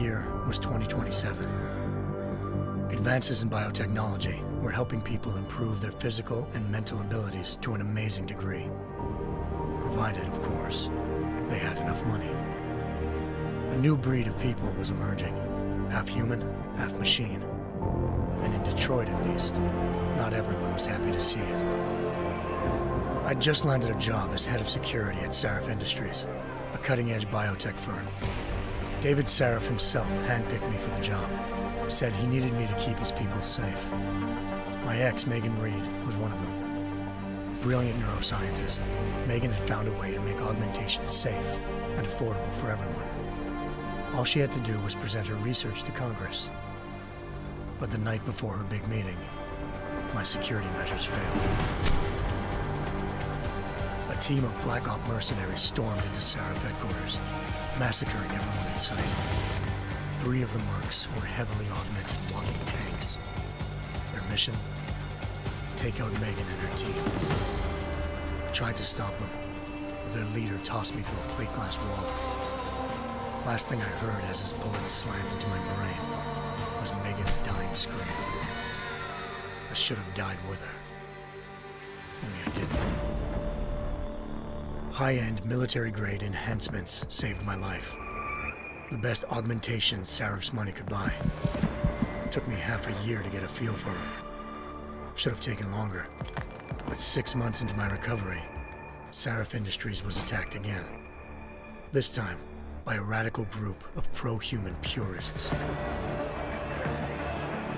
year was 2027. Advances in biotechnology were helping people improve their physical and mental abilities to an amazing degree. Provided, of course, they had enough money. A new breed of people was emerging, half human, half machine. And in Detroit, at least, not everyone was happy to see it. I'd just landed a job as head of security at Sarif Industries, a cutting-edge biotech firm. David Sarif himself handpicked me for the job, said he needed me to keep his people safe. My ex, Megan Reed, was one of them. Brilliant neuroscientist, Megan had found a way to make augmentation safe and affordable for everyone. All she had to do was present her research to Congress. But the night before her big meeting, my security measures failed. A team of Black Op mercenaries stormed into Sarif headquarters, massacring everyone in sight. 3 of the mercs were heavily augmented walking tanks. Their mission? Take out Megan and her team. I tried to stop them, but their leader tossed me through a plate glass wall. Last thing I heard as his bullets slammed into my brain was Megan's dying scream. I should have died with her. Only I didn't. High-end military-grade enhancements saved my life. The best augmentation Sarif's money could buy. It took me half a year to get a feel for her. Should have taken longer. But 6 months into my recovery, Sarif Industries was attacked again. This time, by a radical group of pro-human purists.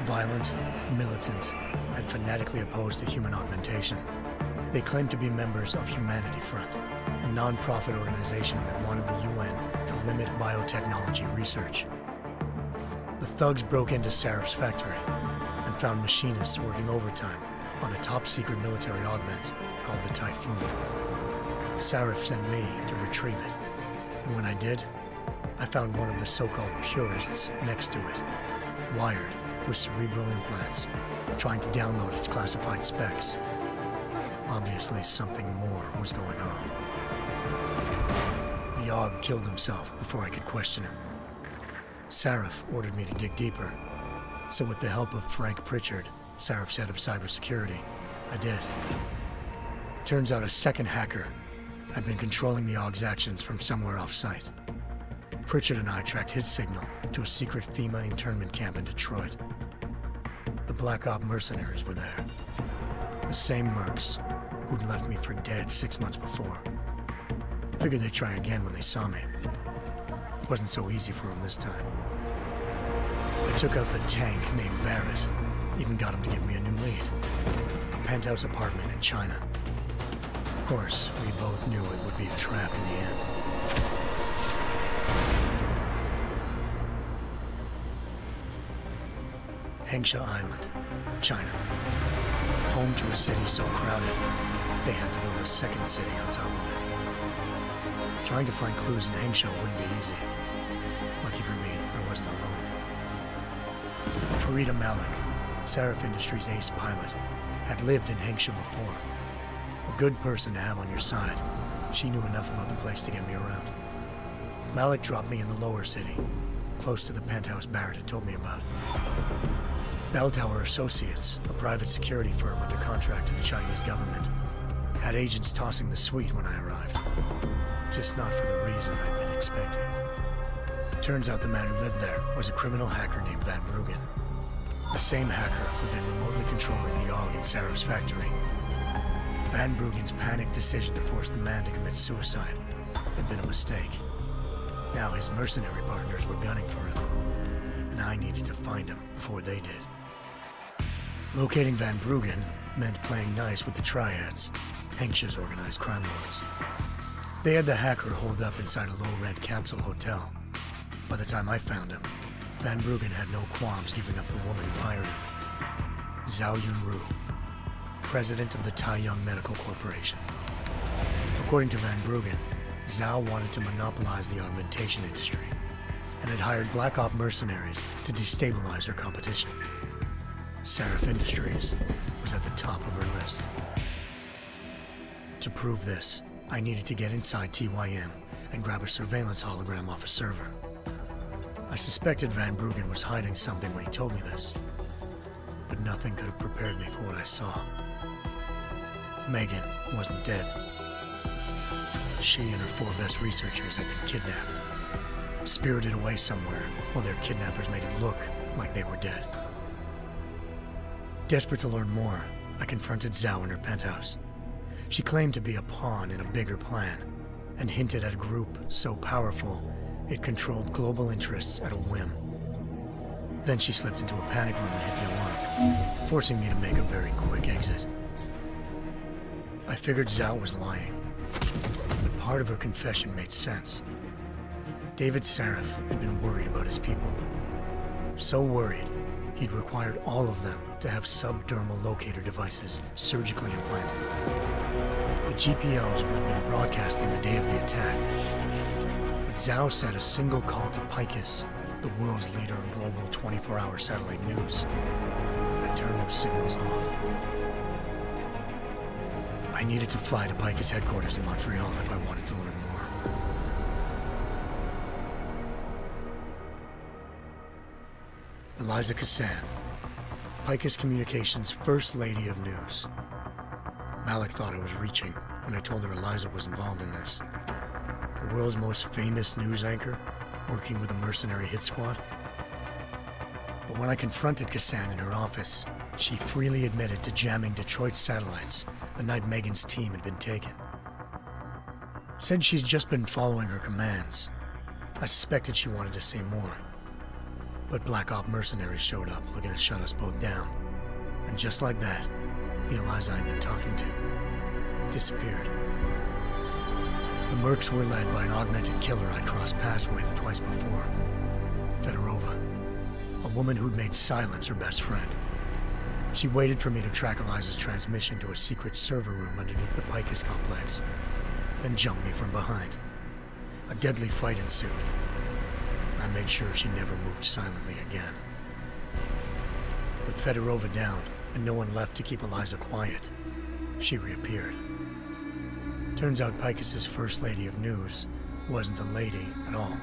Violent, militant, and fanatically opposed to human augmentation. They claimed to be members of Humanity Front, a non-profit organization that wanted the UN to limit biotechnology research. The thugs broke into Sarif's factory and found machinists working overtime on a top-secret military augment called the Typhoon. Sarif sent me to retrieve it, and when I did, I found one of the so-called purists next to it, wired with cerebral implants, trying to download its classified specs. Obviously, something more was going on. The AUG killed himself before I could question him. Sarif ordered me to dig deeper, so with the help of Frank Pritchard, Sarif's head of cybersecurity, I did. Turns out a second hacker had been controlling the AUG's actions from somewhere off-site. Pritchard and I tracked his signal to a secret FEMA internment camp in Detroit. The Black Op mercenaries were there. The same mercs who'd left me for dead 6 months before. Figured they'd try again when they saw me. It wasn't so easy for them this time. I took out the tank named Barrett, even got him to give me a new lead. A penthouse apartment in China. Of course, we both knew it would be a trap in the end. Hengsha Island, China. Home to a city so crowded, they had to build a second city on top of it. Trying to find clues in Hengsha wouldn't be easy. Lucky for me, I wasn't alone. Farida Malik, Sarif Industries' ace pilot, had lived in Hengsha before. A good person to have on your side. She knew enough about the place to get me around. Malik dropped me in the lower city, close to the penthouse Barrett had told me about. Bell Tower Associates, a private security firm under contract to the Chinese government, had agents tossing the suite when I arrived. Just not for the reason I'd been expecting. Turns out the man who lived there was a criminal hacker named Van Bruggen. The same hacker who'd been remotely controlling the AUG in Sarif's factory. Van Bruggen's panicked decision to force the man to commit suicide had been a mistake. Now his mercenary partners were gunning for him, and I needed to find him before they did. Locating Van Bruggen meant playing nice with the Triads, Hengsha's organized crime lords. They had the hacker holed up inside a low-rent capsule hotel. By the time I found him, Van Bruggen had no qualms giving up the woman who hired him. Zhao Yunru, president of the Taiyang Medical Corporation. According to Van Bruggen, Zhao wanted to monopolize the augmentation industry and had hired Black Op mercenaries to destabilize her competition. Sarif Industries was at the top of her list. To prove this, I needed to get inside TYM and grab a surveillance hologram off a server. I suspected Van Bruggen was hiding something when he told me this, but nothing could have prepared me for what I saw. Megan wasn't dead. She and her 4 best researchers had been kidnapped, spirited away somewhere while their kidnappers made it look like they were dead. Desperate to learn more, I confronted Zhao in her penthouse. She claimed to be a pawn in a bigger plan, and hinted at a group so powerful it controlled global interests at a whim. Then she slipped into a panic room and hit the alarm, forcing me to make a very quick exit. I figured Zhao was lying, but part of her confession made sense. David Sarif had been worried about his people. So worried, he'd required all of them to have subdermal locator devices surgically implanted. The GPLs would have been broadcasting the day of the attack. But Zhao said a single call to Picus, the world's leader in global 24-hour satellite news, had turned those signals off. I needed to fly to Picus headquarters in Montreal if I wanted to learn more. Eliza Cassan, Picus Communications' First Lady of News. Malik thought I was reaching when I told her Eliza was involved in this. The world's most famous news anchor, working with a mercenary hit squad. But when I confronted Cassan in her office, she freely admitted to jamming Detroit's satellites the night Megan's team had been taken. Said she's just been following her commands. I suspected she wanted to say more. But Black Op mercenaries showed up looking to shut us both down. And just like that, the Eliza I'd been talking to disappeared. The Mercs were led by an augmented killer I crossed paths with twice before, Fedorova, a woman who'd made silence her best friend. She waited for me to track Eliza's transmission to a secret server room underneath the Picus complex, then jumped me from behind. A deadly fight ensued. I made sure she never moved silently again. With Fedorova down and no one left to keep Eliza quiet, she reappeared. Turns out Picus's First Lady of News wasn't a lady at all.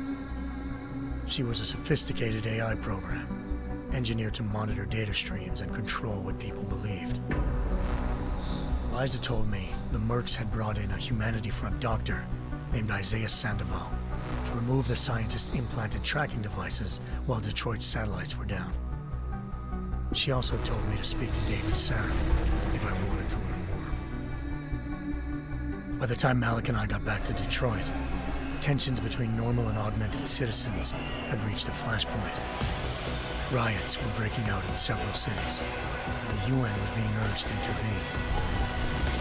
She was a sophisticated AI program, engineered to monitor data streams and control what people believed. Eliza told me the Mercs had brought in a Humanity Front doctor named Isaiah Sandoval to remove the scientist's implanted tracking devices while Detroit's satellites were down. She also told me to speak to David Sarif if I wanted to learn more. By the time Malik and I got back to Detroit, tensions between normal and augmented citizens had reached a flashpoint. Riots were breaking out in several cities, and the UN was being urged to intervene.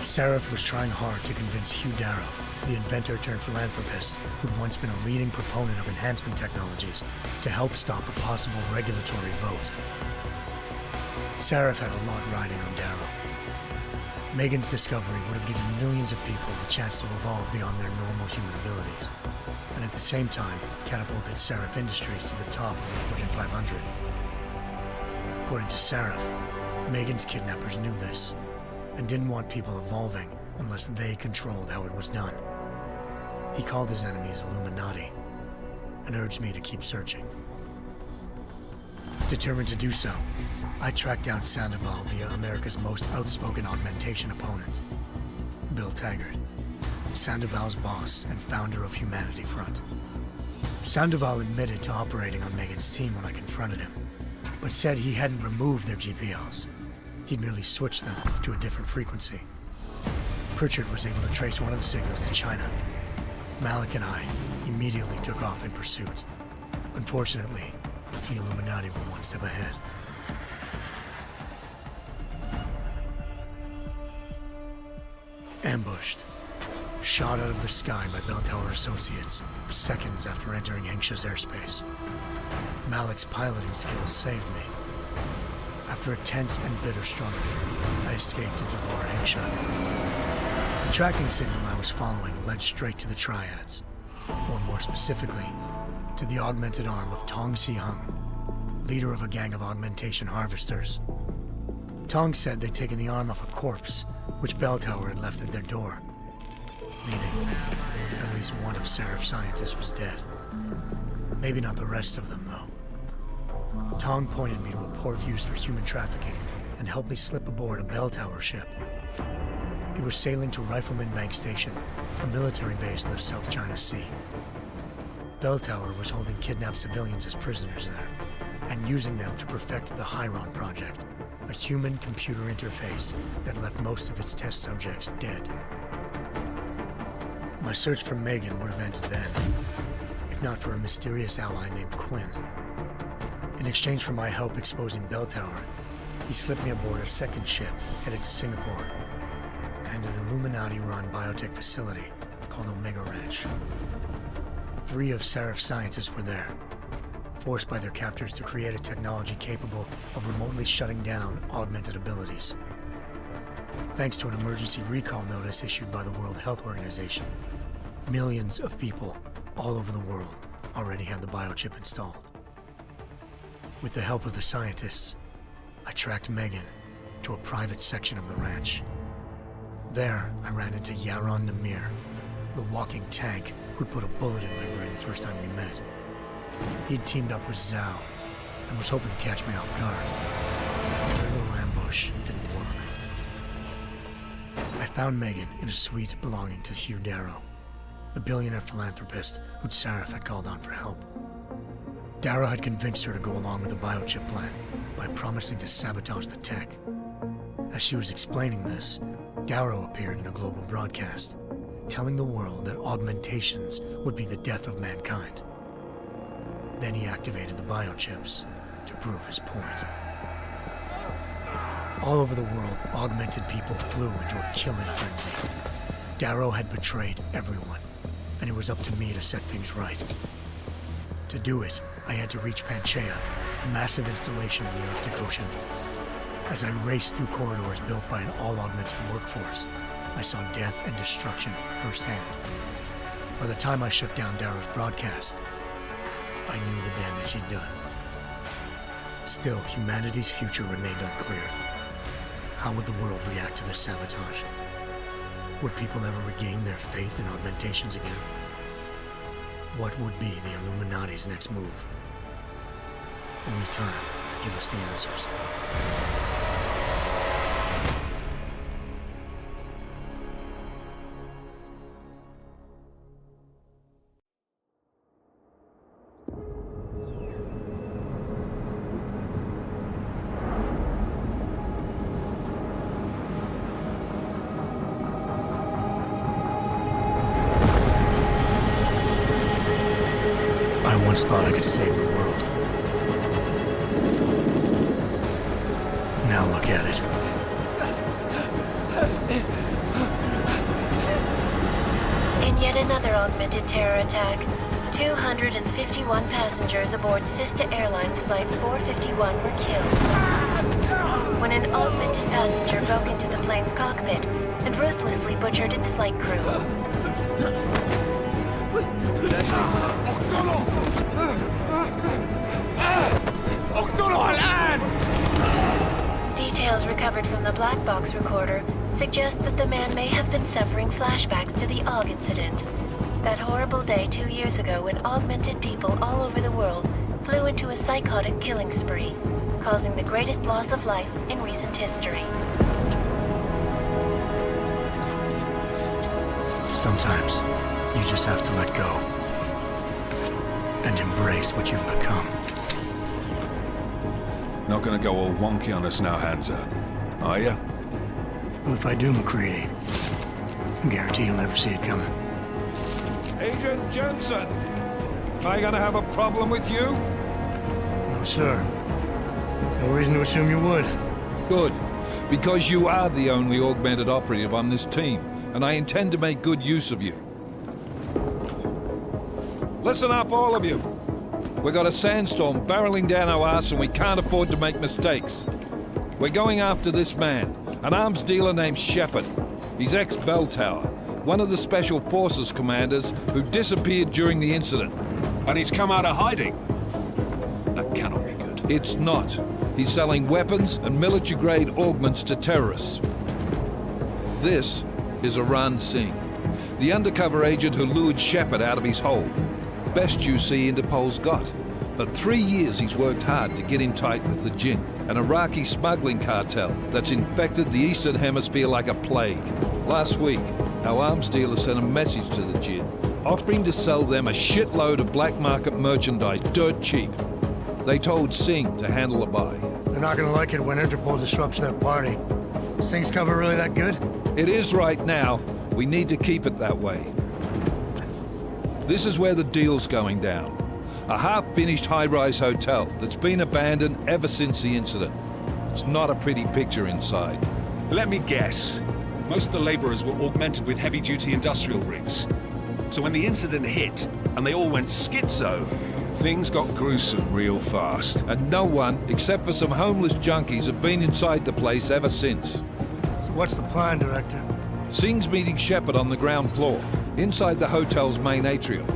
Sarif was trying hard to convince Hugh Darrow, the inventor-turned-philanthropist who'd once been a leading proponent of enhancement technologies, to help stop a possible regulatory vote. Sarif had a lot riding on Darrow. Megan's discovery would have given millions of people the chance to evolve beyond their normal human abilities, and at the same time catapulted Sarif Industries to the top of the Fortune 500. According to Sarif, Megan's kidnappers knew this, and didn't want people evolving unless they controlled how it was done. He called his enemies Illuminati, and urged me to keep searching. Determined to do so, I tracked down Sandoval via America's most outspoken augmentation opponent, Bill Taggart, Sandoval's boss and founder of Humanity Front. Sandoval admitted to operating on Megan's team when I confronted him, but said he hadn't removed their GPLs. He'd merely switched them to a different frequency. Pritchard was able to trace one of the signals to China. Malik and I immediately took off in pursuit. Unfortunately, the Illuminati were one step ahead. Ambushed. Shot out of the sky by Bell Tower Associates, seconds after entering Hengsha's airspace. Malik's piloting skills saved me. After a tense and bitter struggle, I escaped into Lower Hengsha. The tracking signal I was following led straight to the Triads, or more specifically, to the augmented arm of Tong Si-hung, leader of a gang of augmentation harvesters. Tong said they'd taken the arm off a corpse, which Bell Tower had left at their door, meaning at least one of Sarif's scientists was dead. Maybe not the rest of them, though. Tong pointed me to a port used for human trafficking and helped me slip aboard a bell tower ship. It was sailing to Rifleman Bank Station, a military base in the South China Sea. Bell Tower was holding kidnapped civilians as prisoners there, and using them to perfect the Hyron Project, a human-computer interface that left most of its test subjects dead. My search for Megan would have ended then, if not for a mysterious ally named Quinn. In exchange for my help exposing Bell Tower, he slipped me aboard a second ship headed to Singapore, and an Illuminati-run biotech facility called Omega Ranch. 3 of Seraph's scientists were there, forced by their captors to create a technology capable of remotely shutting down augmented abilities. Thanks to an emergency recall notice issued by the World Health Organization, millions of people all over the world already had the biochip installed. With the help of the scientists, I tracked Megan to a private section of the ranch. There, I ran into Yaron Namir, the walking tank who'd put a bullet in my brain the first time we met. He'd teamed up with Zhao and was hoping to catch me off guard. Their little ambush didn't work. I found Megan in a suite belonging to Hugh Darrow, the billionaire philanthropist who'd Seraph had called on for help. Darrow had convinced her to go along with the biochip plan by promising to sabotage the tech. As she was explaining this, Darrow appeared in a global broadcast, telling the world that augmentations would be the death of mankind. Then he activated the biochips to prove his point. All over the world, augmented people flew into a killing frenzy. Darrow had betrayed everyone, and it was up to me to set things right. To do it, I had to reach Panchaea, a massive installation in the Arctic Ocean. As I raced through corridors built by an all-augmented workforce, I saw death and destruction firsthand. By the time I shut down Darrow's broadcast, I knew the damage he'd done. Still, humanity's future remained unclear. How would the world react to this sabotage? Would people ever regain their faith in augmentations again? What would be the Illuminati's next move? Only time could give us the answers. I once thought I could save the world. Now look at it. In yet another augmented terror attack, 251 passengers aboard Sister Airlines Flight 451 were killed when an augmented passenger broke into the plane's cockpit and ruthlessly butchered its flight crew. Details recovered from the black box recorder suggest that the man may have been suffering flashbacks to the AUG incident. That horrible day 2 years ago when augmented people all over the world flew into a psychotic killing spree, causing the greatest loss of life in recent history. Sometimes, you just have to let go and embrace what you've become. Not gonna go all wonky on us now, Hansa, are you? Well, if I do, McCready, I guarantee you'll never see it coming. Agent Jensen, am I gonna have a problem with you? No, sir. No reason to assume you would. Good, because you are the only augmented operative on this team, and I intend to make good use of you. Listen up, all of you. We've got a sandstorm barreling down our arse and we can't afford to make mistakes. We're going after this man, an arms dealer named Shepard. He's ex-Bell Tower, one of the Special Forces commanders who disappeared during the incident. And he's come out of hiding? That cannot be good. It's not. He's selling weapons and military-grade augments to terrorists. This is Aran Singh, the undercover agent who lured Shepard out of his hole. best UC Interpol's got. For 3 years he's worked hard to get him tight with the Jinn, an Iraqi smuggling cartel that's infected the Eastern Hemisphere like a plague. Last week, our arms dealer sent a message to the Jinn, offering to sell them a shitload of black market merchandise dirt cheap. They told Singh to handle the buy. They're not gonna like it when Interpol disrupts their party. Sing's cover really that good? It is right now. We need to keep it that way. This is where the deal's going down. A half-finished high-rise hotel that's been abandoned ever since the incident. It's not a pretty picture inside. Let me guess. Most of the laborers were augmented with heavy-duty industrial rigs. So when the incident hit, and they all went schizo, things got gruesome real fast. And no one, except for some homeless junkies, have been inside the place ever since. So what's the plan, Director? Singh's meeting Shepard on the ground floor, inside the hotel's main atrium.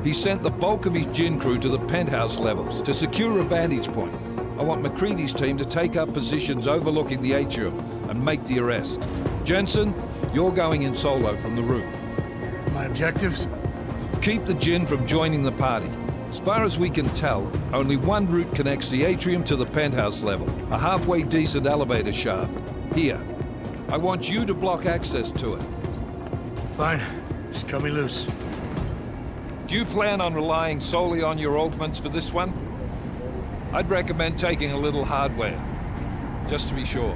He sent the bulk of his Jinn crew to the penthouse levels to secure a vantage point. I want McCready's team to take up positions overlooking the atrium and make the arrest. Jensen, you're going in solo from the roof. My objectives? Keep the Jinn from joining the party. As far as we can tell, only one route connects the atrium to the penthouse level, a halfway decent elevator shaft. Here. I want you to block access to it. Fine. Just cut me loose. Do you plan on relying solely on your augments for this one? I'd recommend taking a little hardware, just to be sure.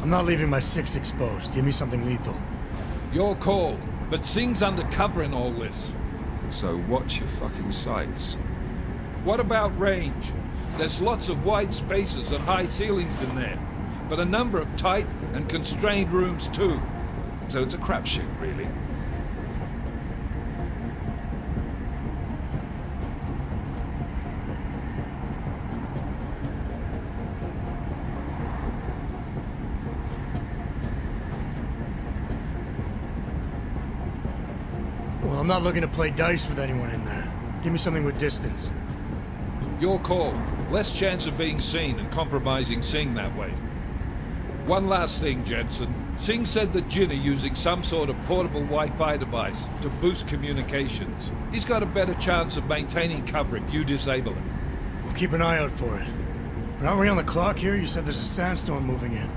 I'm not leaving my 6 exposed. Give me something lethal. Your call, but Singh's undercover in all this. So watch your fucking sights. What about range? There's lots of wide spaces and high ceilings in there, but a number of tight and constrained rooms too. So it's a crapshoot, really. Well, I'm not looking to play dice with anyone in there. Give me something with distance. Your call. Less chance of being seen and compromising Singh that way. One last thing, Jensen. Singh said the Jinn are using some sort of portable Wi-Fi device to boost communications. He's got a better chance of maintaining cover if you disable it. We'll keep an eye out for it. But aren't we on the clock here? You said there's a sandstorm moving in.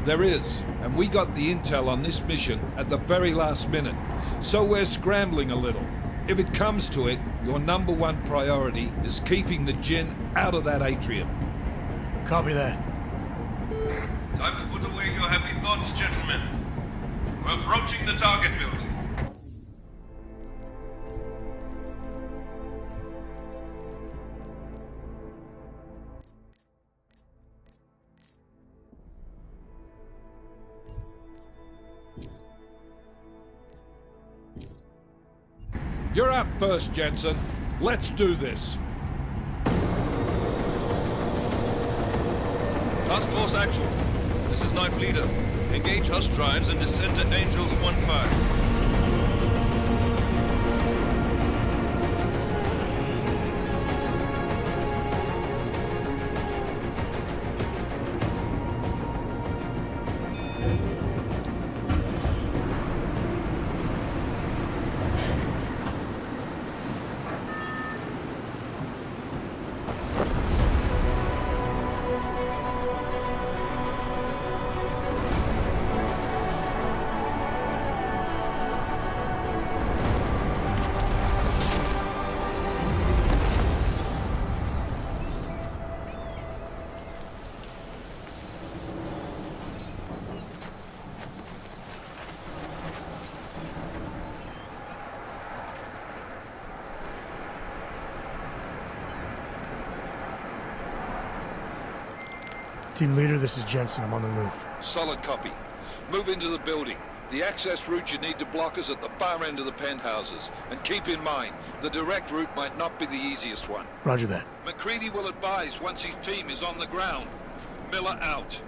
There is, and we got the intel on this mission at the very last minute. So we're scrambling a little. If it comes to it, your #1 priority is keeping the Jinn out of that atrium. Copy that. Time to put away your happy thoughts, gentlemen. We're approaching the target building. You're up first, Jensen. Let's do this. Task Force Actual. This is Knife Leader. Engage Hush drives and descend to Angels 1-5. Team leader, this is Jensen. I'm on the roof. Solid copy. Move into the building. The access route you need to block is at the far end of the penthouses. And keep in mind, the direct route might not be the easiest one. Roger that. McCready will advise once his team is on the ground. Miller out.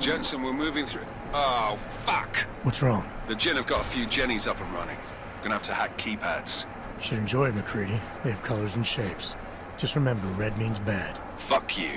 Jensen, we're moving through... Oh, fuck! What's wrong? The Gen have got a few Jennies up and running. Gonna have to hack keypads. Should enjoy it, McCready. They have colors and shapes. Just remember, red means bad. Fuck you.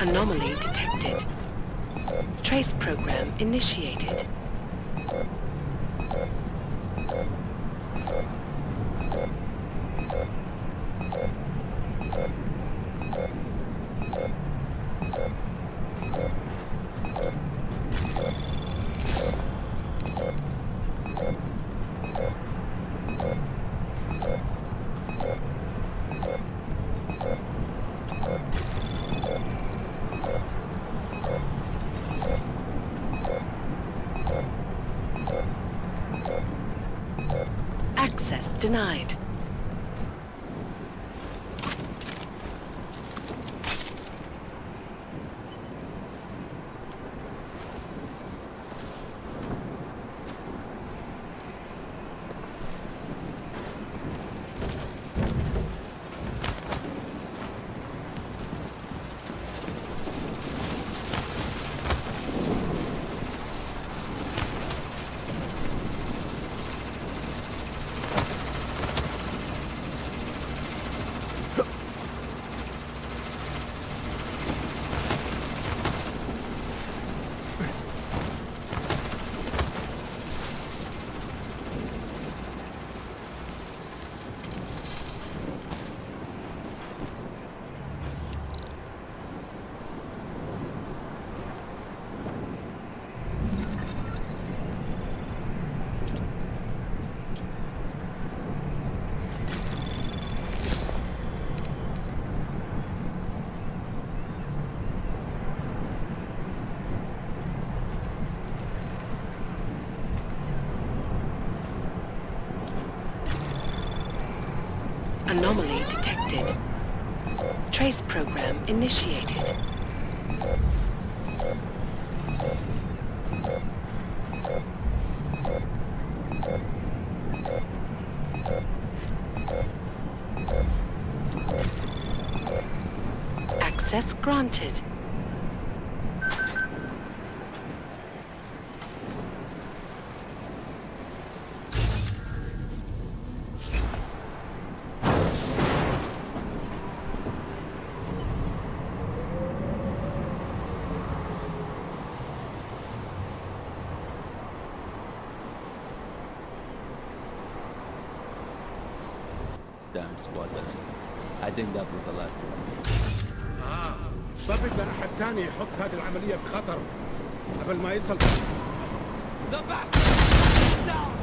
Anomaly detected. Trace program initiated. Access denied. Anomaly detected. Trace program initiated. Access granted. Damn squatters. I think that was the last one. ما بدنا أحد تاني يحط هذه العملية في خطر قبل ما يصل. The bastard! Down!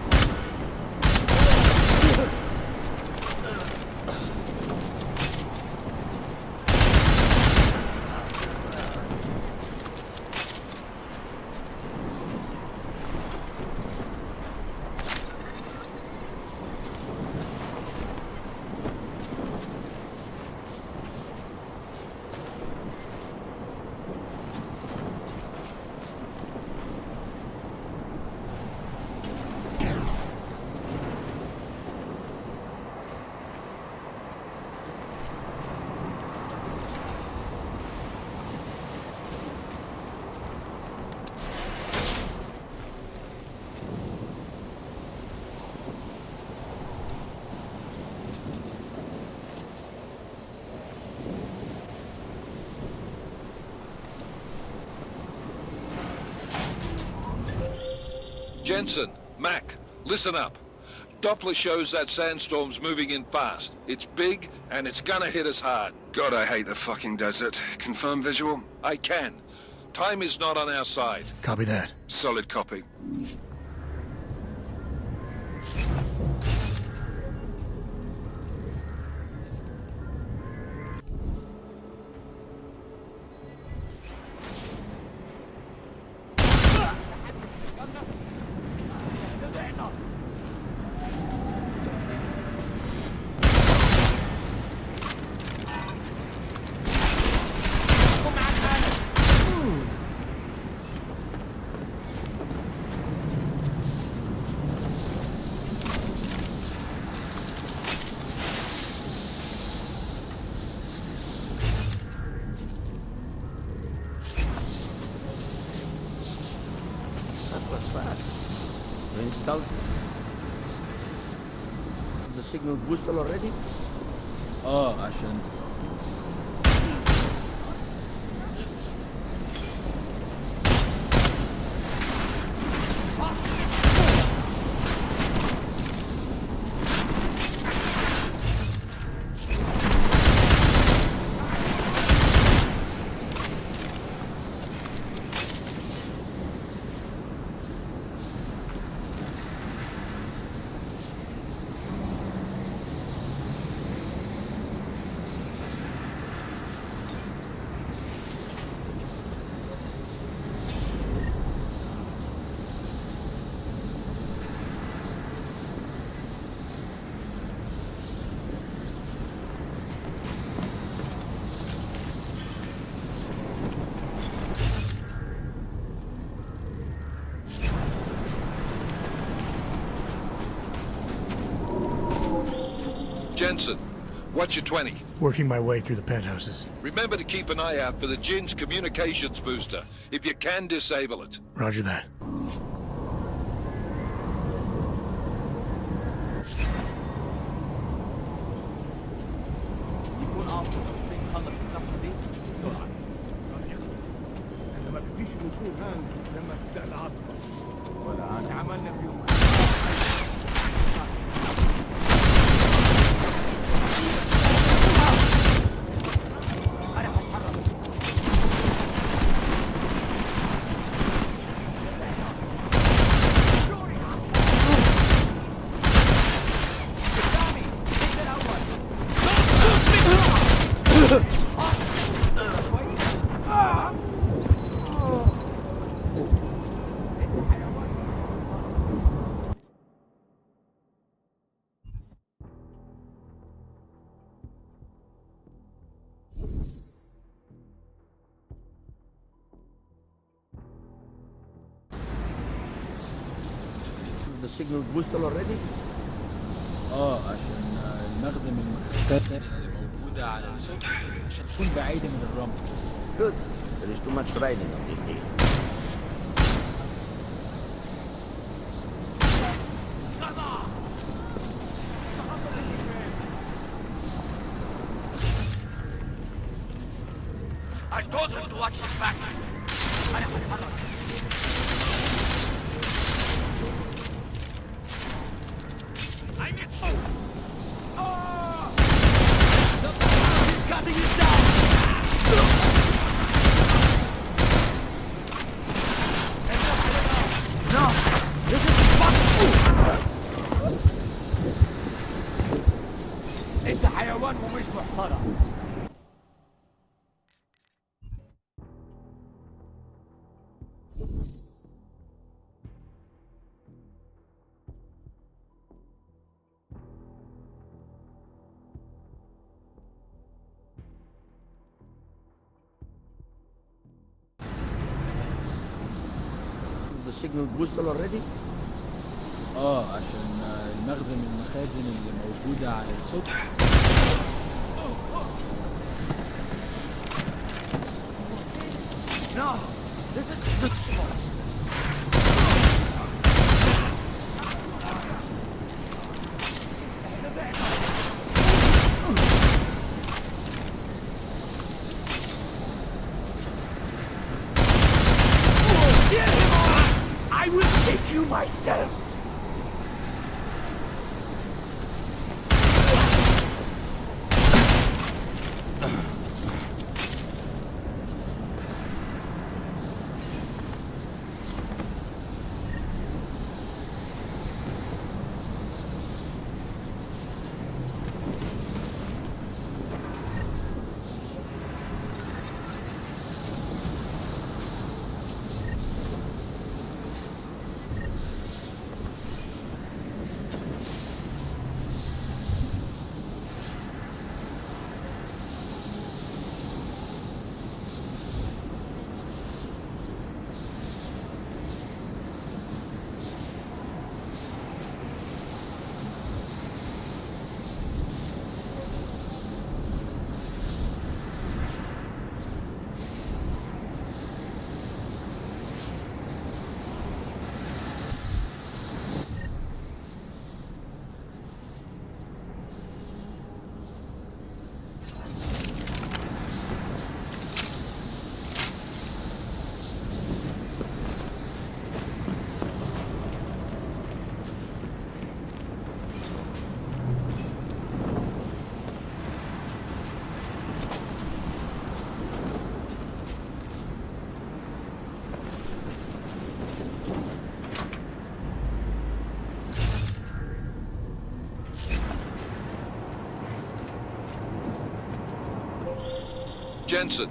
Jensen, Mac, listen up. Doppler shows that sandstorm's moving in fast. It's big, and it's gonna hit us hard. God, I hate the fucking desert. Confirm visual? I can. Time is not on our side. Copy that. Solid copy. Installed the signal booster already? Oh, I shouldn't. Jensen, what's your 20? Working my way through the penthouses. Remember to keep an eye out for the Jin's communications booster. If you can, disable it. Roger that. يكون افضل نخلص الصفحه دي بسرعه. ما بديش نكون هان لما تبدا العاصفه. ولا عملنا فيهم. The signal booster already? عشان المخزن المخزن اللي موجودة على السطح عشان تكون بعيدة من الرمل. Good. There is too much riding on this thing. I told him to watch his back. انت حيوان ومش محترم. The signal booster already? عشان المخزن المخازن اللي موجودة على السطح. No, this is the I will take you myself. Jensen,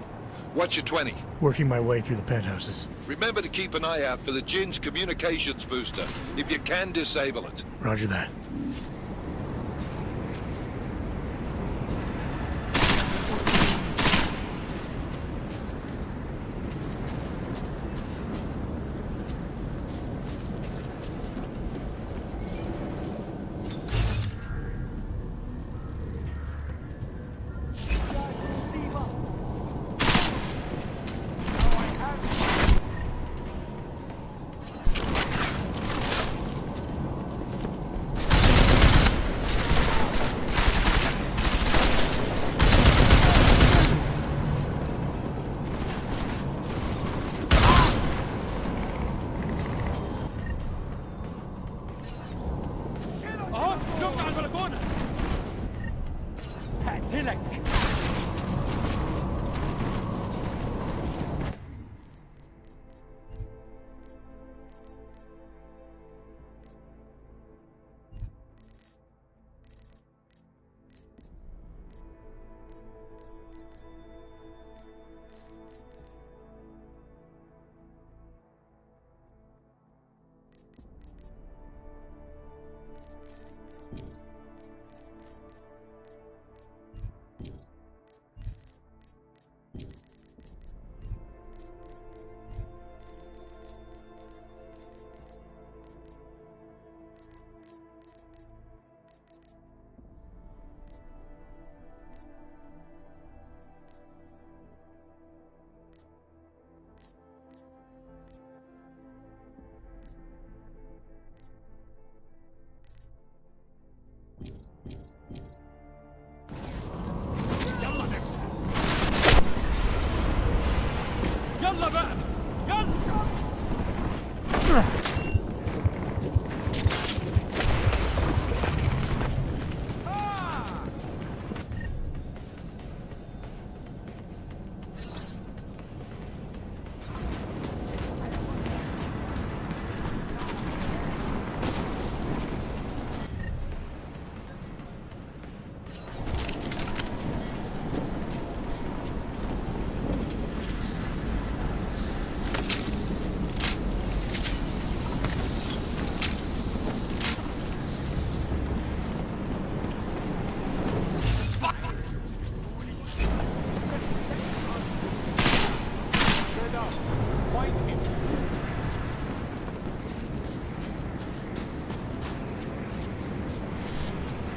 what's your 20? Working my way through the penthouses. Remember to keep an eye out for the Jin's communications booster. If you can, disable it. Roger that.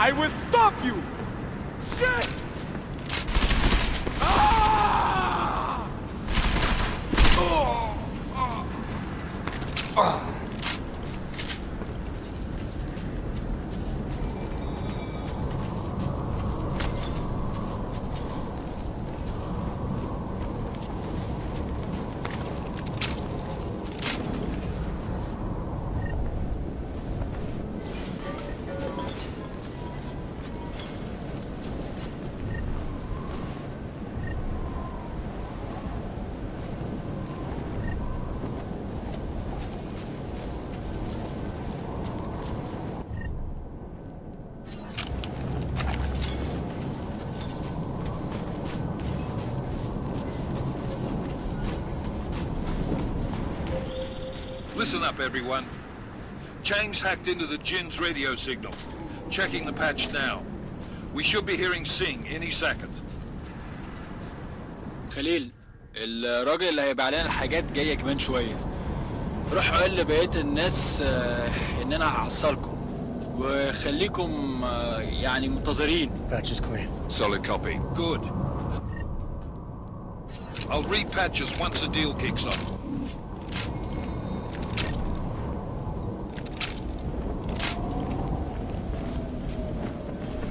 I will stop you! Shit! Ah! Oh! Oh! Listen up, everyone. Chang's hacked into the Jinn's radio signal. Checking the patch now. We should be hearing Singh any second. خليل، الراجل اللي هيبقى علينا الحاجات جاية كمان شوية. روح قول لبقية الناس إن أنا هحصلكم. وخليكم يعني منتظرين. Patch is clean. Solid copy. Good. I'll repatch us once the deal kicks off.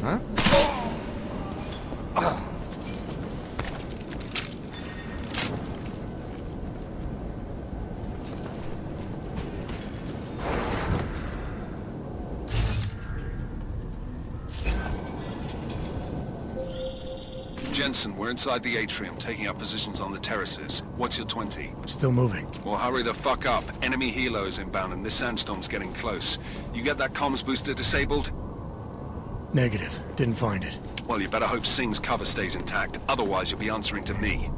Huh? Oh. Jensen, we're inside the atrium, taking up positions on the terraces. What's your 20? Still moving. Well, hurry the fuck up. Enemy helos inbound and this sandstorm's getting close. You get that comms booster disabled? Negative. Didn't find it. Well, you better hope Singh's cover stays intact. Otherwise, you'll be answering to me.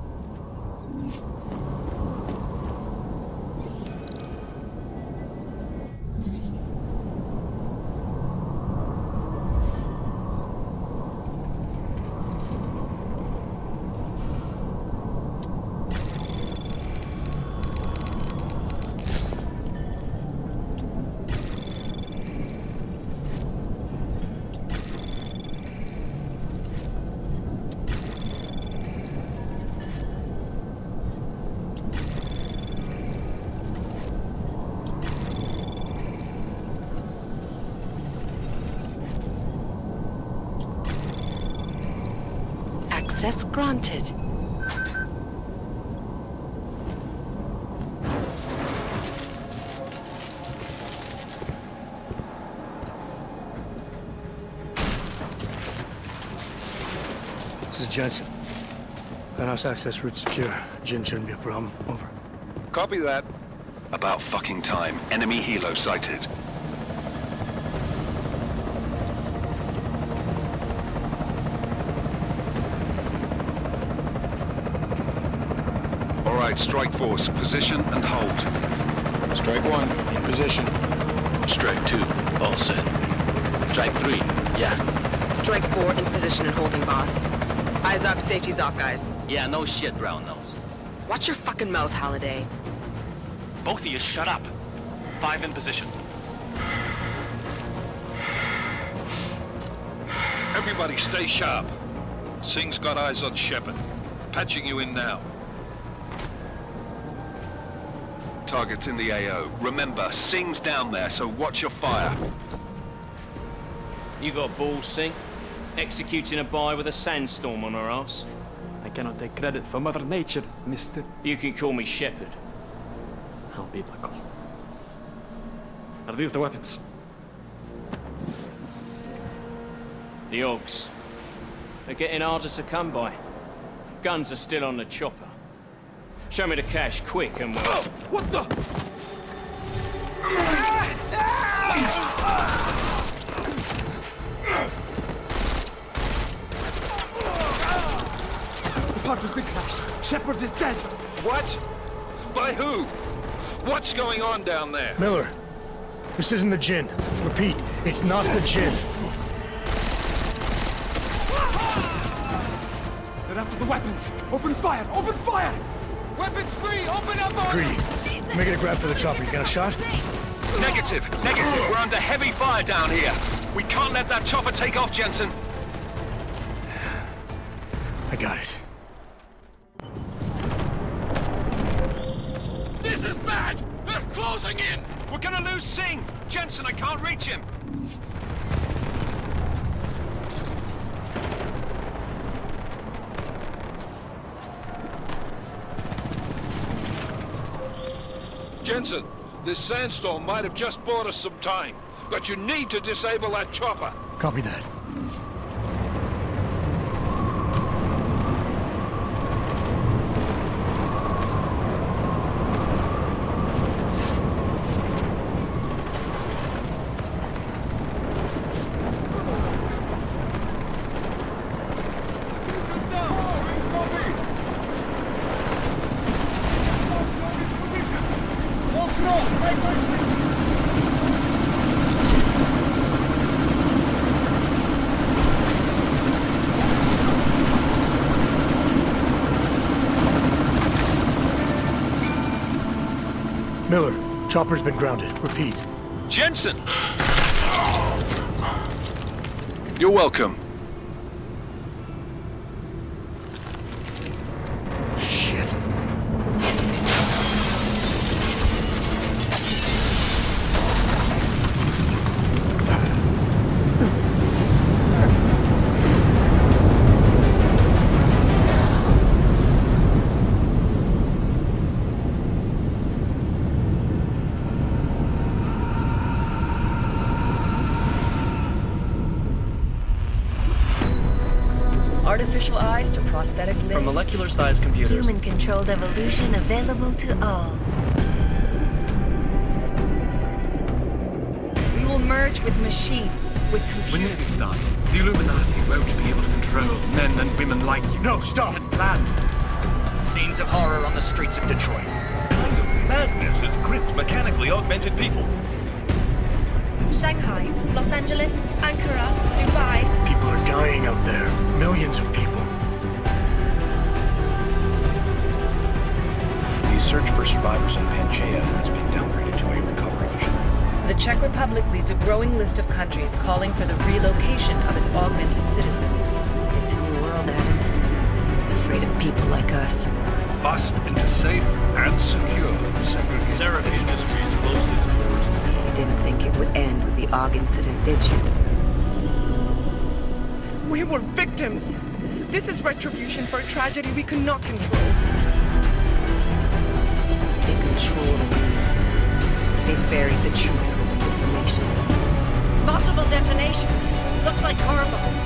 Access granted. This is Jensen. Penthouse access route secure. Jinn shouldn't be a problem. Over. Copy that. About fucking time. Enemy helo sighted. All right, strike force. Position and hold. Strike 1, in position. Strike 2, all set. Strike 3, yeah. Strike 4, in position and holding, boss. Eyes up, safety's off, guys. Yeah, no shit, brown nose. Watch your fucking mouth, Halliday. Both of you shut up. 5 in position. Everybody stay sharp. Singh's got eyes on Shepard. Patching you in now. Target's in the AO. Remember, Singh's down there, so watch your fire. You got balls, Singh? Executing a buy with a sandstorm on our ass? I cannot take credit for Mother Nature, mister. You can call me Shepard. How biblical. Are these the weapons? The Ogs. They're getting harder to come by. Guns are still on the chopper. Show me the cash, quick, and we'll... Oh, what the? The part has been crashed. Shepard is dead. What? By who? What's going on down there? Miller, this isn't the Jinn. Repeat, it's not the Jinn. They're after the weapons. Open fire! Open fire! Weapons free! Open up on Greedy. Making a grab for the chopper. You got a shot? Negative. We're under heavy fire down here. We can't let that chopper take off, Jensen. I got it. This is bad! They're closing in! We're gonna lose Singh! Jensen, I can't reach him! Jensen, this sandstorm might have just bought us some time, but you need to disable that chopper. Copy that. Miller, chopper's been grounded. Repeat. Jensen! You're welcome. Shit. Artificial eyes to prosthetic limbs. From molecular-sized computers. Human-controlled evolution available to all. We will merge with machines, with computers. When this is done, the Illuminati won't be able to control men and women like you. No, stop! And planned. Scenes of horror on the streets of Detroit. What kind of madness has gripped mechanically augmented people? Shanghai, Los Angeles, Ankara, Dubai. People are dying out there. Millions of people. The search for survivors in Pangaea has been downgraded to a recovery mission. The Czech Republic leads a growing list of countries calling for the relocation of its augmented citizens. It's a new world, Adam. It's afraid of people like us. Bust into safe and secure segregation. Seraph Industries closely towards. You didn't think it would end with the AUG incident, did you? We were victims. This is retribution for a tragedy we could not control. They control the news. They buried the truth with disinformation. Possible detonations. Looks like car bombs.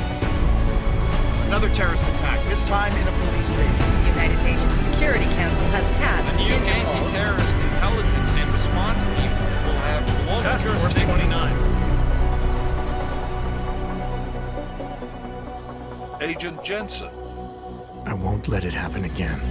Another terrorist attack, this time in a police station. The United Nations Security Council has tasked The new anti-terrorist intelligence and response team will have global jurisdiction. 29. Agent Jensen. I won't let it happen again.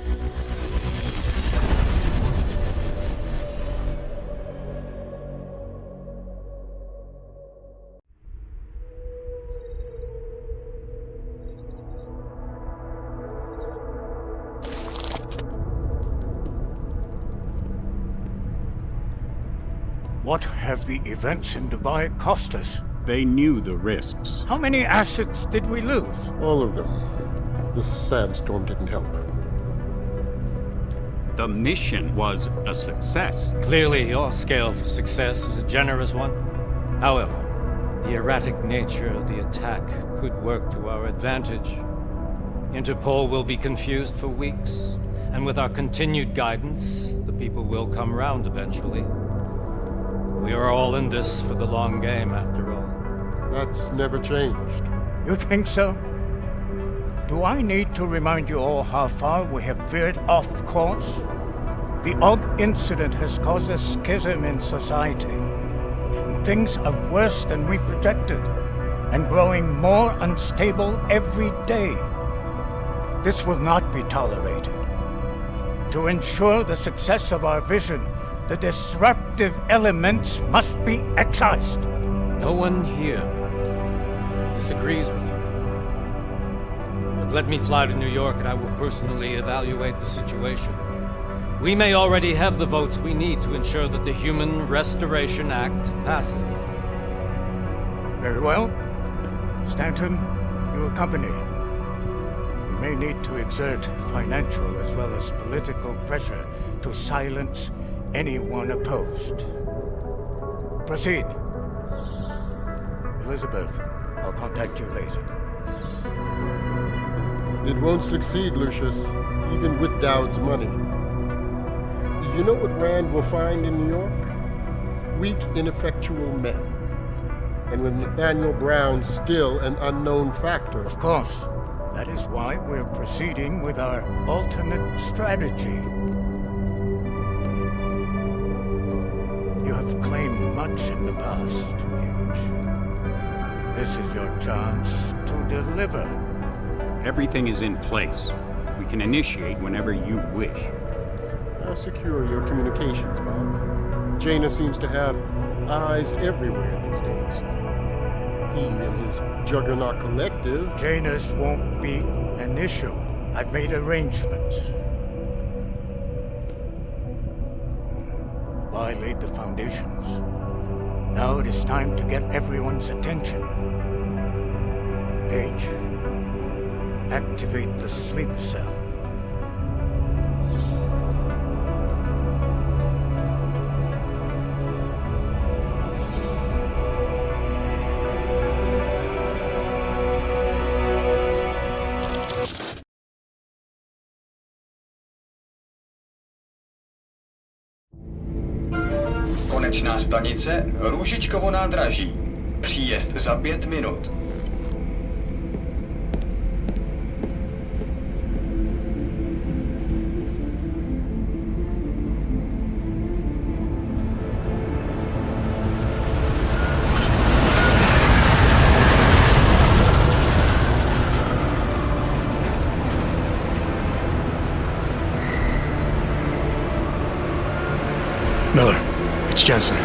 What have the events in Dubai cost us? They knew the risks. How many assets did we lose? All of them. This sandstorm didn't help. The mission was a success. Clearly, your scale for success is a generous one. However, the erratic nature of the attack could work to our advantage. Interpol will be confused for weeks, and with our continued guidance, the people will come round eventually. We are all in this for the long game, after all. That's never changed. You think so? Do I need to remind you all how far we have veered off course? The AUG incident has caused a schism in society. Things are worse than we projected, and growing more unstable every day. This will not be tolerated. To ensure the success of our vision, the disruptive elements must be excised. No one here disagrees with you. But let me fly to New York and I will personally evaluate the situation. We may already have the votes we need to ensure that the Human Restoration Act passes. Very well. Stanton, you accompany. We may need to exert financial as well as political pressure to silence anyone opposed. Proceed. Elizabeth, I'll contact you later. It won't succeed, Lucius, even with Dowd's money. You know what Rand will find in New York? Weak, ineffectual men. And with Nathaniel Brown still an unknown factor. Of course. That is why we're proceeding with our alternate strategy. You have claimed much in the past, Paige. This is your chance to deliver. Everything is in place. We can initiate whenever you wish. How secure your communications, Bob? Jaina seems to have eyes everywhere these days. He and his Juggernaut Collective... Jaina's won't be an issue. I've made arrangements. I laid the foundations. Now it is time to get everyone's attention. Paige, activate the sleep cell. Konečná stanice Růžičkovo nádraží. Příjezd za 5 minut. Miller, it's Jensen.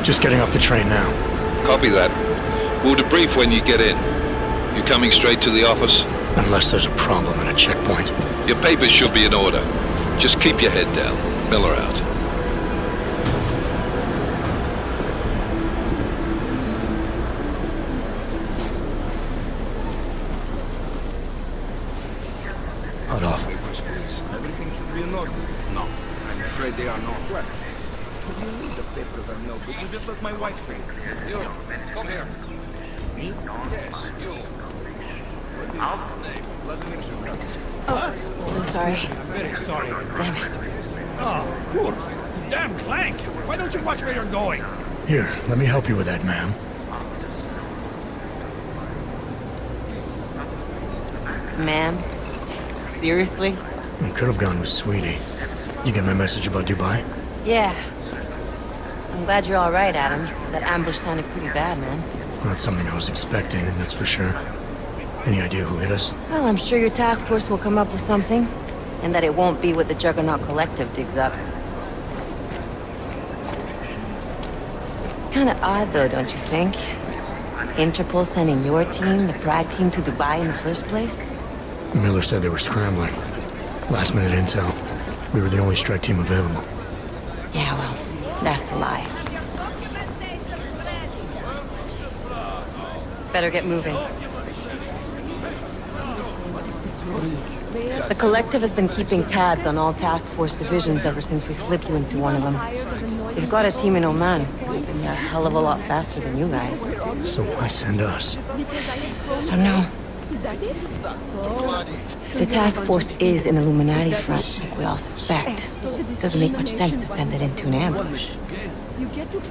Just getting off the train now. Copy that. We'll debrief when you get in. You coming straight to the office? Unless there's a problem at a checkpoint. Your papers should be in order. Just keep your head down. Miller out. Hot off. Everything should be in order. No, I'm afraid they are not. What? You need the papers or no, but you just let my wife say. You, come here. Me? Yes, you. What is your name? Vladimir Zhukas. Oh, so sorry. I'm very sorry. Damn it. Oh, cool. Damn blank. Why don't you watch where you're going? Here, let me help you with that, ma'am. Man? Seriously? I could have gone with Sweetie. You get my message about Dubai? Yeah. I'm glad you're all right, Adam. That ambush sounded pretty bad, man. Not something I was expecting, that's for sure. Any idea who hit us? Well, I'm sure your task force will come up with something. And that it won't be what the Juggernaut Collective digs up. Kinda odd, though, don't you think? Interpol sending your team, the Prague team, to Dubai in the first place? Miller said they were scrambling. Last minute intel. We were the only strike team available. Yeah, well, that's a lie. Better get moving. The Collective has been keeping tabs on all task force divisions ever since we slipped you into one of them. They've got a team in Oman, moving a hell of a lot faster than you guys. So why send us? I don't know. If the task force is an Illuminati front, like we all suspect, it doesn't make much sense to send it into an ambush.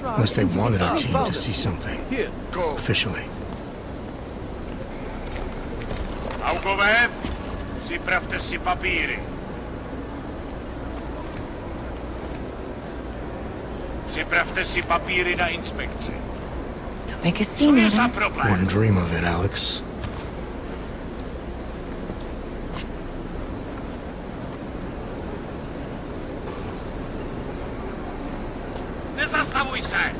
Unless they wanted our team to see something. Officially. Augové, připravte si papíry. Připravte si papíry na inspekci. Make a scene, Adam. Wouldn't dream of it, Alex. Nezastavuj se!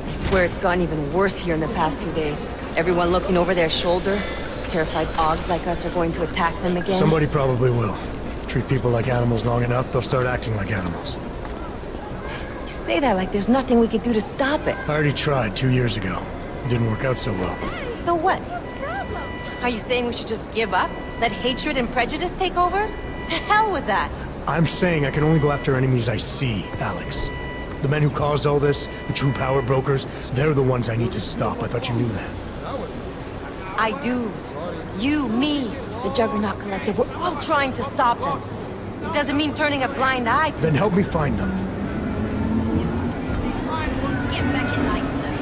I swear it's gotten even worse here in the past few days. Everyone looking over their shoulder. Terrified Augs like us are going to attack them again. Somebody probably will. Treat people like animals long enough, they'll start acting like animals. You say that like there's nothing we could do to stop it. I already tried 2 years ago. It didn't work out so well. So what? Are you saying we should just give up? Let hatred and prejudice take over? To hell with that! I'm saying I can only go after enemies I see, Alex. The men who caused all this, the true power brokers, they're the ones I need to stop. I thought you knew that. I do. You, me, the Juggernaut Collective, we're all trying to stop them. It doesn't mean turning a blind eye to Then help me find them. Get back in line, sir.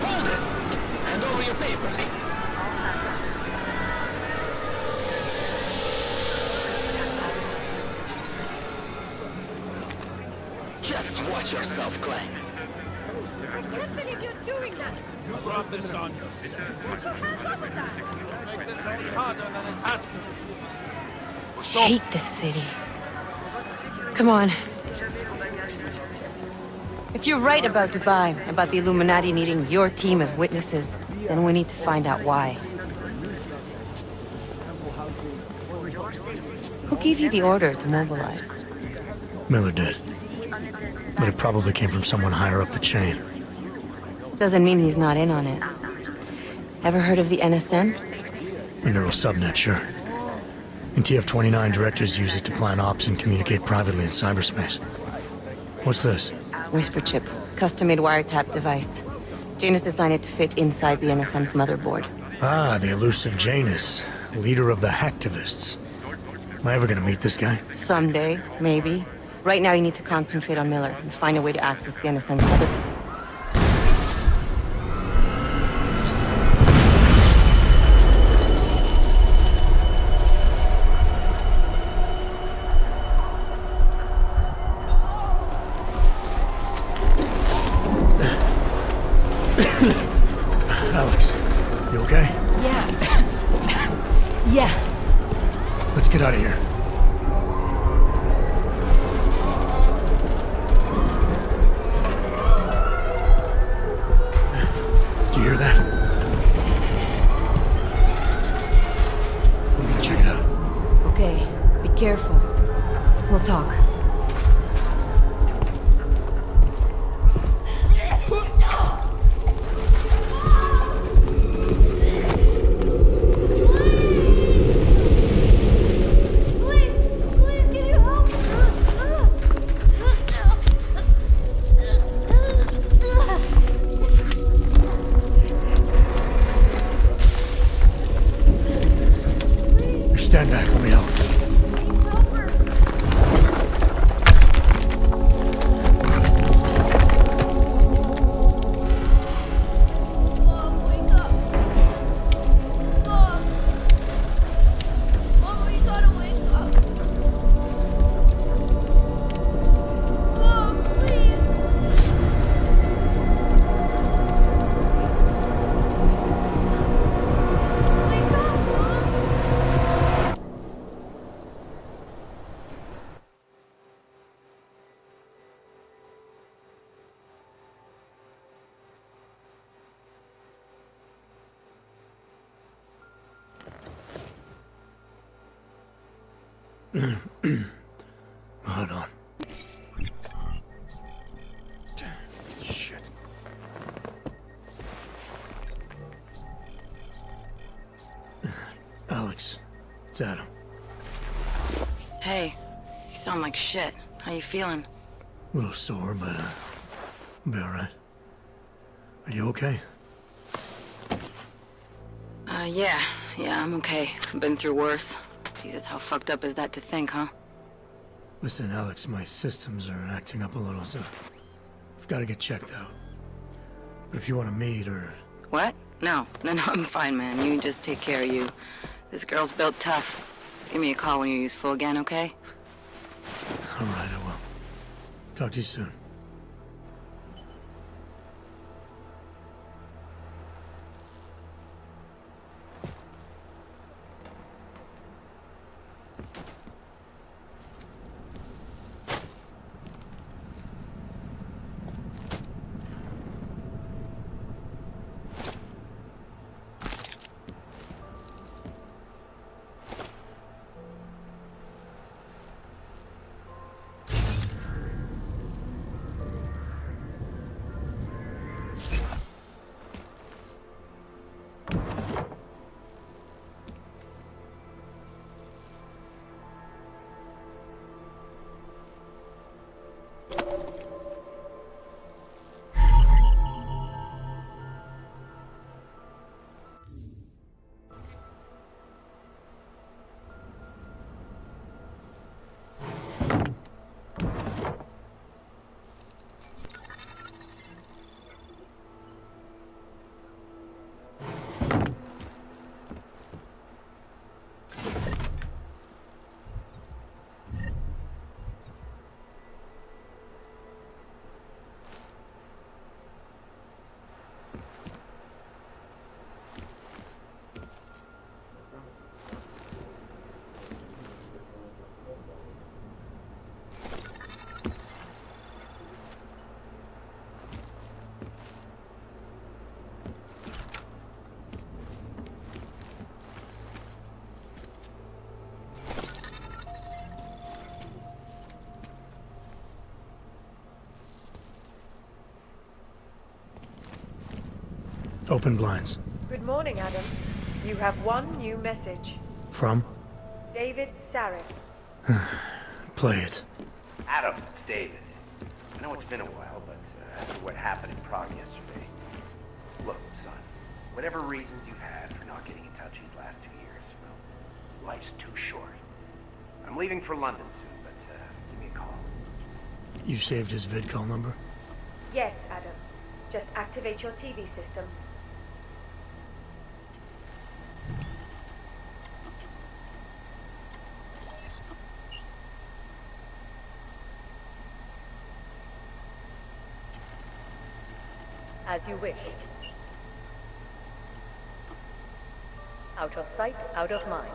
Hold it! Hand over your papers. Just watch yourself, Clank. I can't believe you're doing that. You brought this on yourself. Put your hands up with that. Make this any harder than it has to be. I hate this city. Come on. If you're right about Dubai, about the Illuminati needing your team as witnesses, then we need to find out why. Who gave you the order to mobilize? Miller did. But it probably came from someone higher up the chain. Doesn't mean he's not in on it. Ever heard of the NSN? A neural subnet, sure. In TF-29, directors use it to plan ops and communicate privately in cyberspace. What's this? Whisper chip. Custom-made wiretap device. Janus designed it to fit inside the NSN's motherboard. Ah, the elusive Janus. Leader of the hacktivists. Am I ever gonna meet this guy? Someday, maybe. Right now you need to concentrate on Miller and find a way to access the NSN's motherboard. Alex, you okay? Yeah. Yeah. Let's get out of here. Do you hear that? I'm gonna check it out. Okay, be careful. We'll talk. Stand back, let me help. Hold on. Shit. Alex, it's Adam. Hey, you sound like shit. How you feeling? A little sore, but I'll be alright. Are you okay? Yeah, I'm okay. I've been through worse. Jesus, how fucked up is that to think, huh? Listen, Alex, my systems are acting up a little, so I've got to get checked out. But if you want to meet or... What? No, I'm fine, man. You just take care of you. This girl's built tough. Give me a call when you're useful again, okay? Alright, I will. Talk to you soon. Open blinds. Good morning, Adam. You have one new message. From? David Sarek. Play it. Adam, it's David. I know it's been a while, but after what happened in Prague yesterday... Look, son, whatever reasons you've had for not getting in touch these last 2 years, well, life's too short. I'm leaving for London soon, but give me a call. You saved his vidcall number? Yes, Adam. Just activate your TV system. As you wish. Out of sight, out of mind.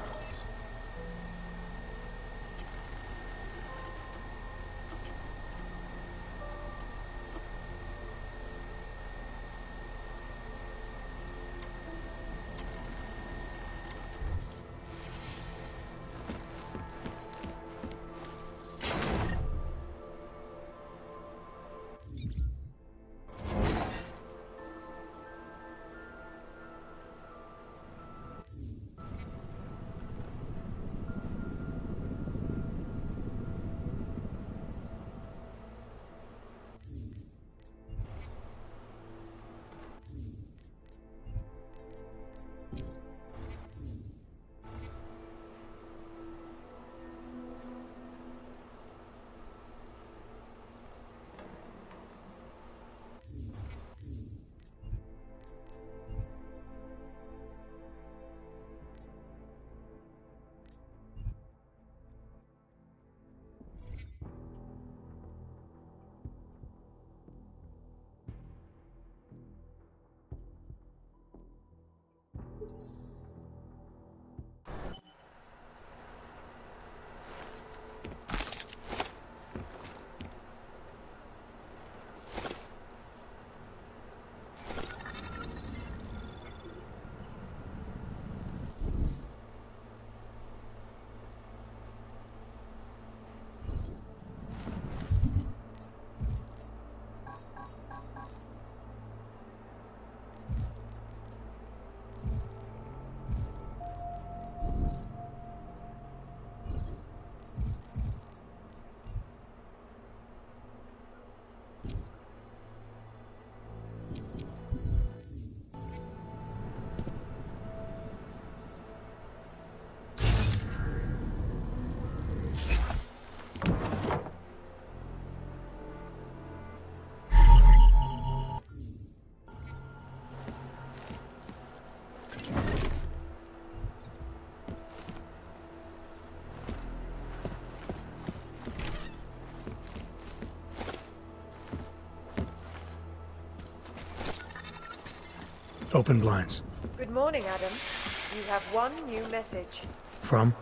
Open blinds. Good morning, Adam. You have one new message. From?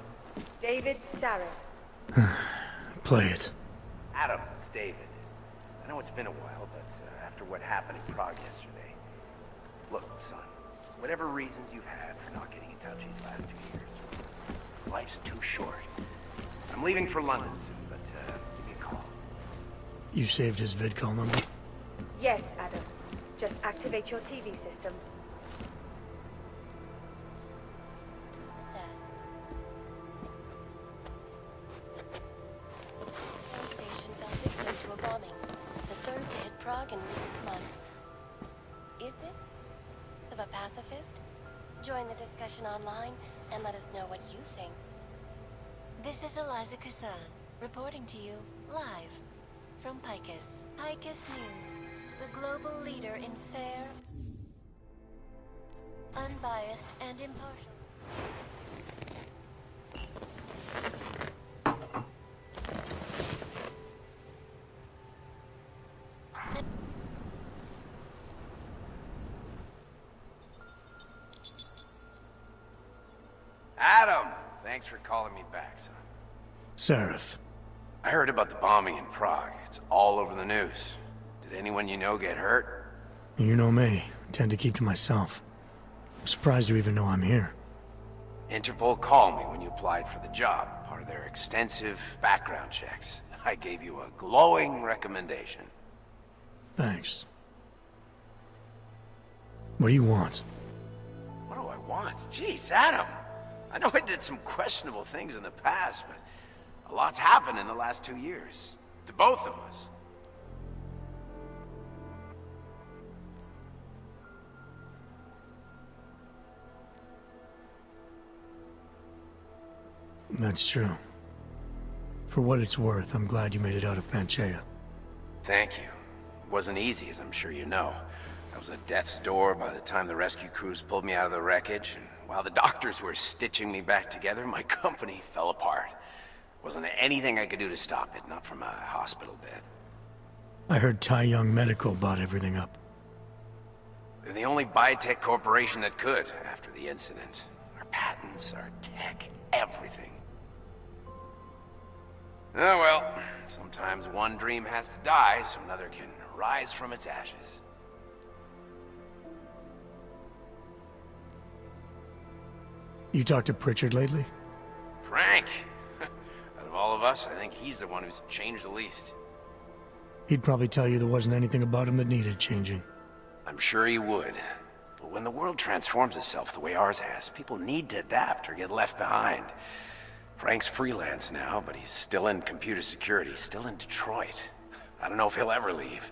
David Sarek. Play it. Adam, it's David. I know it's been a while, but after what happened in Prague yesterday... Look, son, whatever reasons you've had for not getting in touch these last 2 years, life's too short. I'm leaving for London soon, but give me a call. You saved his vidcall number? Yes, Adam. Just activate your TV system. Prague in recent months. Is this of a pacifist? Join the discussion online and let us know what you think. This is Eliza Kassan, reporting to you live from Picus. Picus News, the global leader in fair, unbiased, and impartial. Adam! Thanks for calling me back, son. Seraph. I heard about the bombing in Prague. It's all over the news. Did anyone you know get hurt? You know me. I tend to keep to myself. I'm surprised you even know I'm here. Interpol called me when you applied for the job, part of their extensive background checks. I gave you a glowing recommendation. Thanks. What do you want? What do I want? Jeez, Adam. I know I did some questionable things in the past, but a lot's happened in the last 2 years. To both of us. That's true. For what it's worth, I'm glad you made it out of Panchaea. Thank you. It wasn't easy, as I'm sure you know. I was at death's door by the time the rescue crews pulled me out of the wreckage, and while the doctors were stitching me back together, my company fell apart. Wasn't anything I could do to stop it, not from a hospital bed. I heard Tai Young Medical bought everything up. They're the only biotech corporation that could, after the incident. Our patents, our tech, everything. Oh well, sometimes one dream has to die so another can rise from its ashes. You talked to Pritchard lately? Frank! Out of all of us, I think he's the one who's changed the least. He'd probably tell you there wasn't anything about him that needed changing. I'm sure he would. But when the world transforms itself the way ours has, people need to adapt or get left behind. Frank's freelance now, but he's still in computer security, still in Detroit. I don't know if he'll ever leave.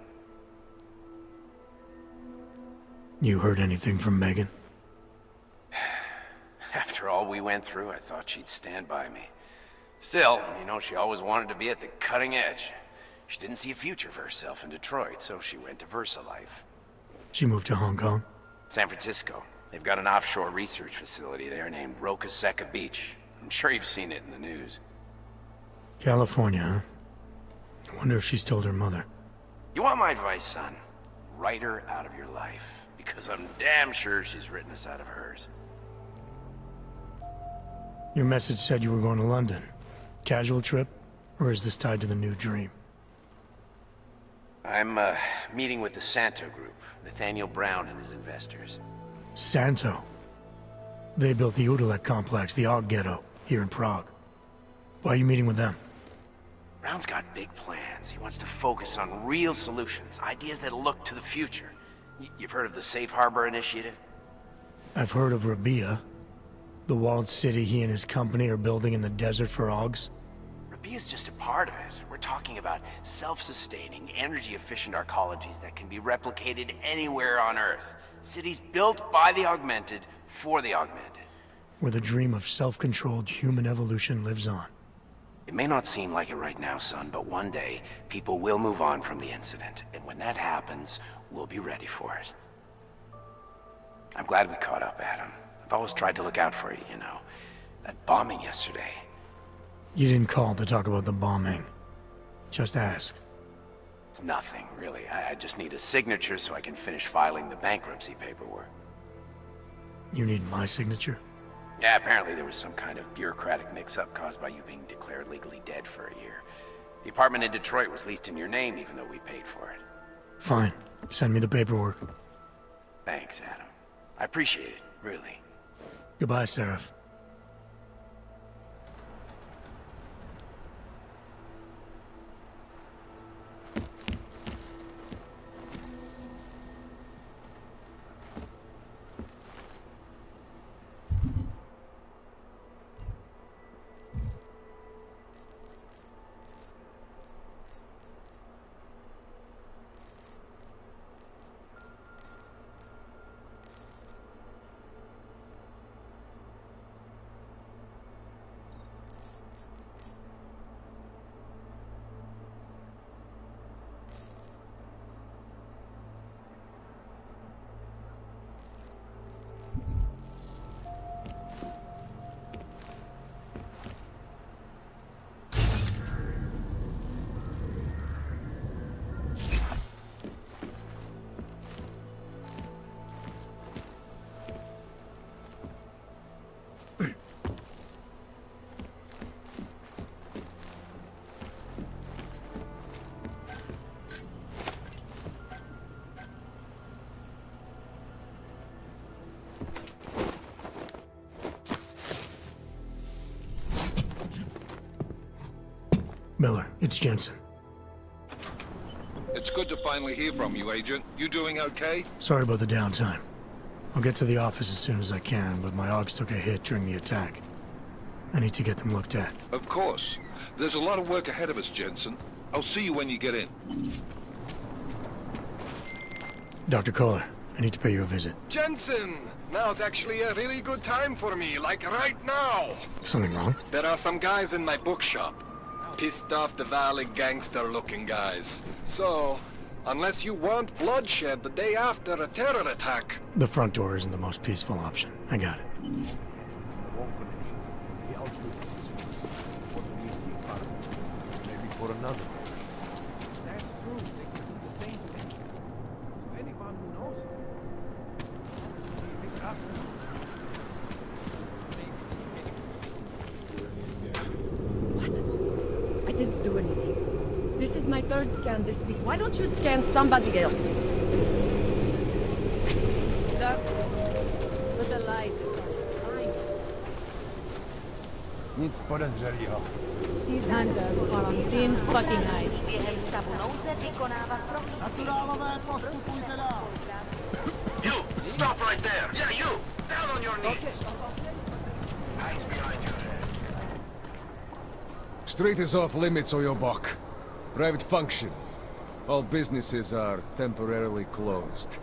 You heard anything from Megan? After all we went through, I thought she'd stand by me. Still, you know, she always wanted to be at the cutting edge. She didn't see a future for herself in Detroit, so she went to VersaLife. She moved to Hong Kong? San Francisco. They've got an offshore research facility there named Rokaseca Beach. I'm sure you've seen it in the news. California, huh? I wonder if she's told her mother. You want my advice, son? Write her out of your life. Because I'm damn sure she's written us out of hers. Your message said you were going to London. Casual trip? Or is this tied to the new dream? I'm, meeting with the Santo Group. Nathaniel Brown and his investors. Santo? They built the Udalek complex, the Og Ghetto, here in Prague. Why are you meeting with them? Brown's got big plans. He wants to focus on real solutions, ideas that look to the future. You've heard of the Safe Harbor Initiative? I've heard of Rabia, the walled city he and his company are building in the desert for Augs. Rabia's just a part of it. We're talking about self-sustaining, energy-efficient arcologies that can be replicated anywhere on Earth. Cities built by the augmented, for the augmented. Where the dream of self-controlled human evolution lives on. It may not seem like it right now, son, but one day, people will move on from the incident. And when that happens, we'll be ready for it. I'm glad we caught up, Adam. I've always tried to look out for you, you know. That bombing yesterday. You didn't call to talk about the bombing. Just ask. It's nothing, really. I just need a signature so I can finish filing the bankruptcy paperwork. You need my signature? Yeah, apparently there was some kind of bureaucratic mix-up caused by you being declared legally dead for a year. The apartment in Detroit was leased in your name even though we paid for it. Fine. Send me the paperwork. Thanks, Adam. I appreciate it, really. Goodbye, Seraph. Miller, it's Jensen. It's good to finally hear from you, Agent. You doing okay? Sorry about the downtime. I'll get to the office as soon as I can, but my AUGs took a hit during the attack. I need to get them looked at. Of course. There's a lot of work ahead of us, Jensen. I'll see you when you get in. Dr. Kohler, I need to pay you a visit. Jensen! Now's actually a really good time for me, like right now! Something wrong? There are some guys in my bookshop. Pissed off the Valley gangster-looking guys. So, unless you want bloodshed the day after a terror attack... The front door isn't the most peaceful option. I got it. Maybe for another. That's true. They could do the same thing. To anyone who knows him. What? I didn't do anything. This is my third scan this week. Why don't you scan somebody else? Sir? With the light. Nic podezřelého. These handlers are on thin fucking ice. Během stavu nouze vykonává kroky. Naturálové, postupujte dál. You! Stop right there! Yeah, you! Down on your knees! Eyes behind your head. Street is off limits, or your buck. Private function. All businesses are temporarily closed.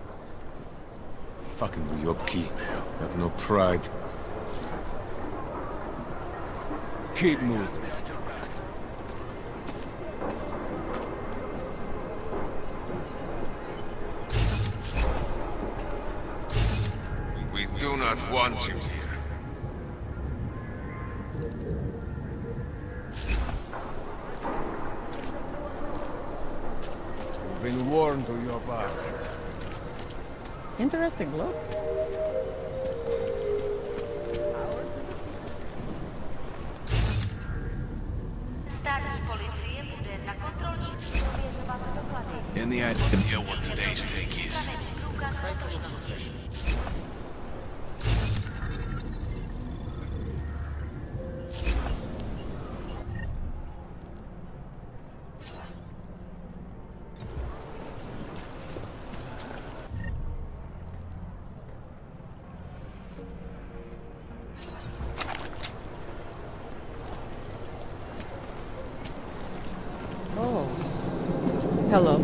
Fucking Uyobki. Have no pride. Keep moving. We do not want you here. You've been warned, Uyobki. Interesting look. Státní policie bude na kontrolních ověřovat doklady. Any idea what today's take is? Průkaz totožnosti. Oh. Hello.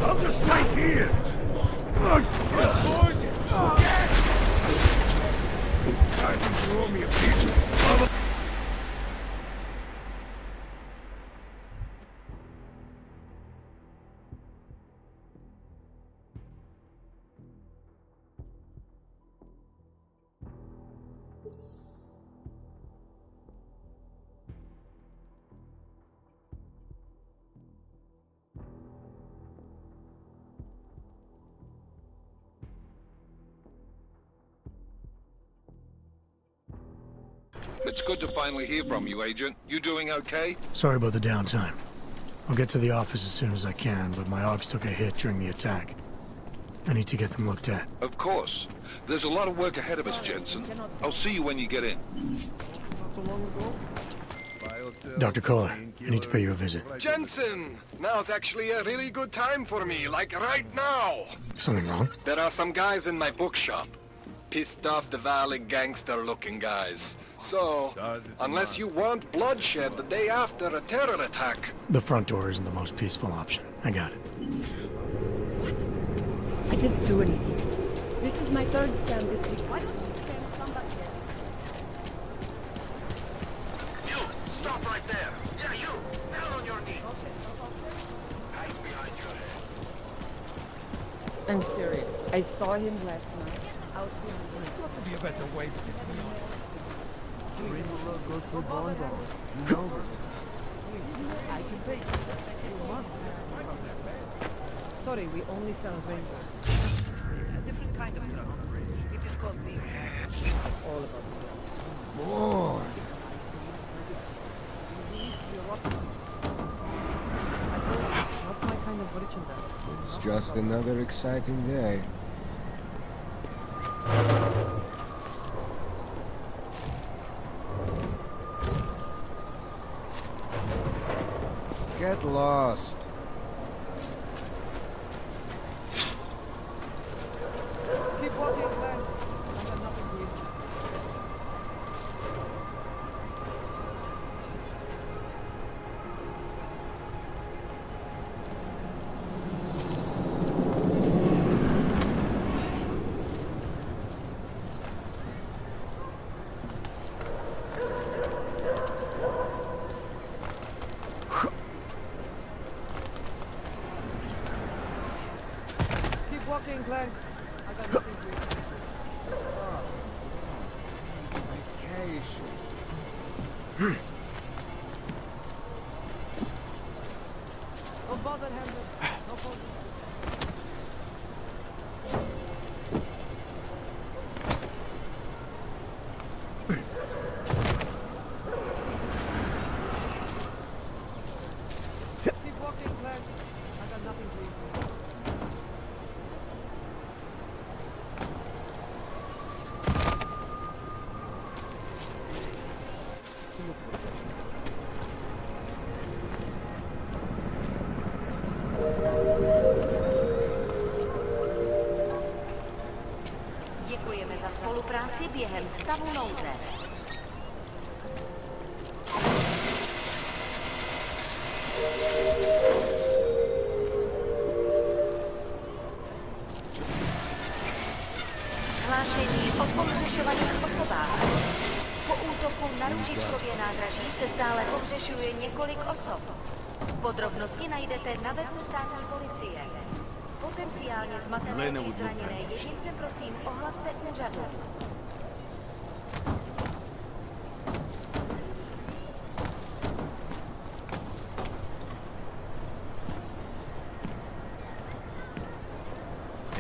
I'll just wait here! Throw me a piece of... It's good to finally hear from you, Agent. You doing okay? Sorry about the downtime. I'll get to the office as soon as I can, but my AUGs took a hit during the attack. I need to get them looked at. Of course. There's a lot of work ahead of us, Jensen. I'll see you when you get in. Dr. Kohler, I need to pay you a visit. Jensen! Now's actually a really good time for me, like right now! Something wrong? There are some guys in my bookshop. Pissed off the Valley gangster-looking guys. So, unless you want bloodshed the day after a terror attack... The front door isn't the most peaceful option. I got it. I didn't do anything. This is my third scan this week. Why don't you scan somebody else? You! Stop right there! Yeah, you! Down on your knees! Eyes behind your head. I'm serious. I saw him last night. Out here. There's got to be a better way to get me on. Goes through bonbons. You know this. I can pay you. You must. Sorry, we only sell rainbows. A different kind of truck. It is called me. All about the More. Not my kind of merchandise. It's just another exciting day. Get lost. Keep walking, man. I got nothing to eat. Keep walking, Clank. I got nothing to eat. Vacation. Don't bother, Handler. No problem. Keep walking, Clank. I got nothing to eat. Děkujeme za spolupráci během stavu nouze. Hlášení o pohřešovaných osobách. Po útoku na Růžičkově nádraží se stále pohřešuje několik osob. Podrobnosti najdete na webu státní policie. Potenciálně zmatené či zraněné jedince prosím ohlaste úřadu.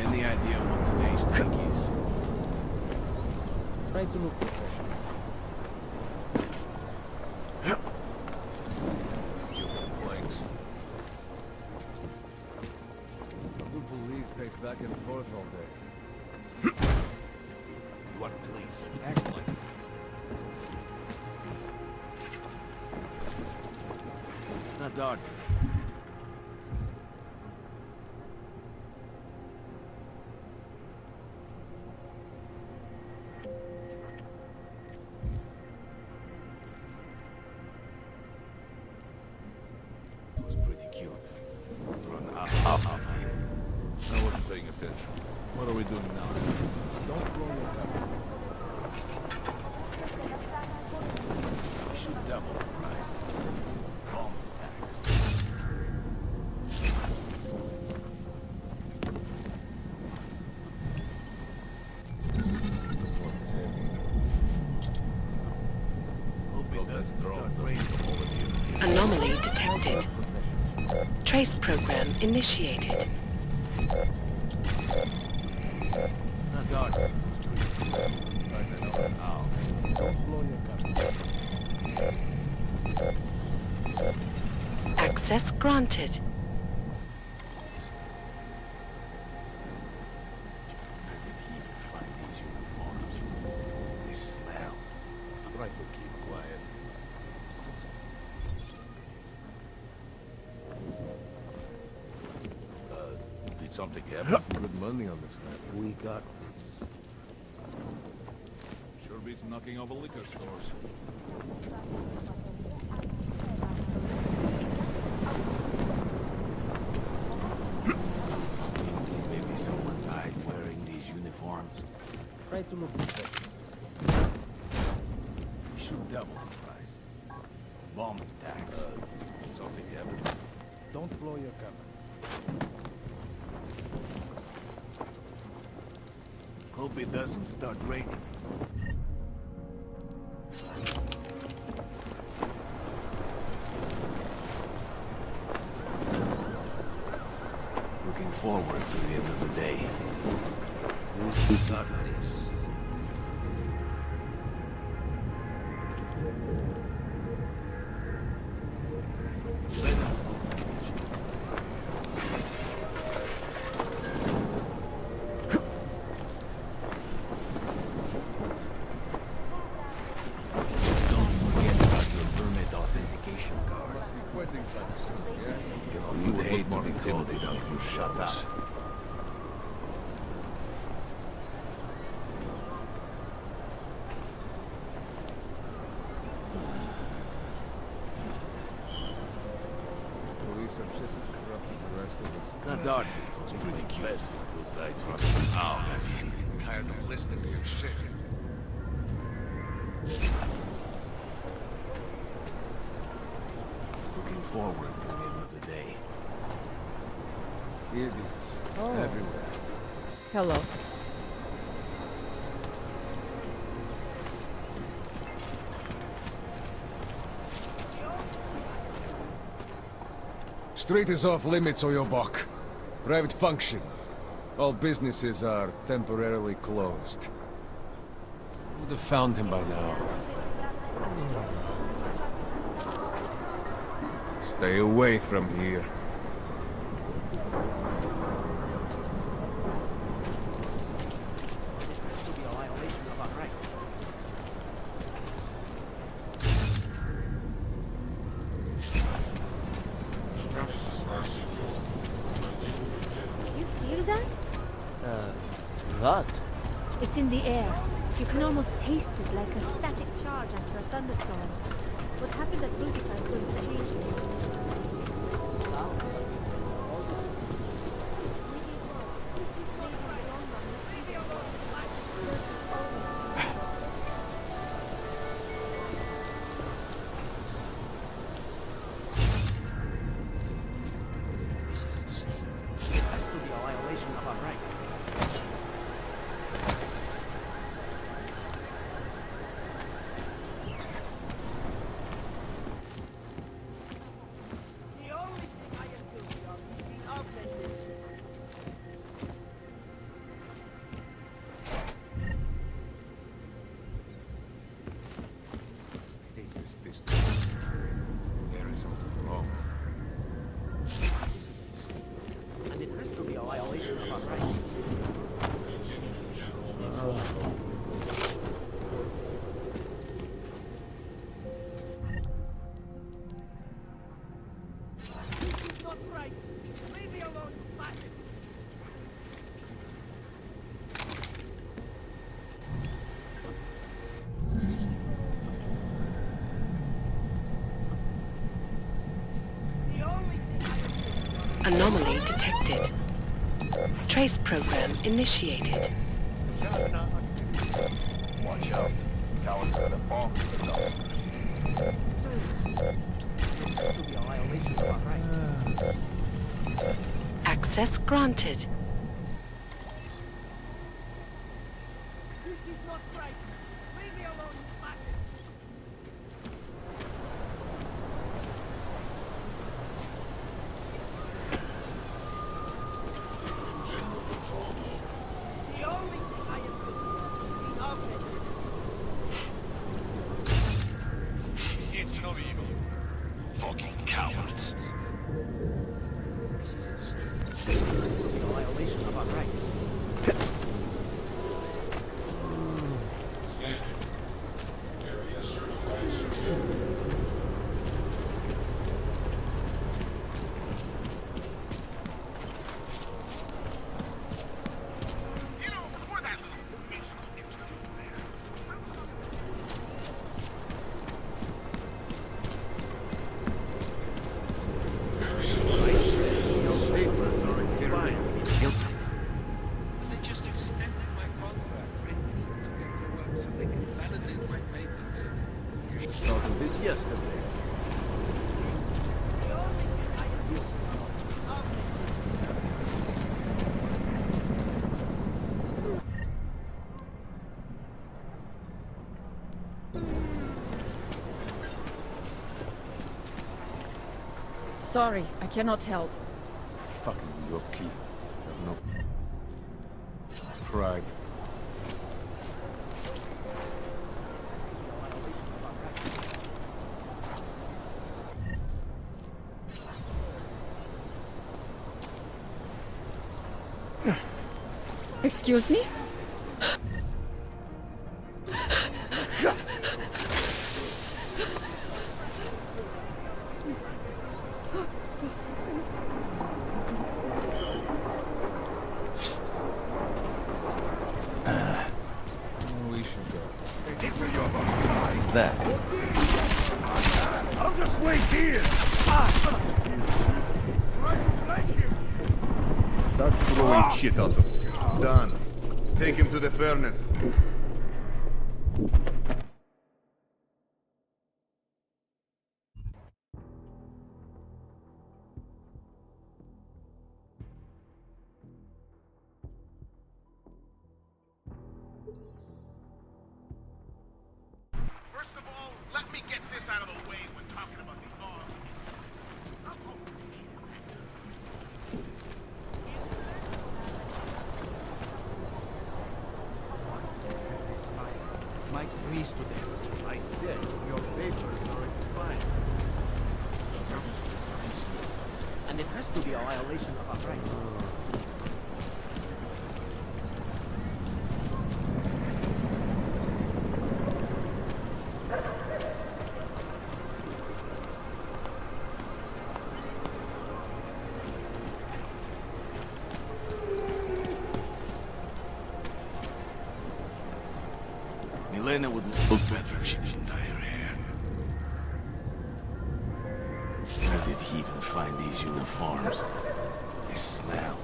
Any idea what today's trick is? Try to look professional. Stupid planks. The police pace back and forth all day. You want police? Act like it. Not dark. I wasn't paying attention. What are we doing now? Don't blow your cover. We should double the price. Bomb attacks. Hope it doesn't start raining over here. Anomaly detected. Trace program initiated. Not dark. Don't blow your cover. Access granted. Find these uniforms. They smell. Try to keep quiet. Did something happen? Good money on this man. We got Sure beats knocking over liquor stores. Maybe someone died wearing these uniforms. Try to look professional. We should double the price. Bomb attacks. Something happened. Don't blow your cover. Hope it doesn't start raining. Looking forward to the end of the day. Got this. You would hate to be told it out. You shut up. Police are just as corrupt as the rest of us. That artist was pretty cute. Oh, I mean, Tired of listening to your shit. Looking forward to the end of the day. Idiots. Oh. Everywhere. Hello. Street is off limits, Oyobok. Private function. All businesses are temporarily closed. Would have found him by now. Stay away from here. You feel that? What? It's in the air. You can almost taste it like a static charge after a thunderstorm. What happened at Rudica is going to change things. There is something wrong. And it has to be a violation of our rights. This is not right. Leave me alone, you bastard. Anomaly detected. Trace program initiated. Watch out. Cowards got a bomb in the dog. To be a violation of our rights. Access granted. This is not right. Leave me alone, you bastard. The only thing I am doing is augmented. It's no evil. Fucking cowards. To be a violation of our rights. They just extended my contract. I need to get to work so they can validate my papers. You should start with this yesterday. Sorry, I cannot help. Fucking Yorkie. Have no... pride. Excuse me? We should go. That. I'll just wait here. Start throwing shit at him. Done. Take him to the furnace. First of all, let me get this out of the way when talking about the arms. Mike agrees to them. I said your papers are expired. And it has to be a violation of our rights. Milena would look better if she didn't dye her hair. Where did he even find these uniforms? They smell.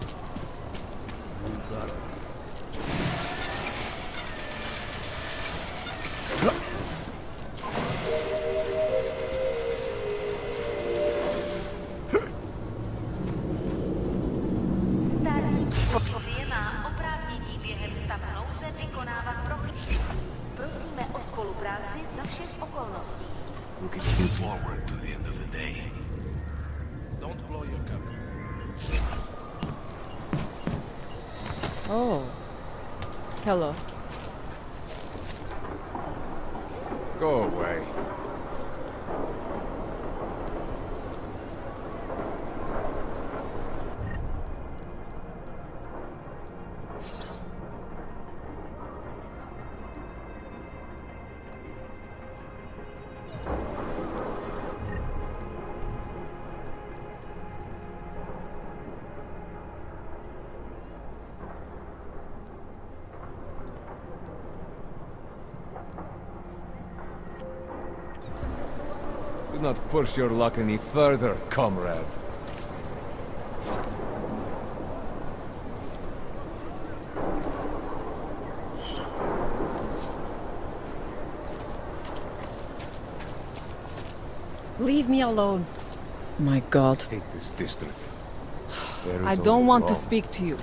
Státní policie má oprávnění během stavu nouze vykonávat prohlídky. Prosíme o spolupráci za všech okolností. Looking forward to the end of the day. Don't blow your cover. Oh. Hello. Go away. Do not push your luck any further, comrade. Leave me alone. My God. Hate this district. I don't want to speak to you.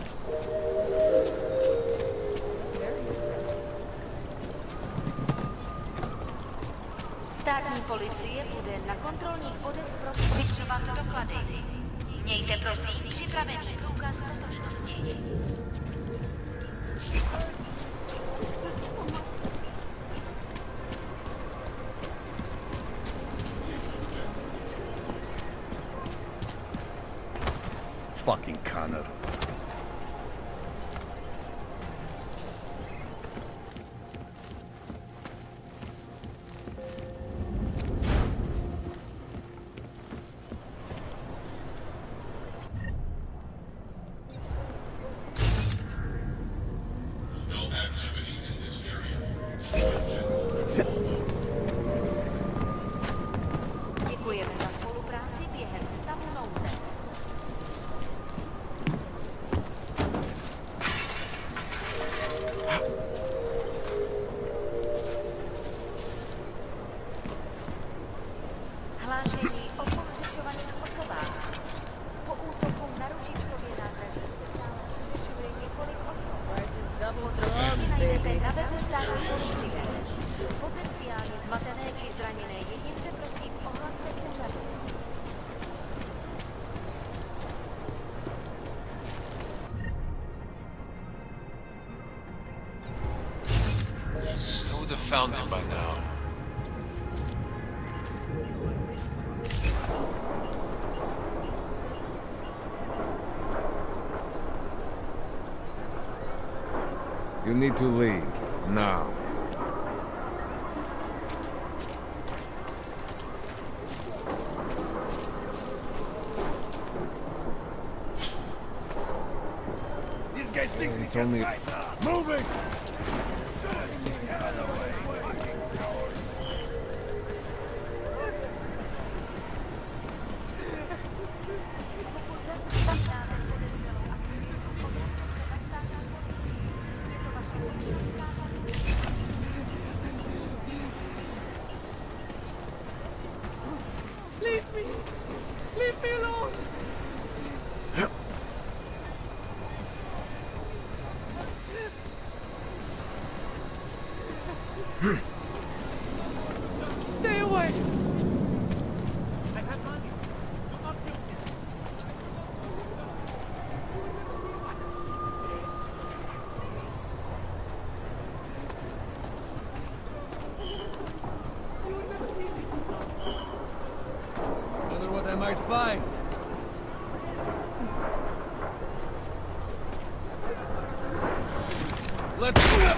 Státní policie bude na kontrolních bodech prověřovat doklady. Mějte prosím připravený průkaz totožnosti. Fucking Connor. Děkujeme za spolupráci během stavu nouze. found him by now. You need to leave, now. These guys think It's only... moving! Leave me! Leave me alone! Stay away! I have money. Do not kill me. Wonder what I might find. Let's go!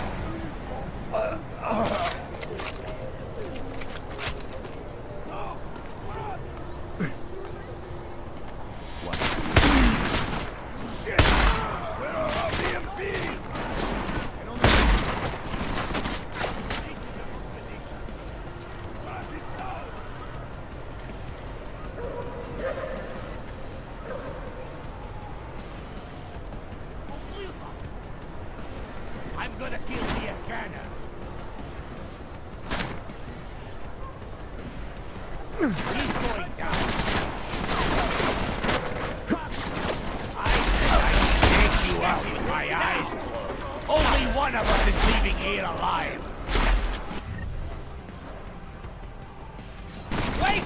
I'm gonna kill the Afghana. He's going down. I take you out with my eyes closed. Only one of us is leaving here alive. Wait!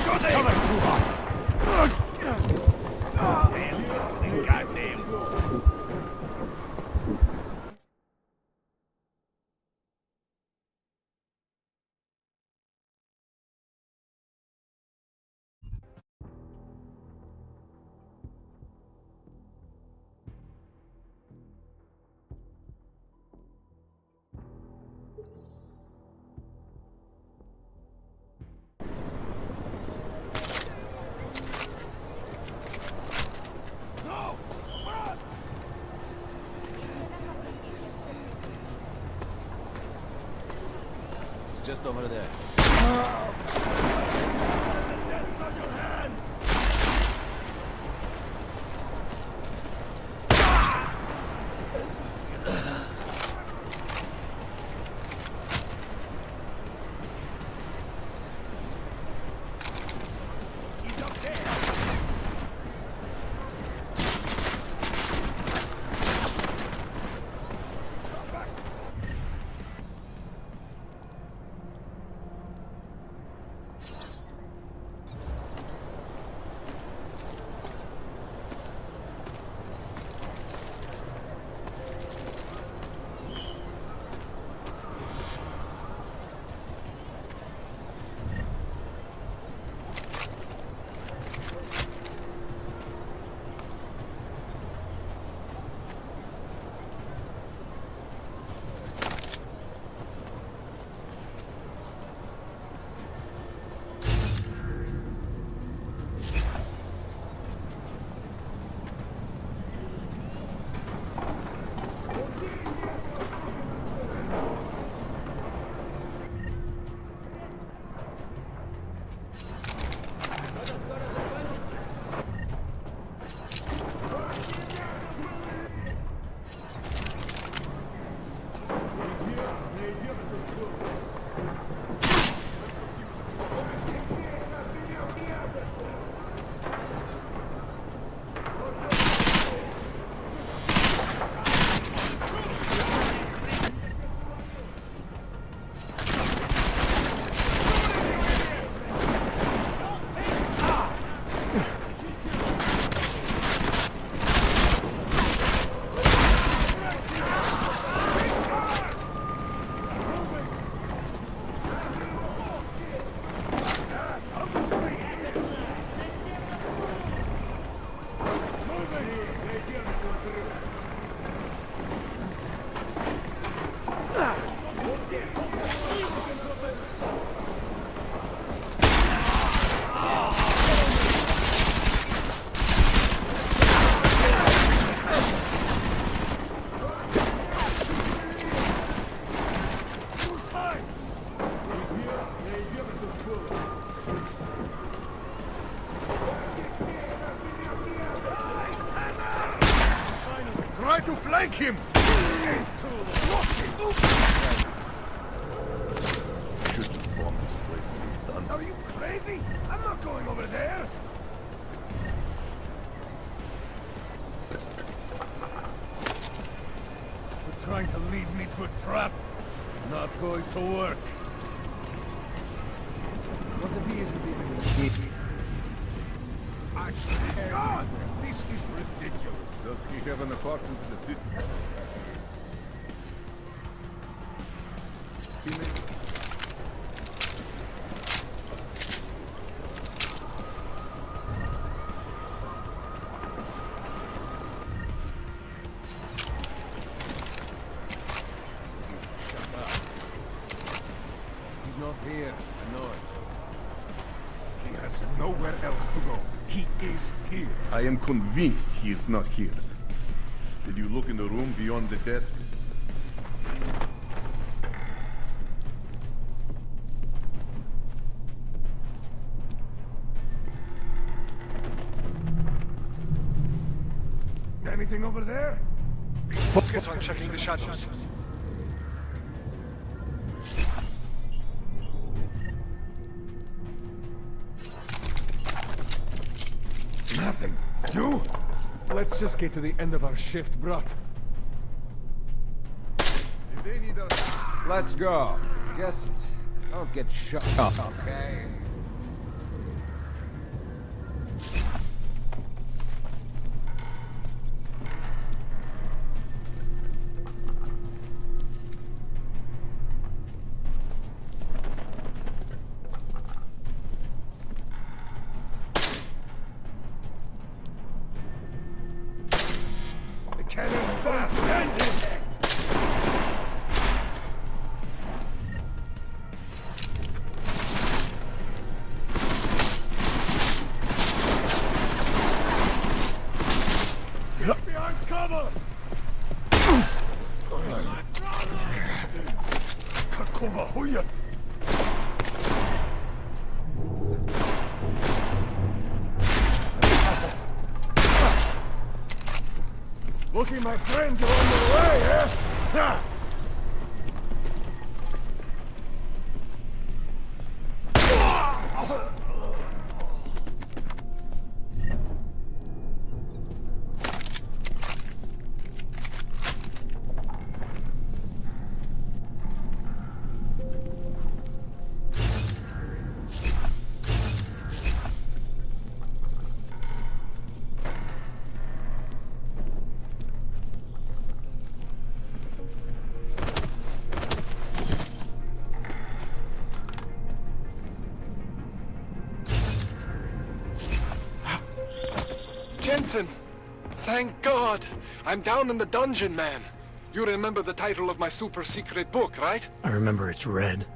Cover too hot. Goddamn. Just over there. Try to flank him! Are you crazy? I'm not going over there! You're trying to lead me to a trap. Not going to work. What the bees will be doing? God! This is ridiculous. Does he have an apartment in the city? He's not here. I know it. He has nowhere else to go. He is here. I am convinced he is not here. Did you look in the room beyond the desk? Anything over there? Focus on checking the shadows. Nothing. You? Let's just get to the end of our shift, brat. Let's go. Just don't get shot up, okay? Cannon's back! End it! Get behind cover! Какого хуя? Looking, my friend, you're on the way, eh? Ha! Jensen! Thank God! I'm down in the dungeon, man. You remember the title of my super secret book, right? I remember it's red.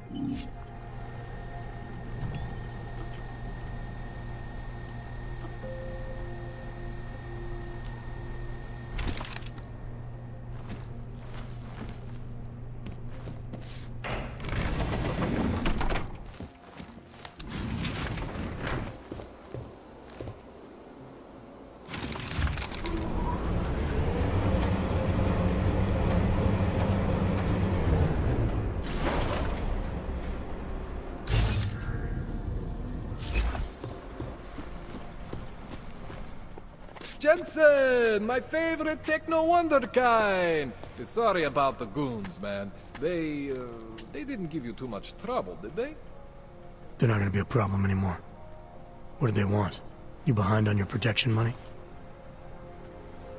Jensen, my favorite techno wonderkind. Sorry about the goons, man. They didn't give you too much trouble, did they? They're not gonna be a problem anymore. What do they want? You behind on your protection money?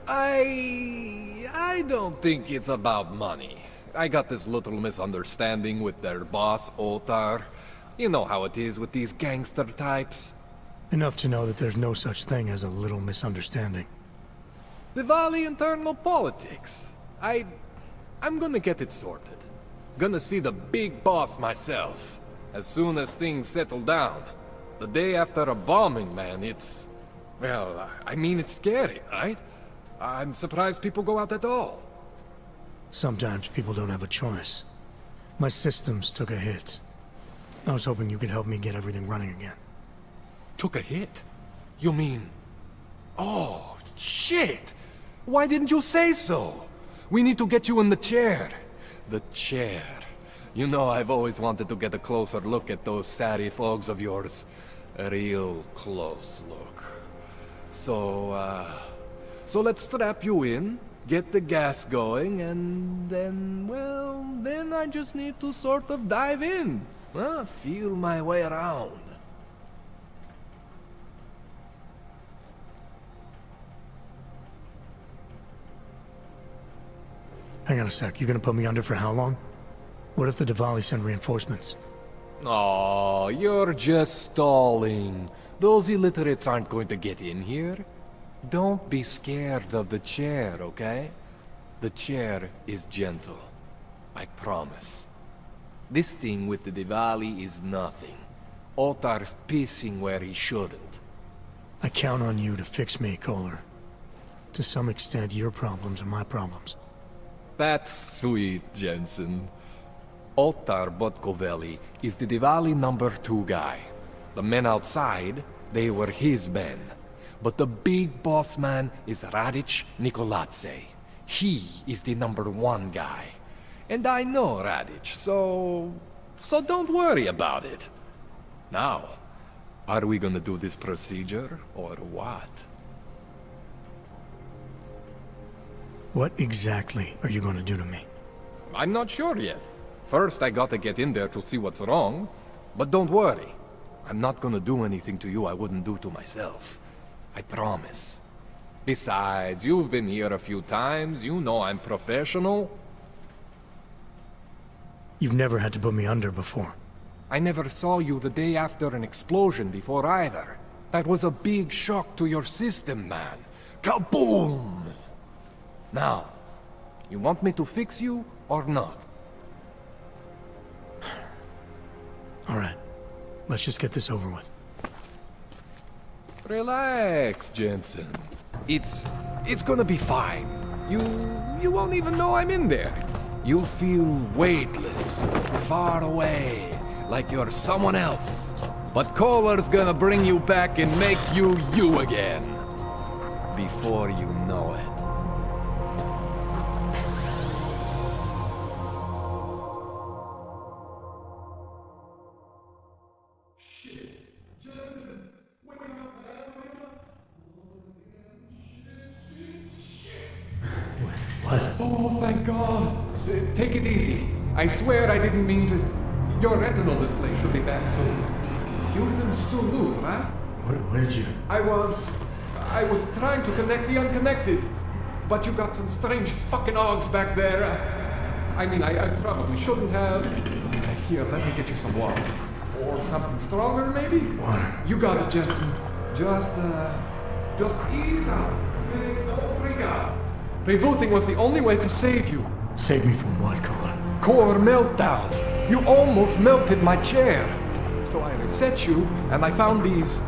I don't think it's about money. I got this little misunderstanding with their boss, Otar. You know how it is with these gangster types. Enough to know that there's no such thing as a little misunderstanding. Diwali internal politics. I'm gonna get it sorted. Gonna see the big boss myself. As soon as things settle down. The day after a bombing, man, it's... Well, I mean, it's scary, right? I'm surprised people go out at all. Sometimes people don't have a choice. My systems took a hit. I was hoping you could help me get everything running again. Took a hit? You mean... Oh, shit! Why didn't you say so? We need to get you in the chair. The chair. You know, I've always wanted to get a closer look at those satty fogs of yours. A real close look. So let's strap you in, get the gas going, and then, well, then I just need to sort of dive in. Feel my way around. Hang on a sec, you gonna put me under for how long? What if the Diwali send reinforcements? Oh, you're just stalling. Those illiterates aren't going to get in here. Don't be scared of the chair, okay? The chair is gentle. I promise. This thing with the Diwali is nothing. Otar's pissing where he shouldn't. I count on you to fix me, Kohler. To some extent, your problems are my problems. That's sweet, Jensen. Otar Botkovelli is the Diwali #2 guy. The men outside, they were his men. But the big boss man is Radic Nikoladze. He is the #1 guy. And I know Radic, so don't worry about it. Now, are we gonna do this procedure, or what? What exactly are you gonna do to me? I'm not sure yet. First, I gotta get in there to see what's wrong. But don't worry. I'm not gonna do anything to you I wouldn't do to myself. I promise. Besides, you've been here a few times. You know I'm professional. You've never had to put me under before. I never saw you the day after an explosion before either. That was a big shock to your system, man. Kaboom! Now, you want me to fix you or not? All right. Let's just get this over with. Relax, Jensen. It's gonna be fine. You won't even know I'm in there. You'll feel weightless, far away, like you're someone else. But Kohler's gonna bring you back and make you you again. Before you know it. What? Oh, thank God. Take it easy. I swear I didn't mean to... Your retinal display should be back soon. You can still move, right? What did you... I was trying to connect the unconnected. But you got some strange fucking ogs back there. I mean, I probably shouldn't have. Here, let me get you some water. Or something stronger, maybe? Water. You got it, Jensen. Just ease out. Okay? Don't freak out. Rebooting was the only way to save you. Save me from what, Kohler? Core meltdown. You almost melted my chair. So I reset you, and I found these,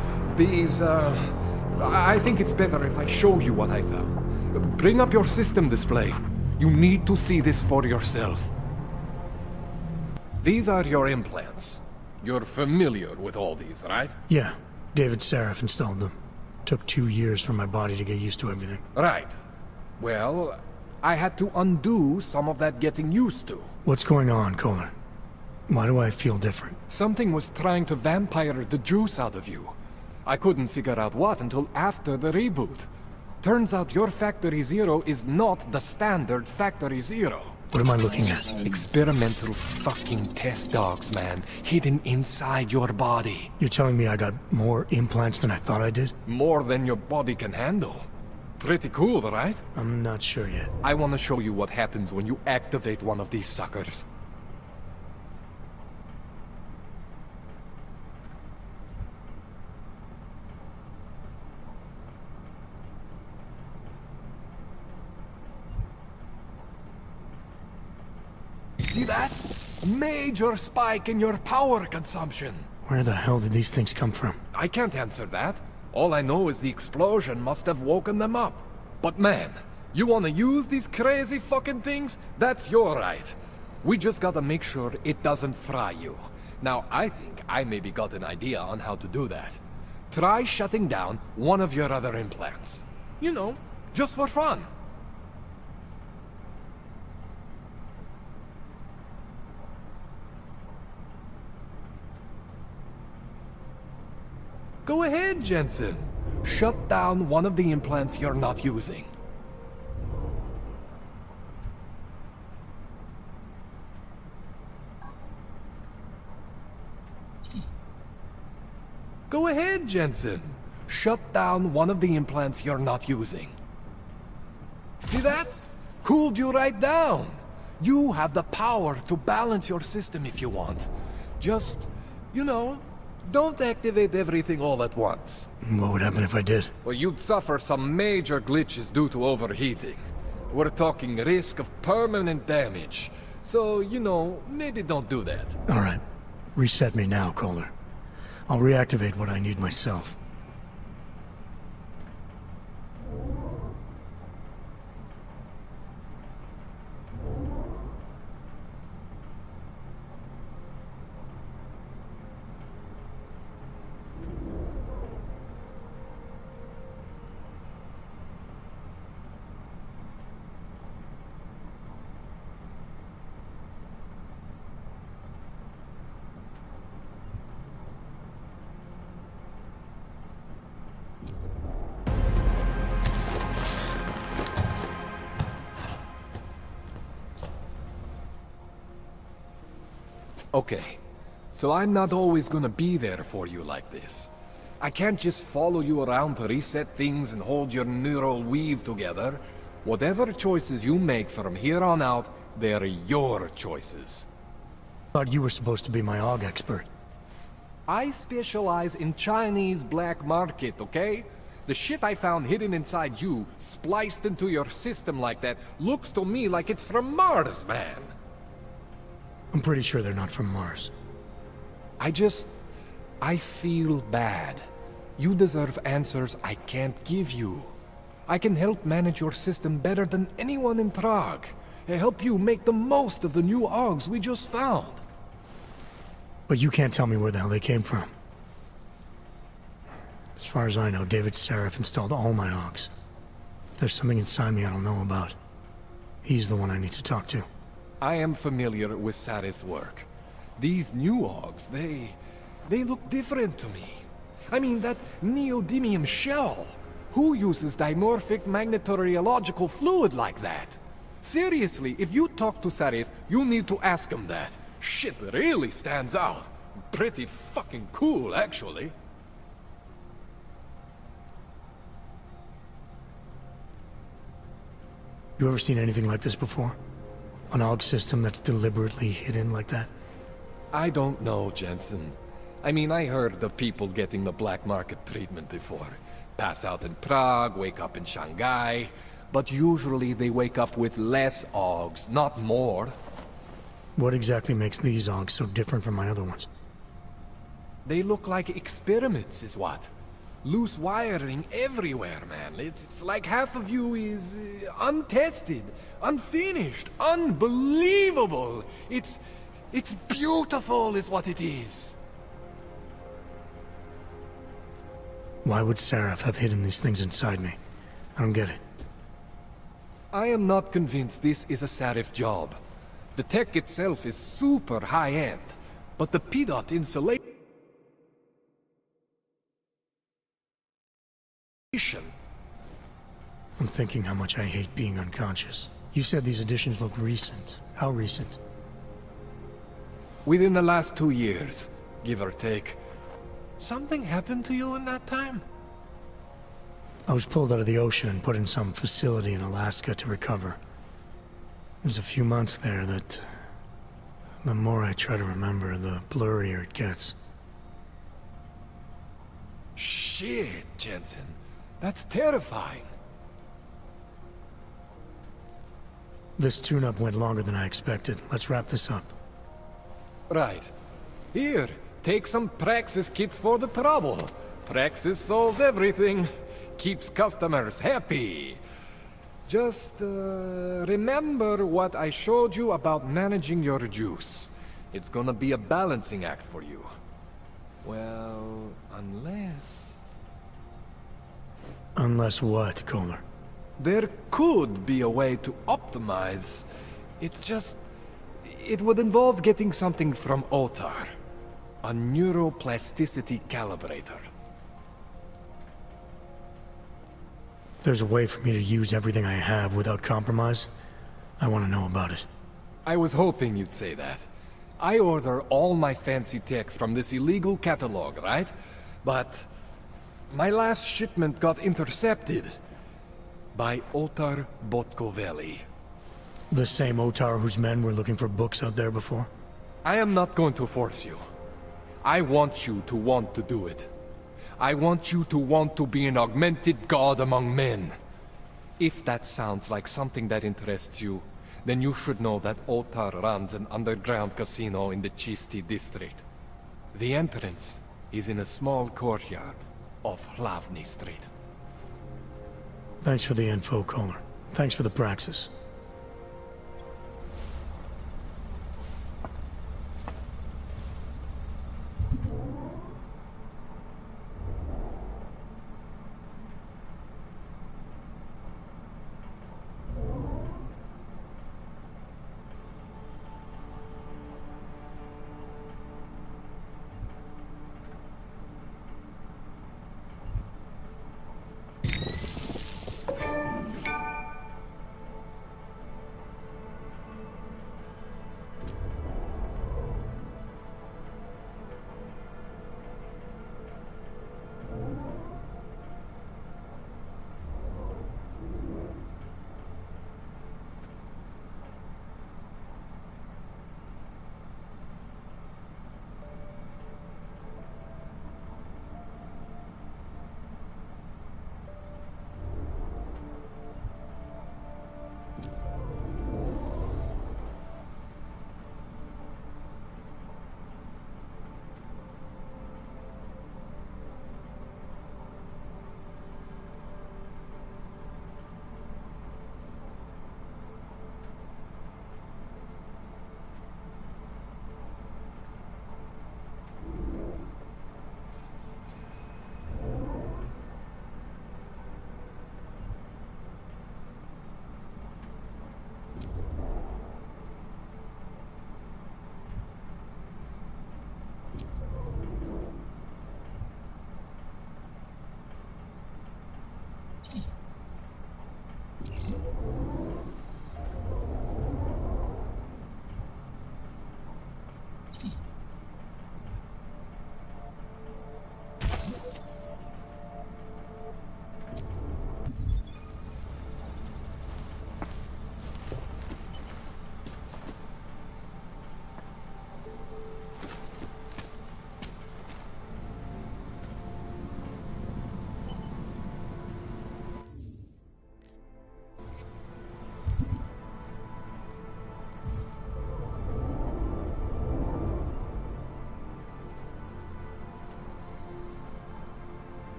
I think it's better if I show you what I found. Bring up your system display. You need to see this for yourself. These are your implants. You're familiar with all these, right? Yeah. David Sarif installed them. Took 2 years for my body to get used to everything. Right. Well, I had to undo some of that getting used to. What's going on, Kohler? Why do I feel different? Something was trying to vampire the juice out of you. I couldn't figure out what until after the reboot. Turns out your Factory Zero is not the standard Factory Zero. What am I looking at? Experimental fucking test dogs, man. Hidden inside your body. You're telling me I got more implants than I thought I did? More than your body can handle. Pretty cool, right? I'm not sure yet. I want to show you what happens when you activate one of these suckers. See that? Major spike in your power consumption. Where the hell did these things come from? I can't answer that. All I know is the explosion must have woken them up. But man, you wanna use these crazy fucking things? That's your right. We just gotta make sure it doesn't fry you. Now, I think I maybe got an idea on how to do that. Try shutting down one of your other implants. You know, just for fun. Go ahead, Jensen. Shut down one of the implants you're not using. Go ahead, Jensen. Shut down one of the implants you're not using. See that? Cooled you right down. You have the power to balance your system if you want. Just, you know, don't activate everything all at once. What would happen if I did? Well, you'd suffer some major glitches due to overheating. We're talking risk of permanent damage. So, you know, maybe don't do that. All right. Reset me now, Kohler. I'll reactivate what I need myself. Okay, so I'm not always gonna be there for you like this. I can't just follow you around to reset things and hold your neural weave together. Whatever choices you make from here on out, they're your choices. Thought you were supposed to be my AUG expert. I specialize in Chinese black market, okay? The shit I found hidden inside you, spliced into your system like that, looks to me like it's from Mars, man. I'm pretty sure they're not from Mars. I feel bad. You deserve answers I can't give you. I can help manage your system better than anyone in Prague. Help you make the most of the new AUGs we just found. But you can't tell me where the hell they came from. As far as I know, David Sarif installed all my AUGs. If there's something inside me I don't know about, he's the one I need to talk to. I am familiar with Sarif's work. These new AUGs, they look different to me. I mean, that neodymium shell. Who uses dimorphic magnetorheological fluid like that? Seriously, if you talk to Sarif, you need to ask him that. Shit really stands out. Pretty fucking cool, actually. You ever seen anything like this before? An AUG system that's deliberately hidden like that? I don't know, Jensen. I mean, I heard of people getting the black market treatment before. Pass out in Prague, wake up in Shanghai. But usually they wake up with less AUGs, not more. What exactly makes these AUGs so different from my other ones? They look like experiments, is what. Loose wiring everywhere, man. It's like half of you is untested, unfinished, unbelievable. It's beautiful is what it is. Why would Sarif have hidden these things inside me? I don't get it. I am not convinced this is a Sarif job. The tech itself is super high-end, but the PDOT insulation... I'm thinking how much I hate being unconscious. You said these additions look recent. How recent? Within the last 2 years, give or take. Something happened to you in that time? I was pulled out of the ocean and put in some facility in Alaska to recover. There's a few months there that... the more I try to remember, the blurrier it gets. Shit, Jensen. That's terrifying. This tune-up went longer than I expected. Let's wrap this up. Right. Here, take some Praxis kits for the trouble. Praxis solves everything. Keeps customers happy. Just, remember what I showed you about managing your juice. It's gonna be a balancing act for you. Well, unless... Unless what, Kohler? There could be a way to optimize. It's just... It would involve getting something from Otar. A neuroplasticity calibrator. There's a way for me to use everything I have without compromise. I want to know about it. I was hoping you'd say that. I order all my fancy tech from this illegal catalog, right? But... my last shipment got intercepted. By Otar Botkoveli. The same Otar whose men were looking for books out there before? I am not going to force you. I want you to want to do it. I want you to want to be an augmented god among men. If that sounds like something that interests you, then you should know that Otar runs an underground casino in the Chisti district. The entrance is in a small courtyard off Hlavny Street. Thanks for the info, Kohler. Thanks for the praxis.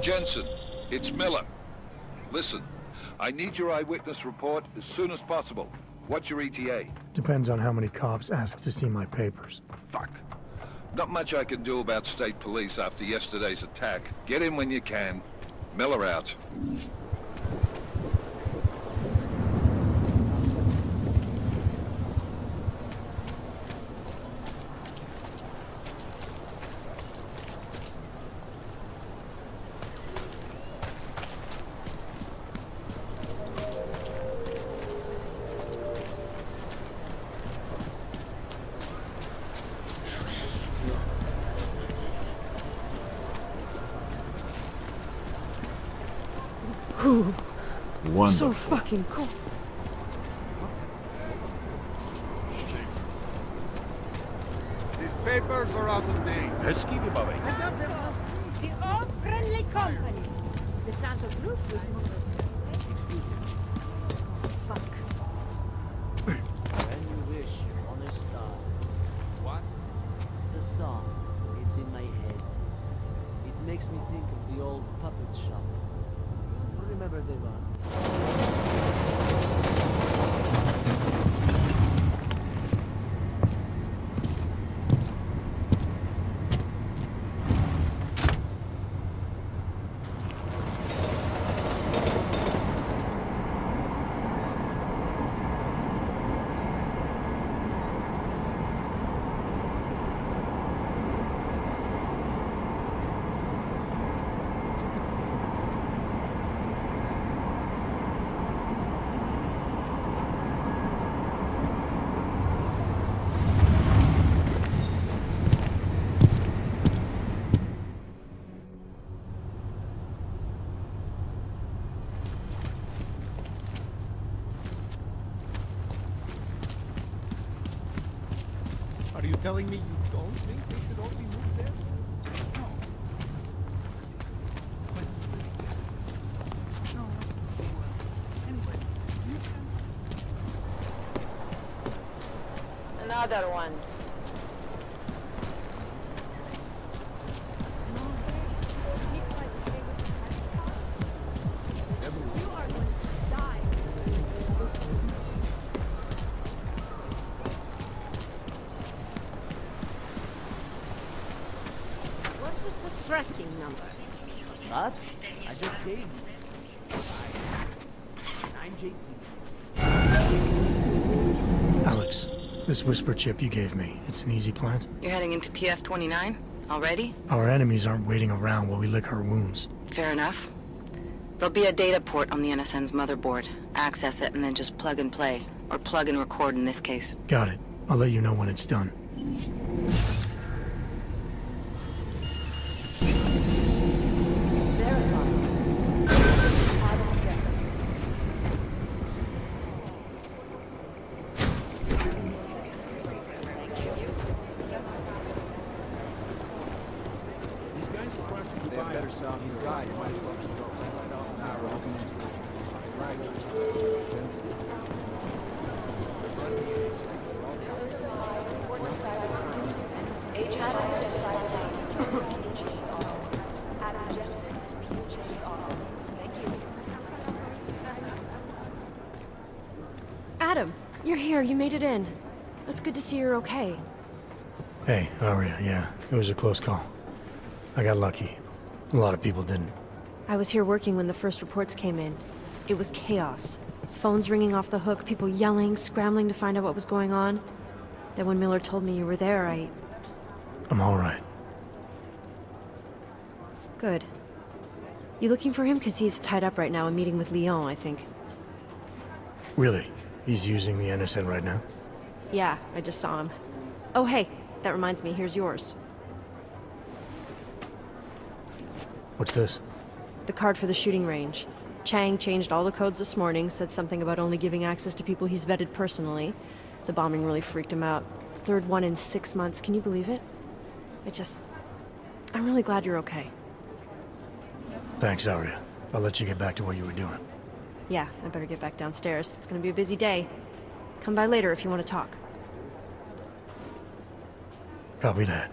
Jensen, it's Miller. Listen, I need your eyewitness report as soon as possible. What's your ETA? Depends on how many cops ask to see my papers. Fuck. Not much I can do about state police after yesterday's attack. Get in when you can. Miller out. Ooh, Wonderful. so fucking cool. These papers are out of date. Let's keep it moving. The All Friendly Company. The Santo Group was fuck. When you wish on a star. What? The song, it's in my head. It makes me think of the old puppet shop. Remember the one? Are you telling me you don't think they should all be moved there? No. No, that's not sure. Anyway, you can... Another one. Tracking number. What? I just gave you. 9JT. Alex, this whisper chip you gave me, it's an easy plant? You're heading into TF-29? Already? Our enemies aren't waiting around while we lick our wounds. Fair enough. There'll be a data port on the NSN's motherboard. Access it and then just plug and play. Or plug and record in this case. Got it. I'll let you know when it's done. These guys might as well just go right off the Adam, you're here. You made it in. It's good to see you're okay. Hey, Aria, yeah, it was a close call. I got lucky. A lot of people didn't. I was here working when the first reports came in. It was chaos. Phones ringing off the hook, people yelling, scrambling to find out what was going on. Then when Miller told me you were there, I'm all right. Good. You looking for him? Because he's tied up right now and meeting with Leon, I think. Really? He's using the NSN right now? Yeah, I just saw him. Oh, hey, that reminds me, here's yours. What's this? The card for the shooting range. Chang changed all the codes this morning, said something about only giving access to people he's vetted personally. The bombing really freaked him out. Third one in 6 months, can you believe it? I'm really glad you're okay. Thanks, Aria. I'll let you get back to what you were doing. Yeah, I better get back downstairs. It's gonna be a busy day. Come by later if you want to talk. Copy that.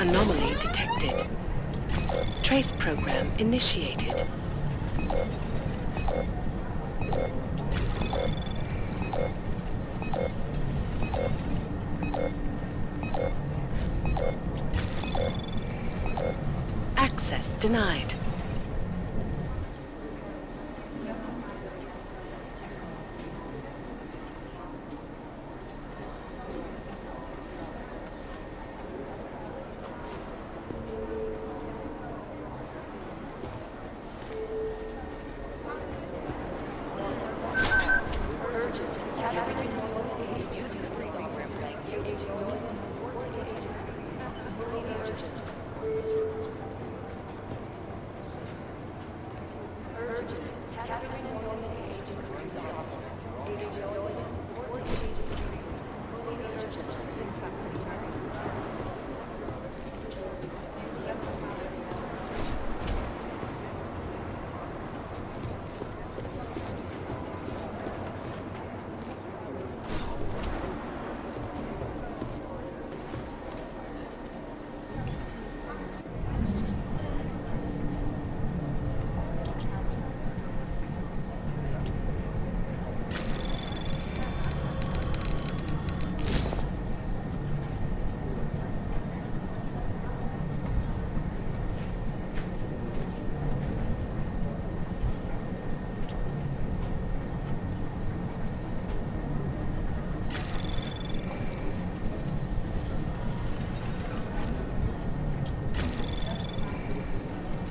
Anomaly detected. Trace program initiated. Access denied.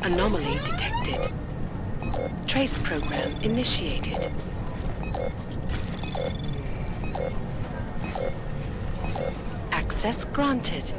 Anomaly detected. Trace program initiated. Access granted.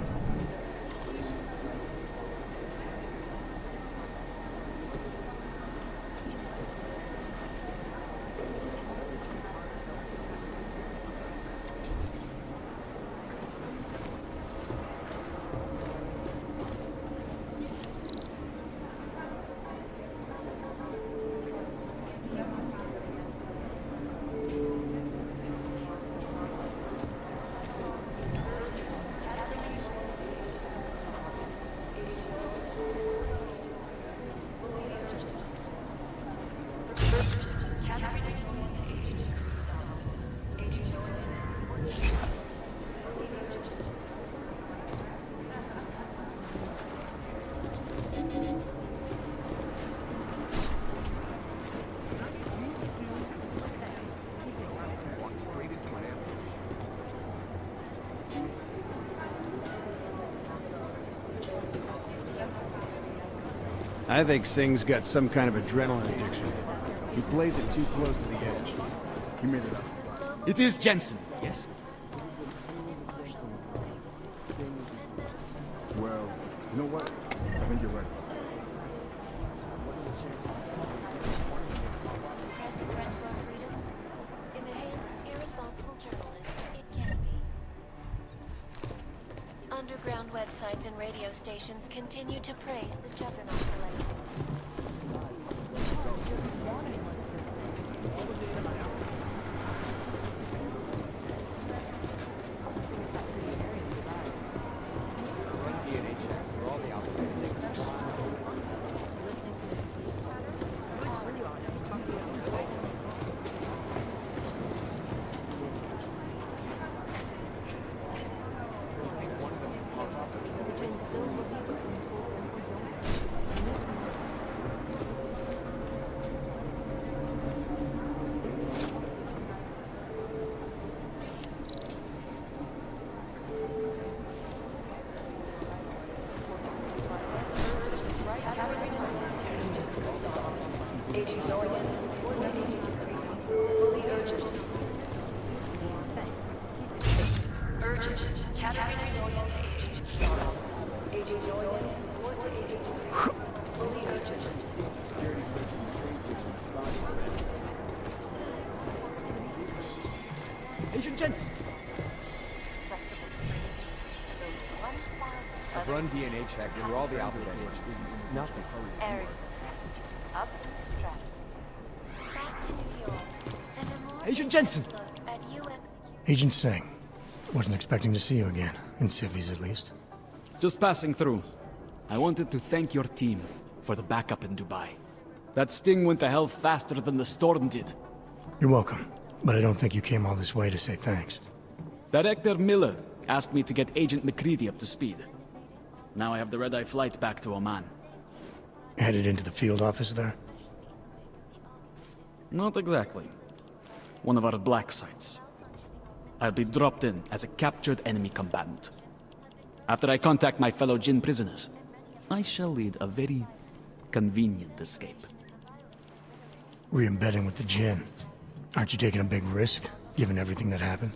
I think Singh's got some kind of adrenaline addiction. He plays it too close to the edge. He made it up. It is Jensen, yes? Well, you know what? I think you're right. Press a threat to our freedom? In the hands of irresponsible journalists, it can be. Underground websites and radio stations continue to praise the Juggernaut collection. Agent Doyen, report to Agent fully urgent. Urgent. Katarina Doyen to Agent Agent Doyen, report to Agent fully urgent. Agent Jensen! I've run DNA checks through all the alphabet images. Nothing. Area. Up in stress. Back to New York. And a more Agent Jensen! at UN. Agent Singh. Wasn't expecting to see you again. In civvies, at least. Just passing through. I wanted to thank your team for the backup in Dubai. That sting went to hell faster than the storm did. You're welcome. But I don't think you came all this way to say thanks. Director Miller asked me to get Agent McCready up to speed. Now I have the red-eye flight back to Oman. Headed into the field office there? Not exactly. One of our black sites. I'll be dropped in as a captured enemy combatant. After I contact my fellow Jinn prisoners, I shall lead a very convenient escape. Re-embedding with the Jinn. Aren't you taking a big risk, given everything that happened?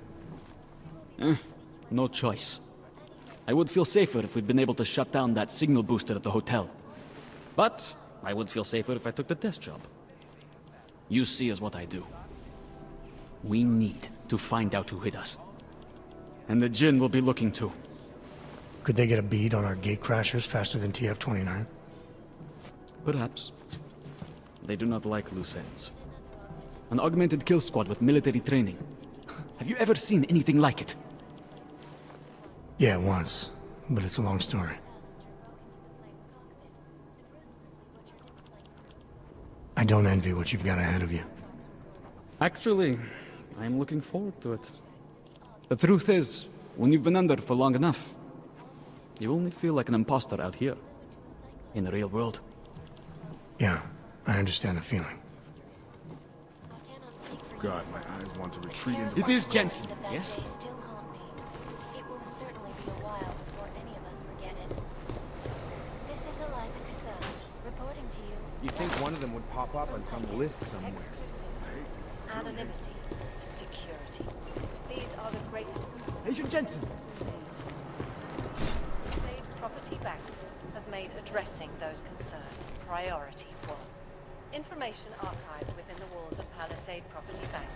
No choice. I would feel safer if we'd been able to shut down that signal booster at the hotel. But I would feel safer if I took the desk job. You see is what I do. We need to find out who hit us. And the Jinn will be looking too. Could they get a bead on our gate crashers faster than TF-29? Perhaps. They do not like loose ends. An augmented kill squad with military training. Have you ever seen anything like it? Yeah, once. But it's a long story. I don't envy what you've got ahead of you. Actually, I'm looking forward to it. The truth is, when you've been under for long enough, you only feel like an imposter out here, in the real world. Yeah, I understand the feeling. God, my eyes want to retreat into It is Jensen, yes? It will certainly be a while before any of us forget it. This is Eliza Cassell, reporting to you. You'd think one of them would pop up on some list somewhere. Anonymity. Security. These are the greatest. Agent Jensen! State Property Bank have made addressing those concerns priority one. Information archived within the walls of Palisade Property Bank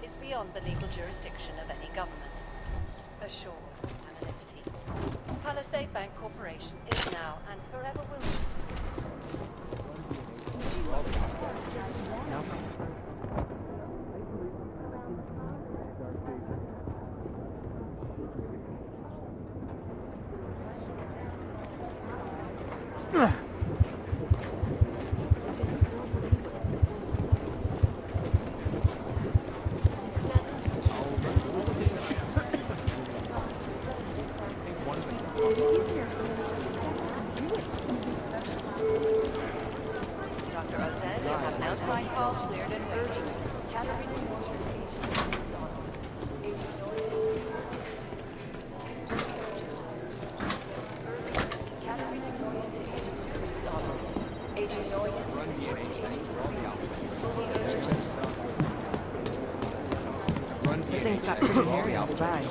is beyond the legal jurisdiction of any government. Assured anonymity. Palisade Bank Corporation is now and forever will be. Dr. Ozed, you have an outside call cleared and urgent. Katarina Doyen to Agent Dury's office. Agent Doyen. Things got pretty hairy in Dubai.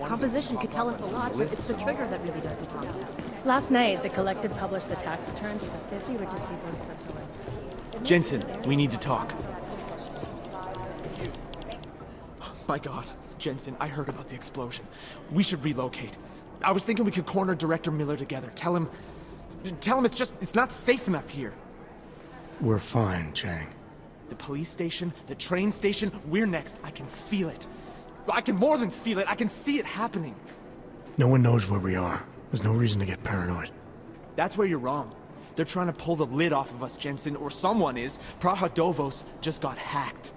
Composition could tell us a lot, but it's the trigger that really does the song. Last night, the collective published the tax returns of the 50 richest people in Switzerland. Jensen, we need to talk. My God, Jensen, I heard about the explosion. We should relocate. I was thinking we could corner Director Miller together. Tell him it's not safe enough here. We're fine, Chang. The police station, the train station, we're next. I can feel it. I can more than feel it. I can see it happening. No one knows where we are. There's no reason to get paranoid. That's where you're wrong. They're trying to pull the lid off of us, Jensen, or someone is. Praha Dovos just got hacked.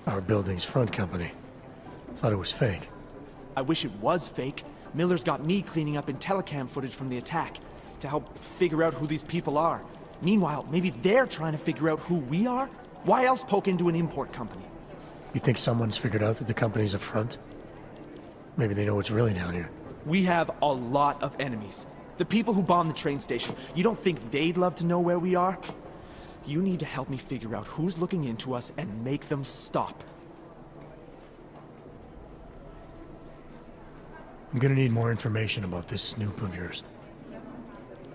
Our building's front company. Thought it was fake. I wish it was fake. Miller's got me cleaning up IntelliCam footage from the attack to help figure out who these people are. Meanwhile, maybe they're trying to figure out who we are? Why else poke into an import company? You think someone's figured out that the company's a front? Maybe they know what's really down here. We have a lot of enemies. The people who bombed the train station. You don't think they'd love to know where we are? You need to help me figure out who's looking into us and make them stop. I'm gonna need more information about this snoop of yours.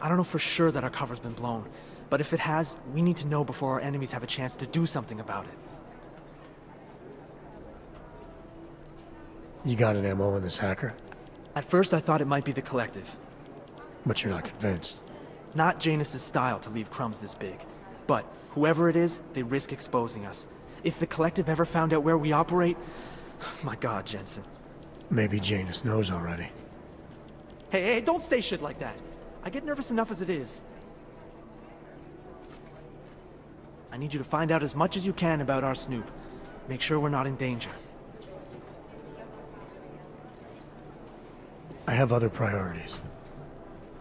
I don't know for sure that our cover's been blown, but if it has, we need to know before our enemies have a chance to do something about it. You got an MO in this hacker? At first I thought it might be the Collective. But you're not convinced? Not Janus's style to leave crumbs this big. But whoever it is, they risk exposing us. If the Collective ever found out where we operate... My God, Jensen. Maybe Janus knows already. Hey, don't say shit like that. I get nervous enough as it is. I need you to find out as much as you can about our snoop. Make sure we're not in danger. I have other priorities.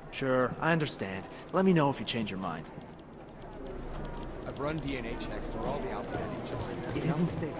Sure, I understand. Let me know if you change your mind. I've run DNA checks through all the alphabet agencies. It isn't safe.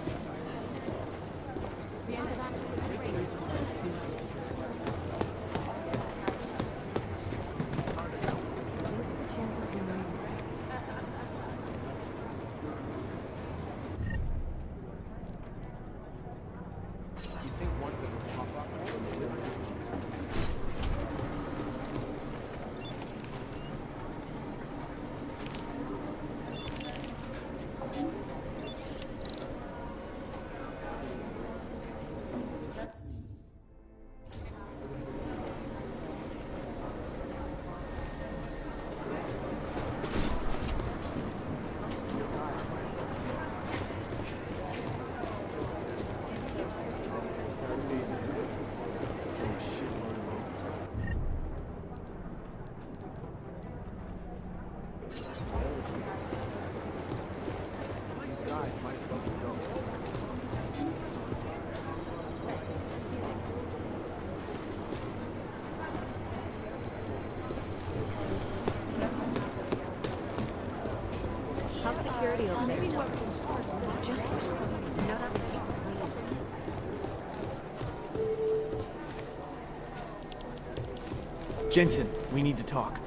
Jensen, we need to talk.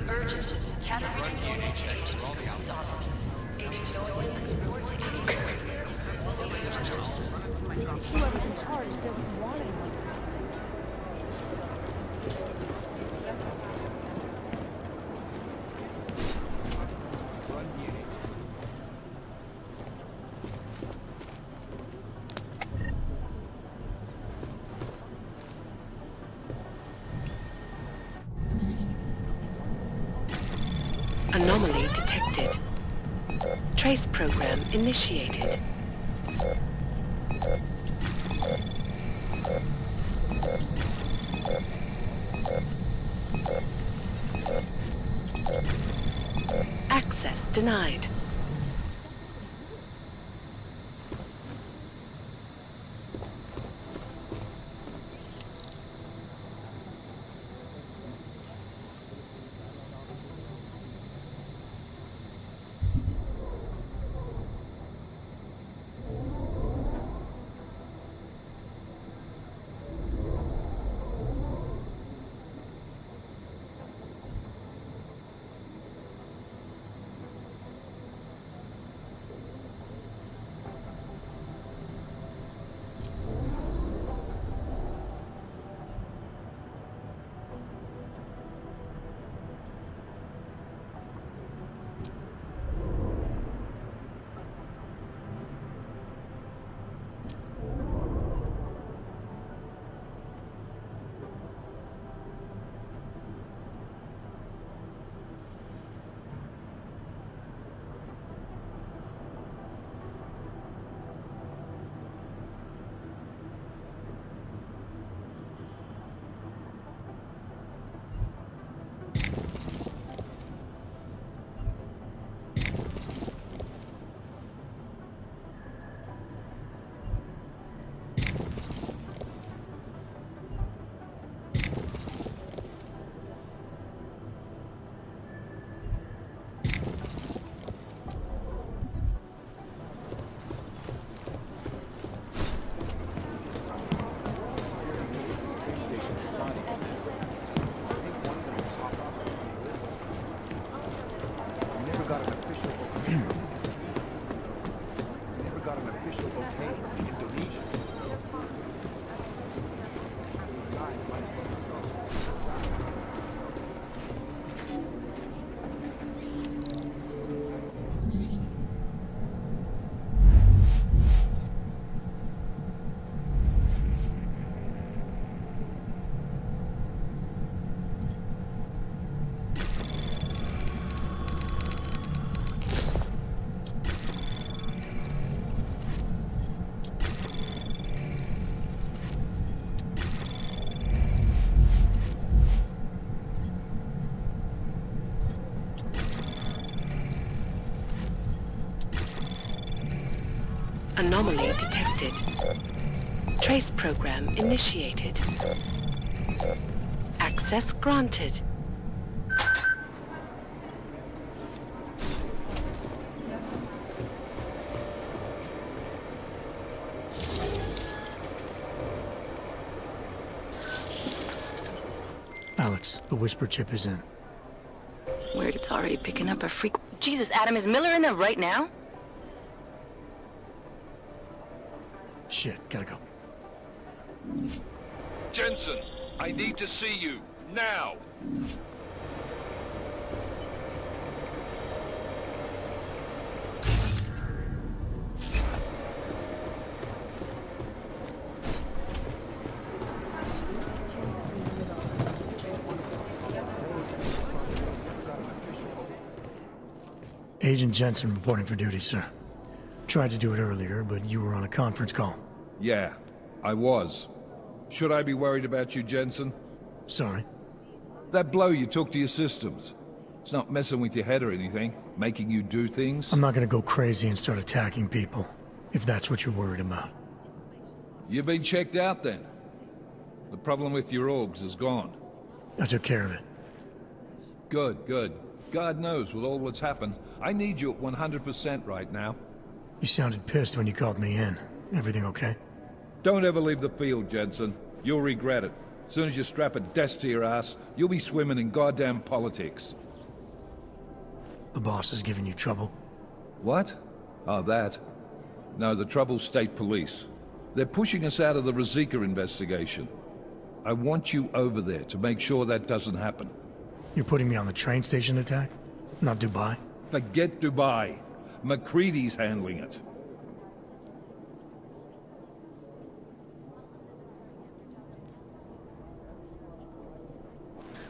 Urgent. Run DNA checks to all the office. Agent Whoever's in charge doesn't want it. Anomaly detected. Trace program initiated. Access denied. Anomaly detected. Trace program initiated. Access granted. Alex, the whisper chip is in. Weird, it's already picking up a freak. Jesus, Adam, is Miller in there right now? Shit, gotta go. Jensen, I need to see you, now! Agent Jensen reporting for duty, sir. Tried to do it earlier, but you were on a conference call. Yeah, I was. Should I be worried about you, Jensen? Sorry? That blow you took to your systems. It's not messing with your head or anything, making you do things? I'm not gonna go crazy and start attacking people, if that's what you're worried about. You've been checked out then. The problem with your orgs is gone. I took care of it. Good, good. God knows with all that's happened, I need you at 100% right now. You sounded pissed when you called me in. Everything okay? Don't ever leave the field, Jensen. You'll regret it. As soon as you strap a desk to your ass, you'll be swimming in goddamn politics. The boss is giving you trouble? What? Oh, that? No, the trouble's state police. They're pushing us out of the Ruzicka investigation. I want you over there to make sure that doesn't happen. You're putting me on the train station attack? Not Dubai? Forget Dubai. McCready's handling it.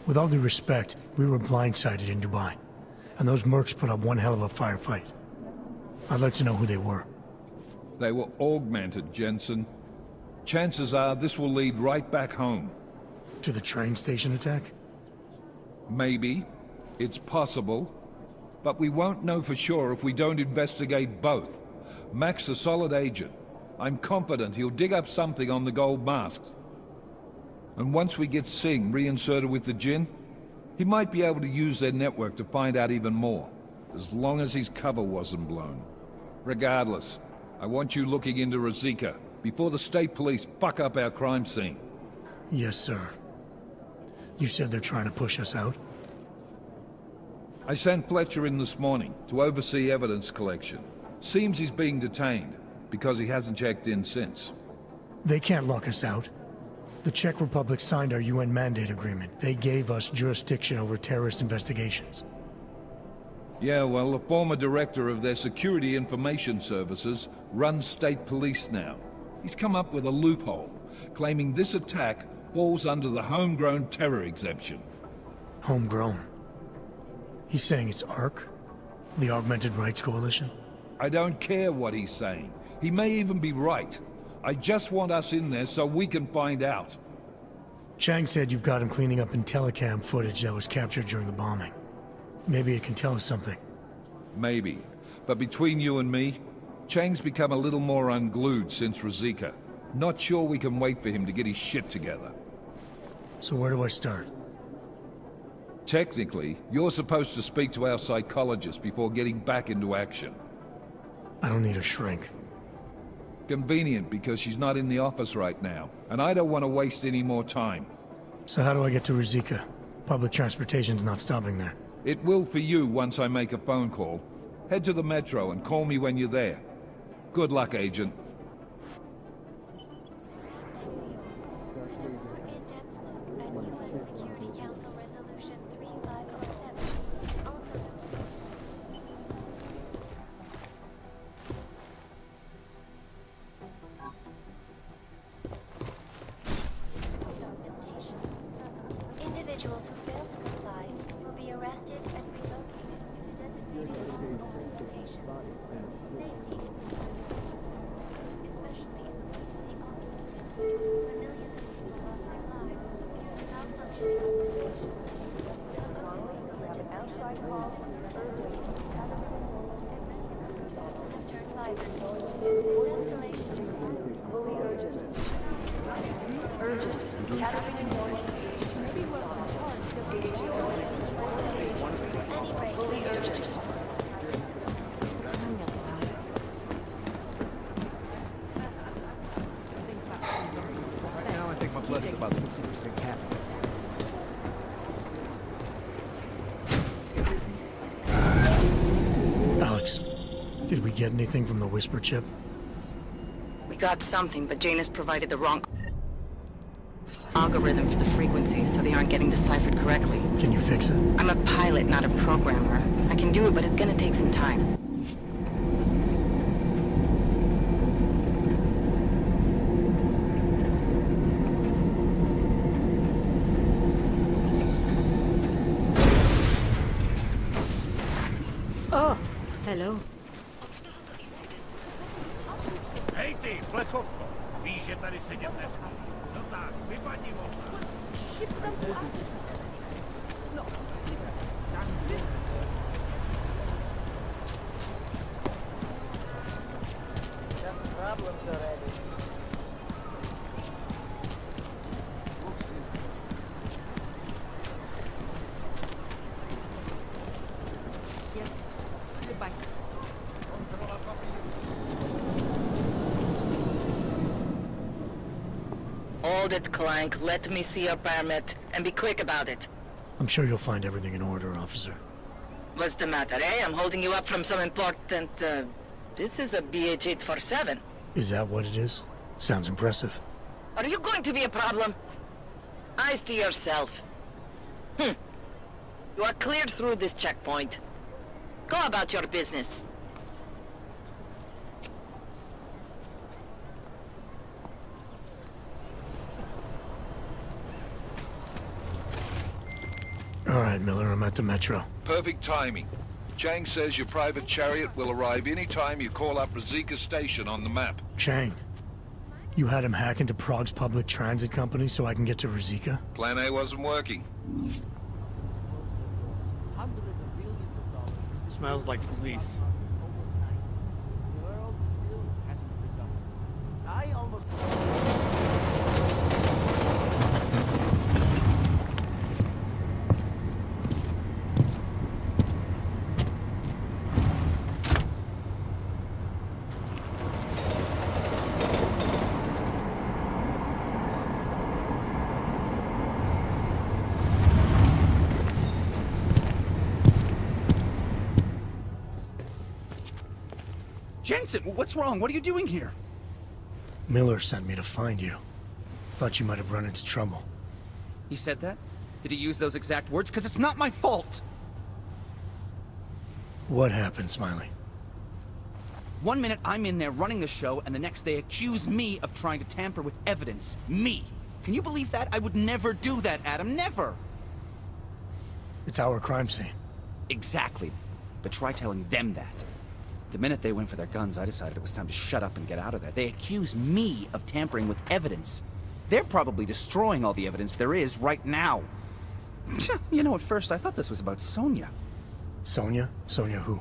With all due respect, we were blindsided in Dubai. And those mercs put up one hell of a firefight. I'd like to know who they were. They were augmented, Jensen. Chances are this will lead right back home. To the train station attack? Maybe. It's possible. But we won't know for sure if we don't investigate both. Mac's a solid agent. I'm confident he'll dig up something on the gold masks. And once we get Singh reinserted with the Jinn, he might be able to use their network to find out even more. As long as his cover wasn't blown. Regardless, I want you looking into Ruzicka before the state police fuck up our crime scene. Yes, sir. You said they're trying to push us out? I sent Fletcher in this morning to oversee evidence collection. Seems he's being detained, because he hasn't checked in since. They can't lock us out. The Czech Republic signed our UN mandate agreement. They gave us jurisdiction over terrorist investigations. Yeah, well, the former director of their security information services runs state police now. He's come up with a loophole, claiming this attack falls under the homegrown terror exemption. Homegrown? He's saying it's ARC? The Augmented Rights Coalition? I don't care what he's saying. He may even be right. I just want us in there so we can find out. Chang said you've got him cleaning up Intellicam footage that was captured during the bombing. Maybe it can tell us something. Maybe. But between you and me, Chang's become a little more unglued since Ruzicka. Not sure we can wait for him to get his shit together. So where do I start? Technically, you're supposed to speak to our psychologist before getting back into action. I don't need a shrink. Convenient because she's not in the office right now, and I don't want to waste any more time. So how do I get to Ruzicka? Public transportation's not stopping there. It will for you once I make a phone call. Head to the metro and call me when you're there. Good luck, Agent. Individuals who fail to comply will be arrested and relocated to designated homeless locations. Safety is especially in the wake of the occupancy, where millions of people lost their lives due to malfunctioning of the station. Philosophical religious patients have turned violent. This escalation is fully urgent. Urgent. Capturing and warning. Now I think my blood is about 60% cap. Alex, did we get anything from the Whisper chip? We got something, but Jane has provided the wrong algorithm for the frequencies, so they aren't getting deciphered correctly. Can you fix it? I'm a pilot, not a programmer. I can do it, but it's gonna take some time. Oh, hello. Ej ty, plechovko! Víš, že tady sedět nesmí. No tak, vypadni okna. Goodbye. Hold it, Clank. Let me see your permit, and be quick about it. I'm sure you'll find everything in order, officer. What's the matter, eh? I'm holding you up from some important, This is a BH-847. Is that what it is? Sounds impressive. Are you going to be a problem? Eyes to yourself. You are cleared through this checkpoint. Go about your business. All right, Miller, I'm at the Metro. Perfect timing. Chang says your private chariot will arrive any time you call up Rizika Station on the map. Chang, you had him hack into Prague's public transit company so I can get to Rizika? Plan A wasn't working. Smells like police. I almost... Jensen, what's wrong? What are you doing here? Miller sent me to find you. Thought you might have run into trouble. He said that? Did he use those exact words? Because it's not my fault! What happened, Smiley? 1 minute I'm in there running the show, and the next they accuse me of trying to tamper with evidence. Me! Can you believe that? I would never do that, Adam. Never! It's our crime scene. Exactly. But try telling them that. The minute they went for their guns, I decided it was time to shut up and get out of there. They accuse me of tampering with evidence. They're probably destroying all the evidence there is right now. You know, at first I thought this was about Sonia. Sonia? Sonia who?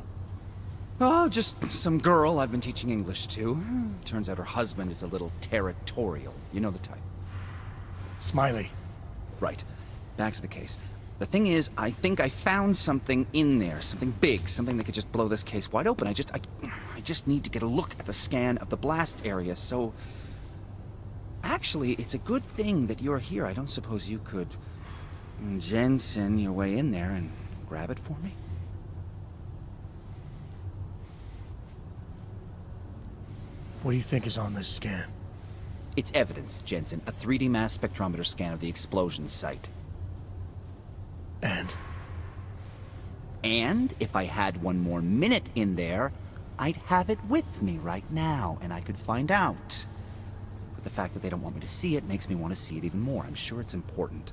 Oh, just some girl I've been teaching English to. Turns out her husband is a little territorial. You know the type. Smiley. Right. Back to the case. The thing is, I think I found something in there. Something big. Something that could just blow this case wide open. I just need to get a look at the scan of the blast area, so... Actually, it's a good thing that you're here. I don't suppose you could... Jensen your way in there and grab it for me? What do you think is on this scan? It's evidence, Jensen. A 3D mass spectrometer scan of the explosion site. And? And if I had one more minute in there, I'd have it with me right now, and I could find out. But the fact that they don't want me to see it makes me want to see it even more. I'm sure it's important.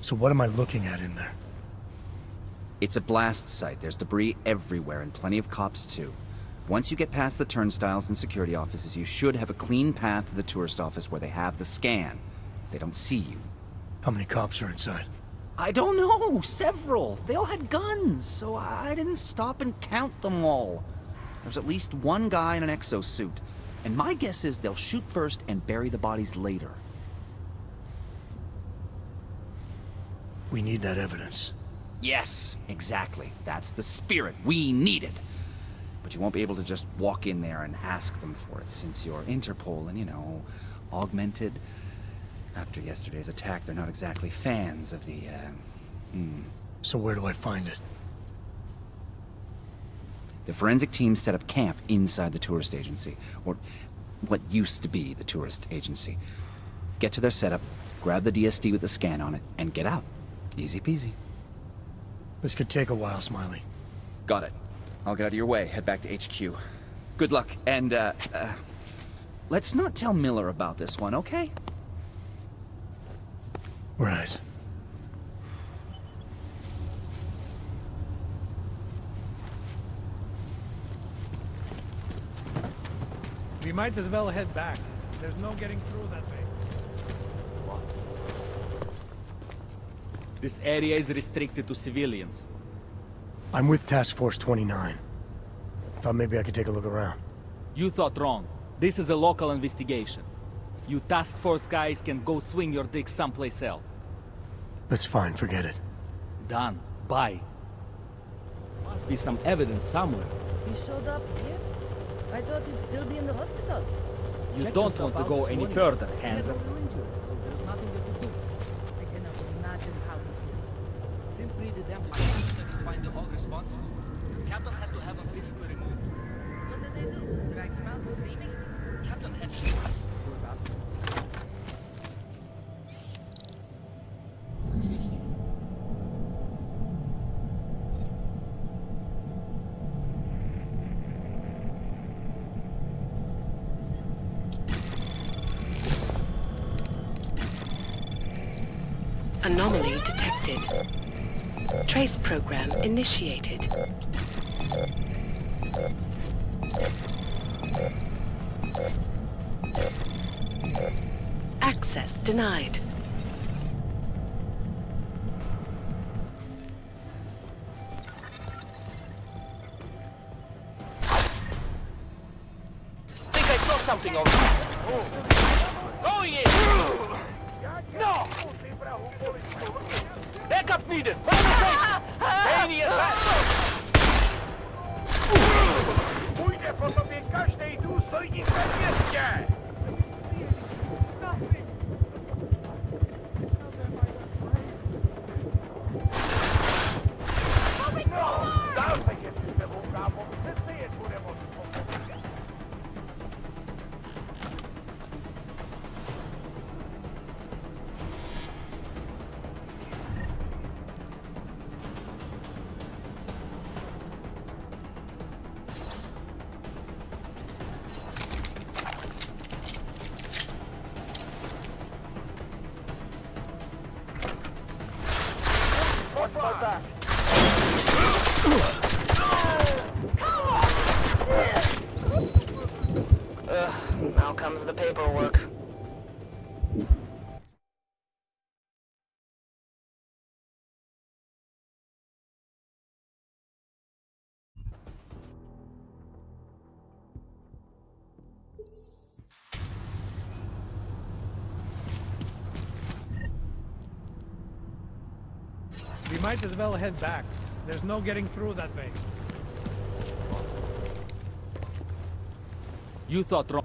So what am I looking at in there? It's a blast site. There's debris everywhere, and plenty of cops too. Once you get past the turnstiles and security offices, you should have a clean path to the tourist office where they have the scan. They don't see you. How many cops are inside? I don't know. Several. They all had guns, so I didn't stop and count them all. There's at least one guy in an exosuit. And my guess is they'll shoot first and bury the bodies later. We need that evidence. Yes, exactly. That's the spirit. We need it. But you won't be able to just walk in there and ask them for it, since you're Interpol and, you know, augmented. After yesterday's attack, they're not exactly fans of the, So where do I find it? The forensic team set up camp inside the tourist agency, or what used to be the tourist agency. Get to their setup, grab the DSD with the scan on it, and get out. Easy peasy. This could take a while, Smiley. Got it. I'll get out of your way, head back to HQ. Good luck, and, let's not tell Miller about this one, okay? Right. We might as well head back. There's no getting through that way. This area is restricted to civilians. I'm with Task Force 29. Thought maybe I could take a look around. You thought wrong. This is a local investigation. You task force guys can go swing your dick someplace else. That's fine, forget it. Done. Bye. Must be some evidence somewhere. He showed up here? I thought he'd still be in the hospital. You don't want to go any further, Hansa. There's nothing they can do. I cannot imagine how he feels. Simply the damn to find the all responsible. Captain had to have him physically removed. What did they do? Drag him out screaming? Captain had to... Anomaly detected. Trace program initiated. Access denied. Think I saw something over there. Going in! No! Backup needed! Find the place! Daily advance! Pójdę po tobie każdej důstojnice w mieście! No! Zdalce się z tebą bramą! Wszyscy je górę możesz powiedzieć! Now comes the paperwork. We might as well head back. There's no getting through that way. You thought wrong.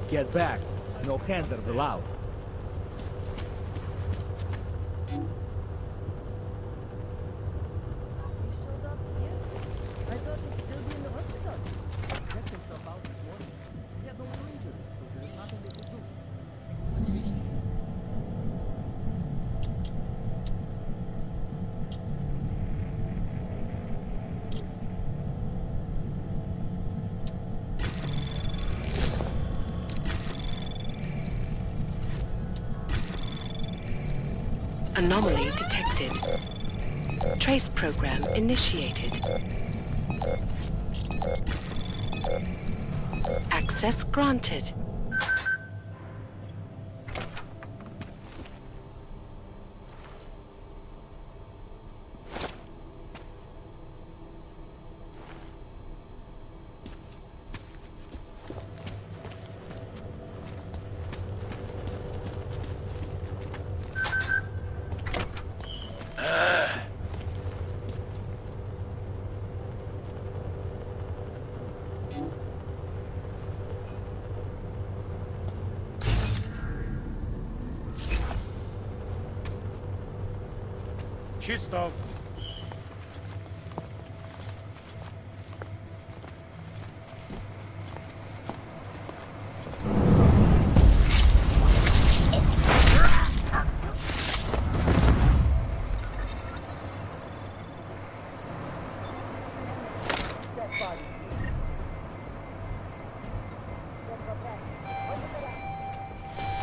Get back. No handlers allowed. I thought he'd still be in the hospital. Checked himself out this morning. He had no real injury, so there's nothing they could do. Anomaly detected. Trace program initiated. Access granted. Czysto.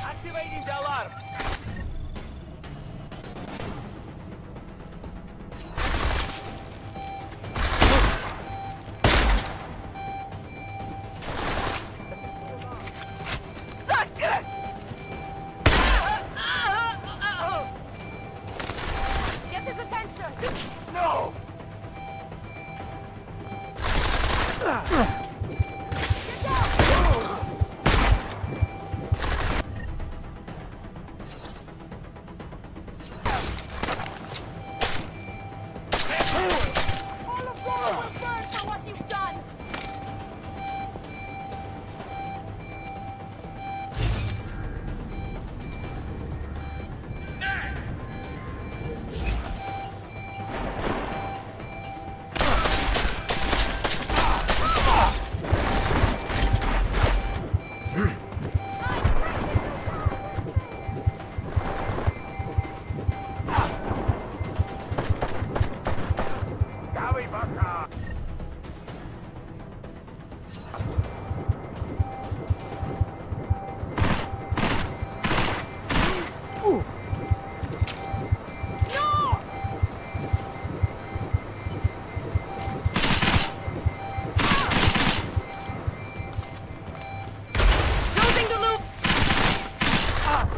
Activating the alarm. Get his attention! No!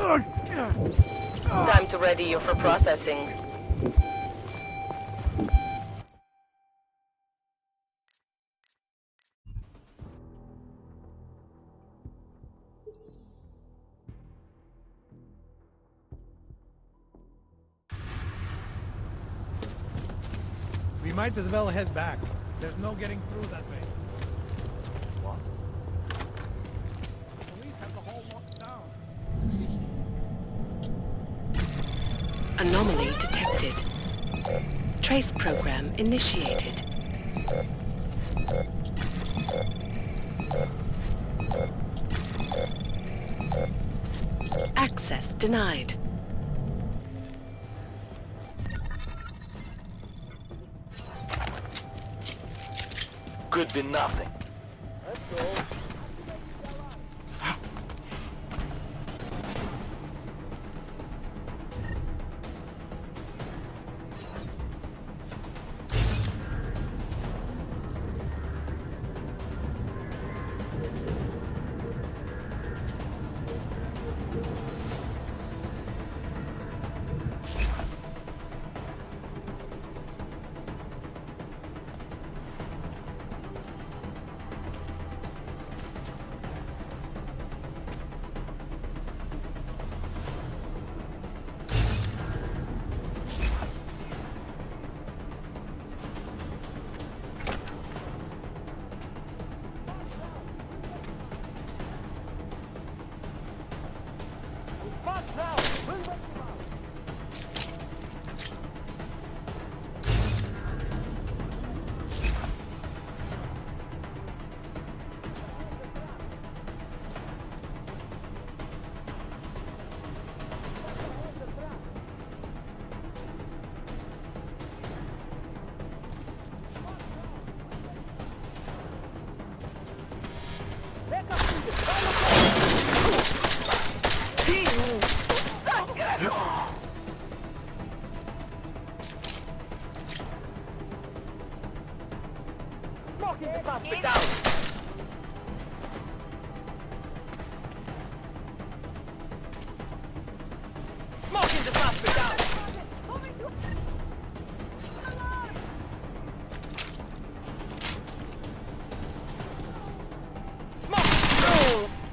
Time to ready you for processing. We might as well head back. There's no getting through that way. What? The police have the hall locked down. Anomaly detected. Trace program initiated. Access denied. Could be nothing. Let's go.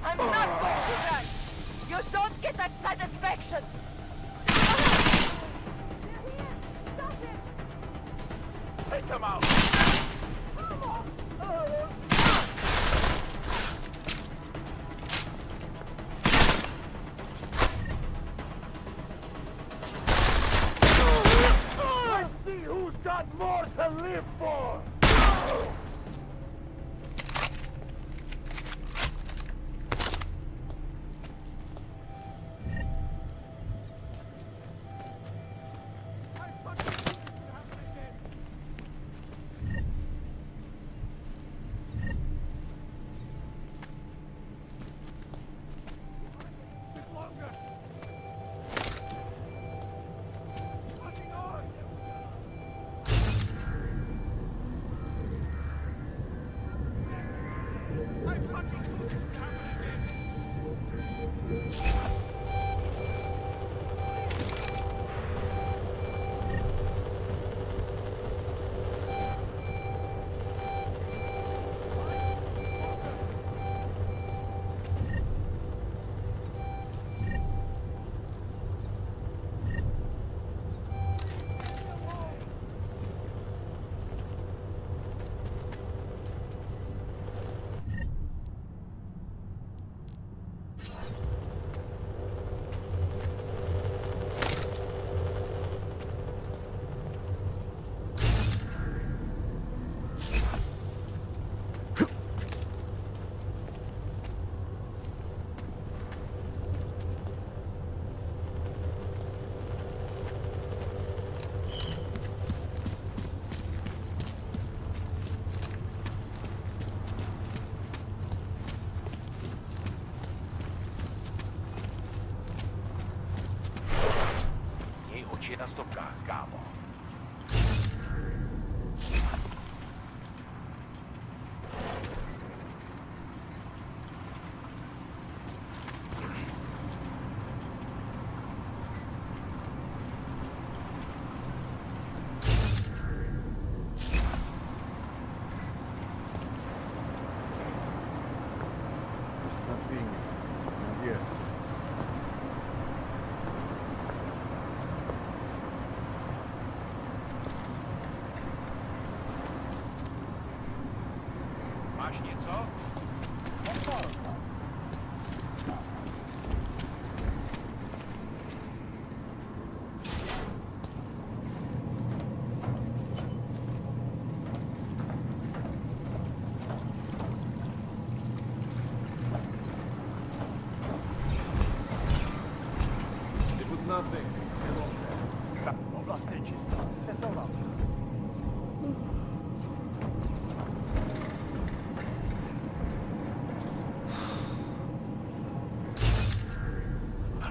I'm not going to run! You don't get that satisfaction! Take him out! Let's see who's got more to live for! Da stoppare, capo.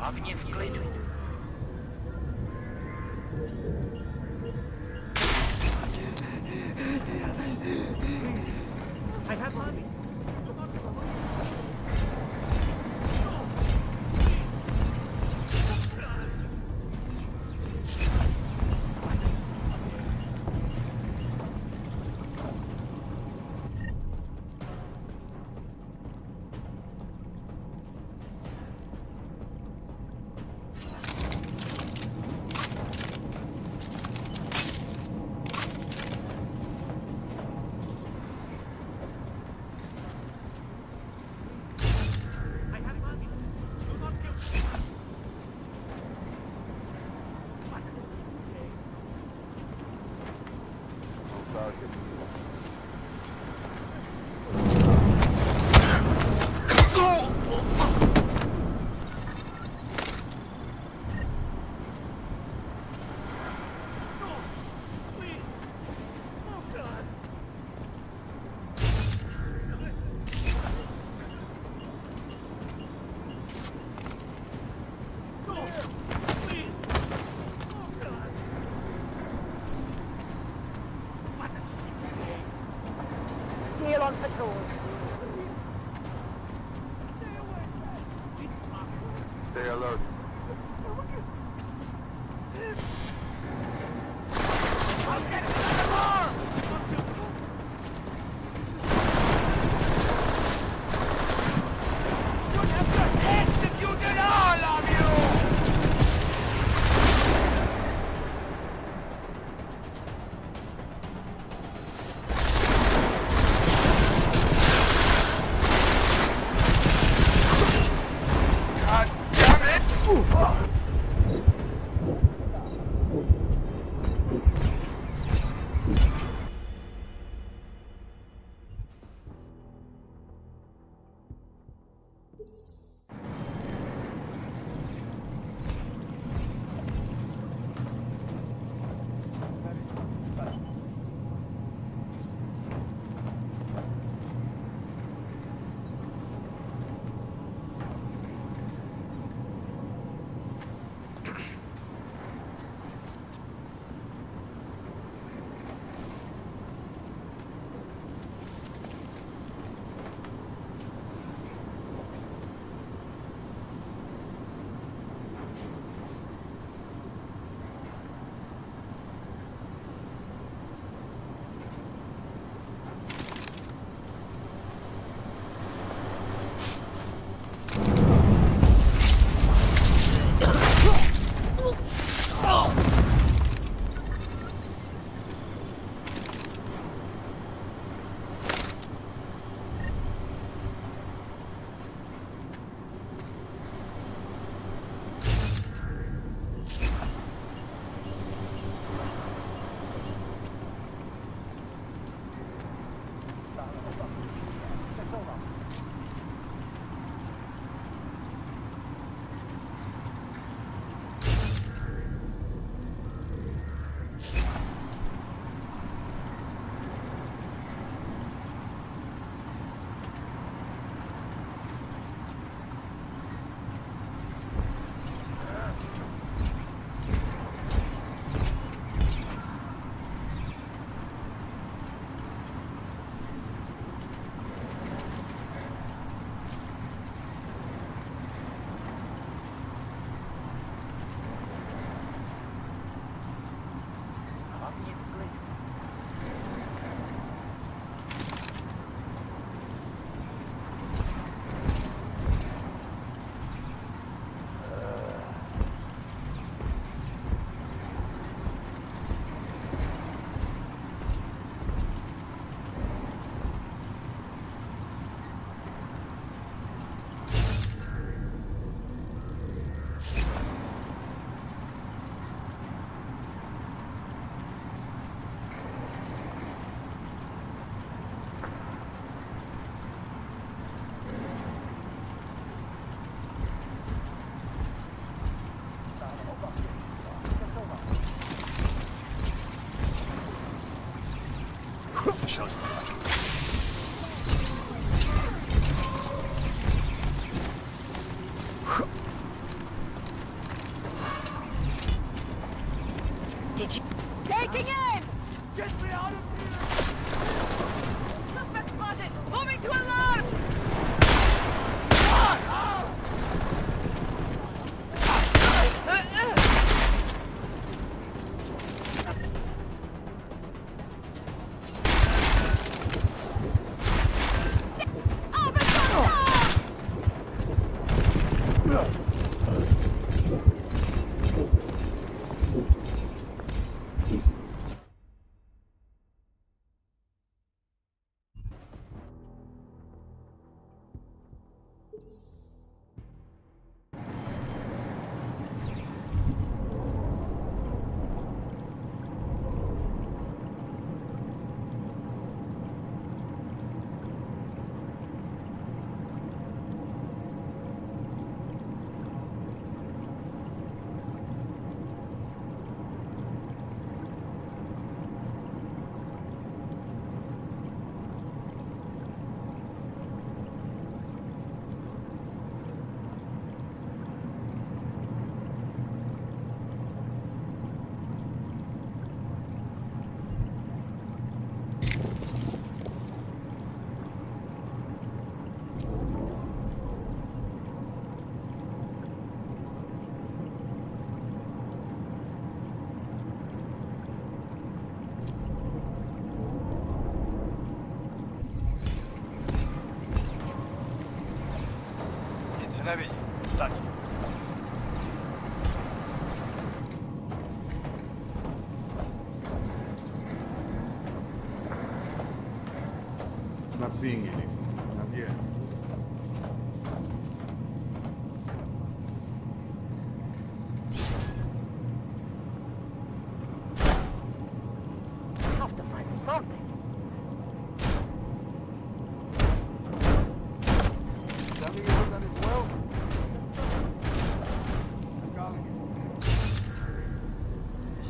Sprawnie wkleił. I have money. Still on patrol. Stay alert. Breaking in! Get me out of here! Suspect spotted! Moving to alarm! Наведь. Встать. Not seeing anything. Not yet. Have to find something. Tell me you heard that as well?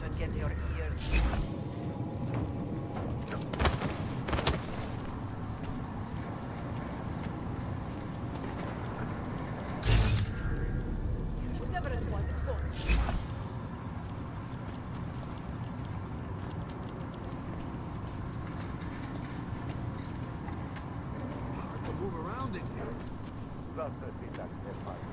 Should get your ears. Whatever it was, it's gone. Hard to move around in here. That's a thing that can fight.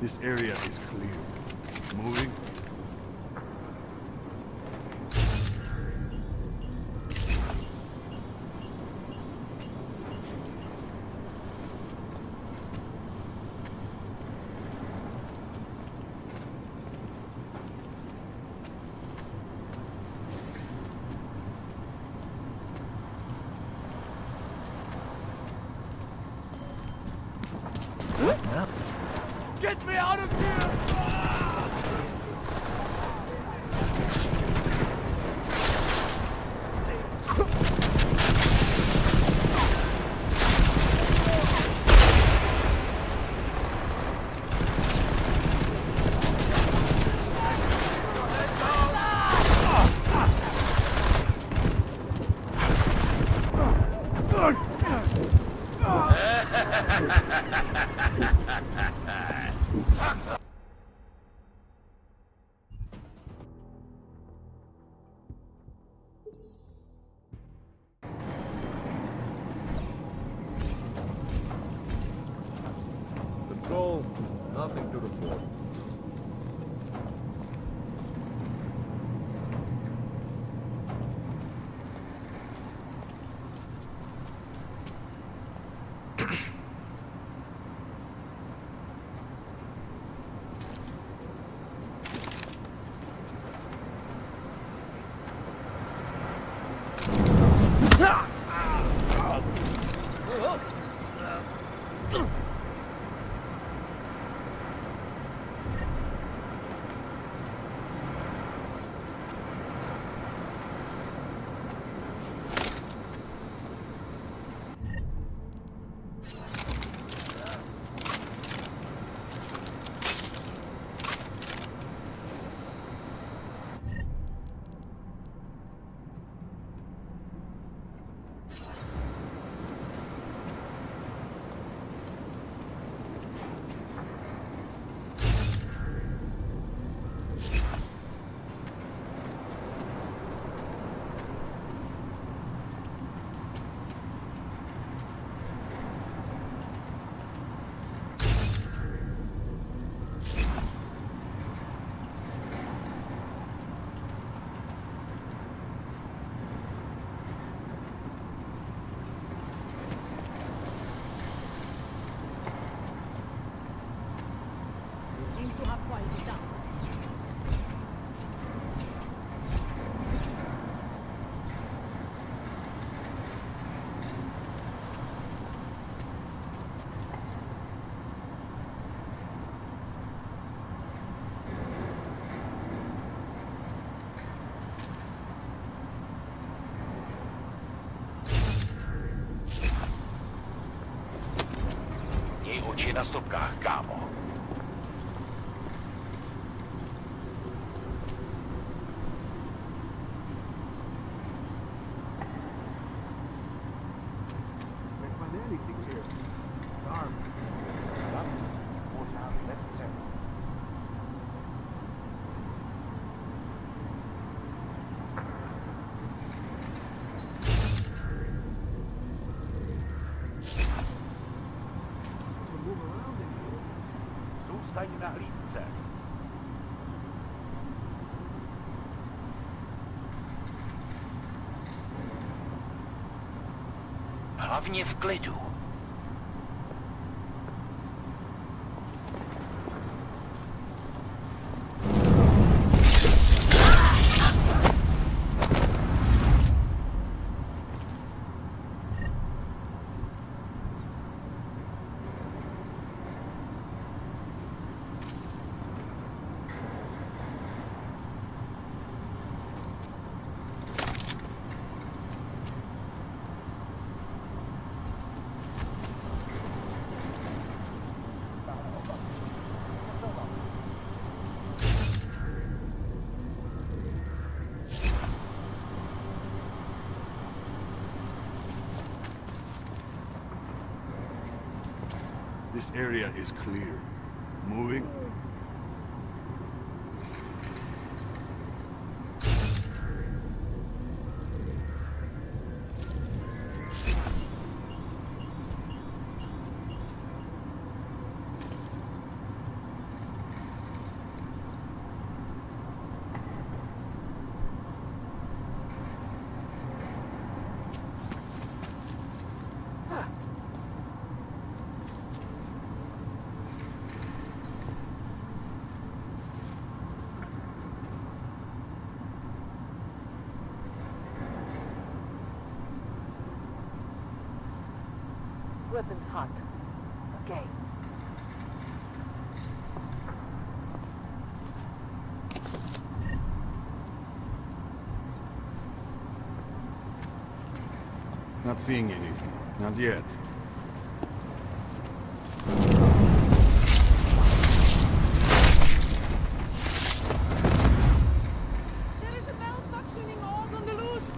This area is clear. Moving. Get me out of here! Control, nothing to report. na stopkách, kámo. Can't find anything here. Darn. Možná bez střechu. Zůstaň na hlídce. Hlavně v klidu. This area is clear. Moving. Weapons hot. Okay. Not seeing anything. Not yet. There is a malfunctioning orb on the loose!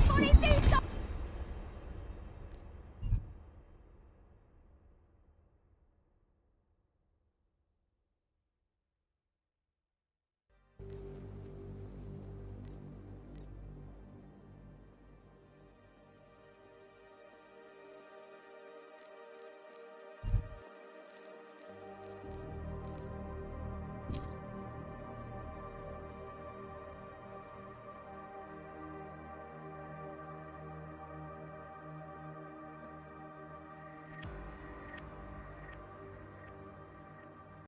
Police